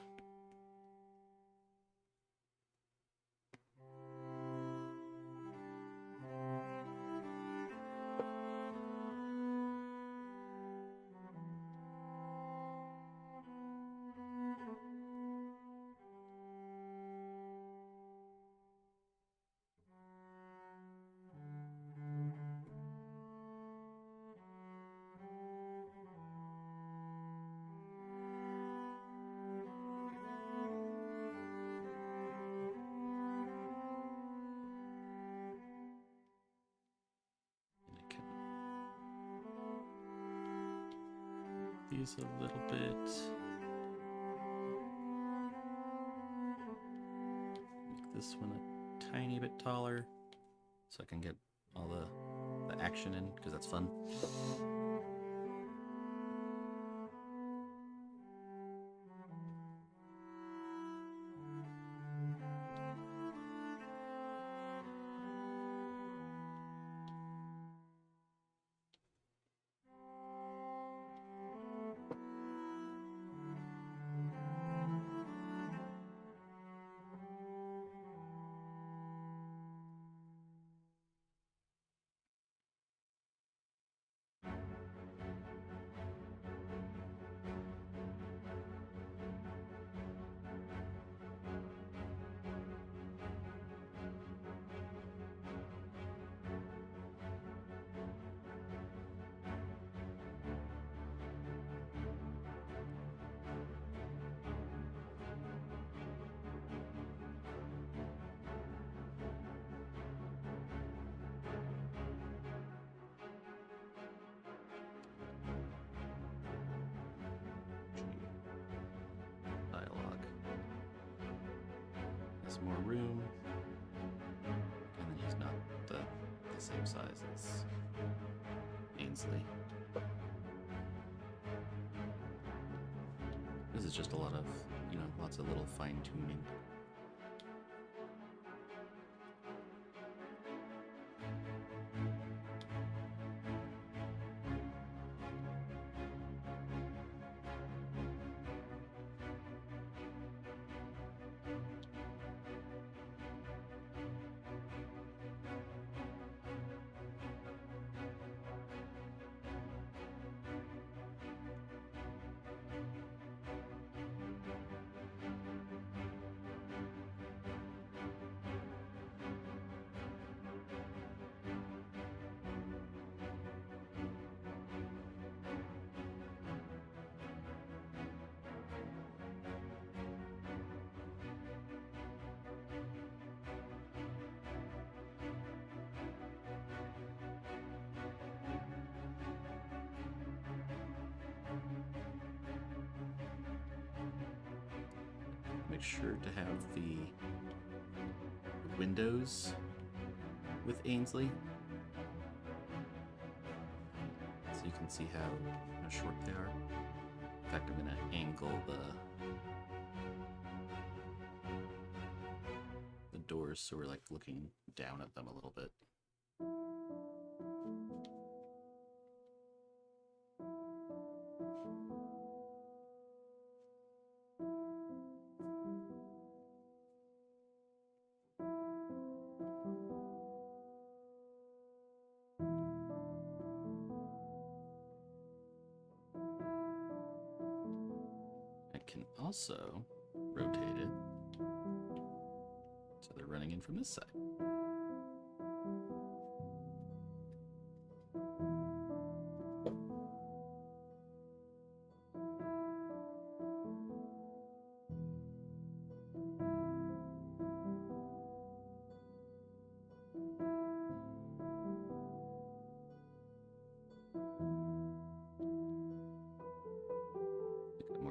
These a little bit. Make this one a tiny bit taller so I can get all the action in, because that's fun. More room, and then he's not the same size as Ainsley. This is just a lot of, lots of little fine tuning. make sure to have the windows with Ainsley, so you can see how short they are. In fact, I'm going to angle the doors so we're like looking down at them a little bit. Also rotate it so they're running in from this side.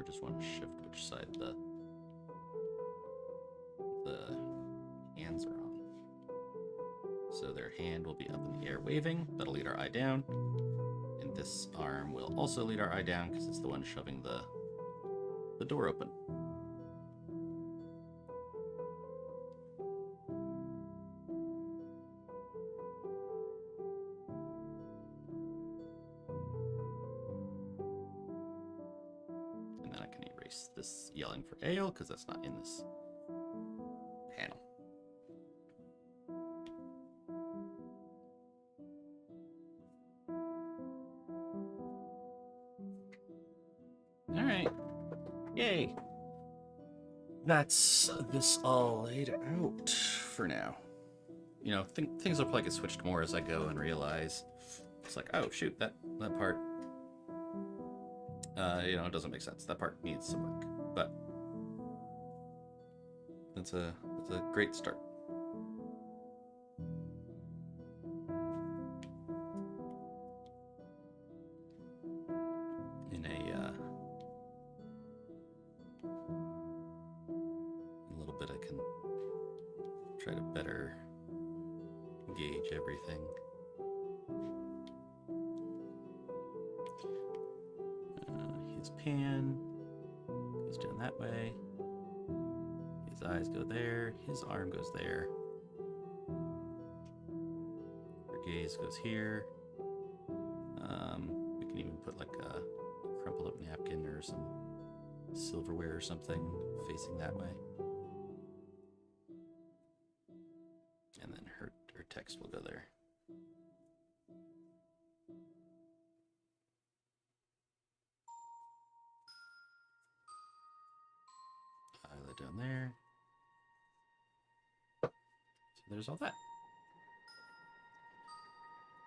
Just want to shift which side the hands are on. So their hand will be up in the air waving. That'll lead our eye down. And this arm will also lead our eye down because it's the one shoving the door open. This yelling for ale because that's not in this panel. All right, yay! That's this all laid out for now. You know, things will probably get switched more as I go and realize it's like, oh shoot, that part. You know, it doesn't make sense. That part needs some work, but that's a great start. In a little bit, I can try to better gauge everything. His pan goes down that way. His eyes go there. His arm goes there. Her gaze goes here. We can even put like a crumpled up napkin or some silverware or something facing that way. And then her text will go there. Eyelid down there. So there's all that.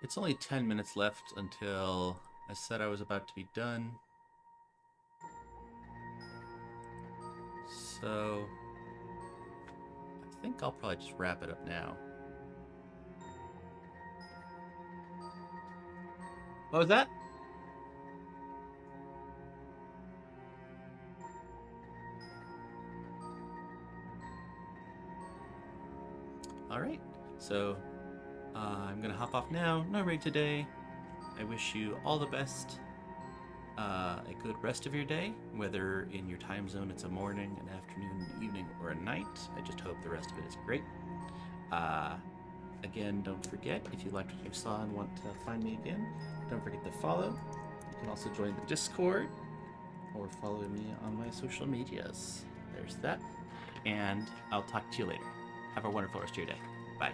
It's only 10 minutes left until I said I was about to be done. So I think I'll probably just wrap it up now. What was that? All right, so I'm gonna hop off now. No raid today. I wish you all the best. A good rest of your day, whether in your time zone it's a morning, an afternoon, an evening, or a night. I just hope the rest of it is great. Again, don't forget, if you liked what you saw and want to find me again, don't forget to follow. You can also join the Discord or follow me on my social medias. There's that. And I'll talk to you later. Have a wonderful rest of your day. Bye.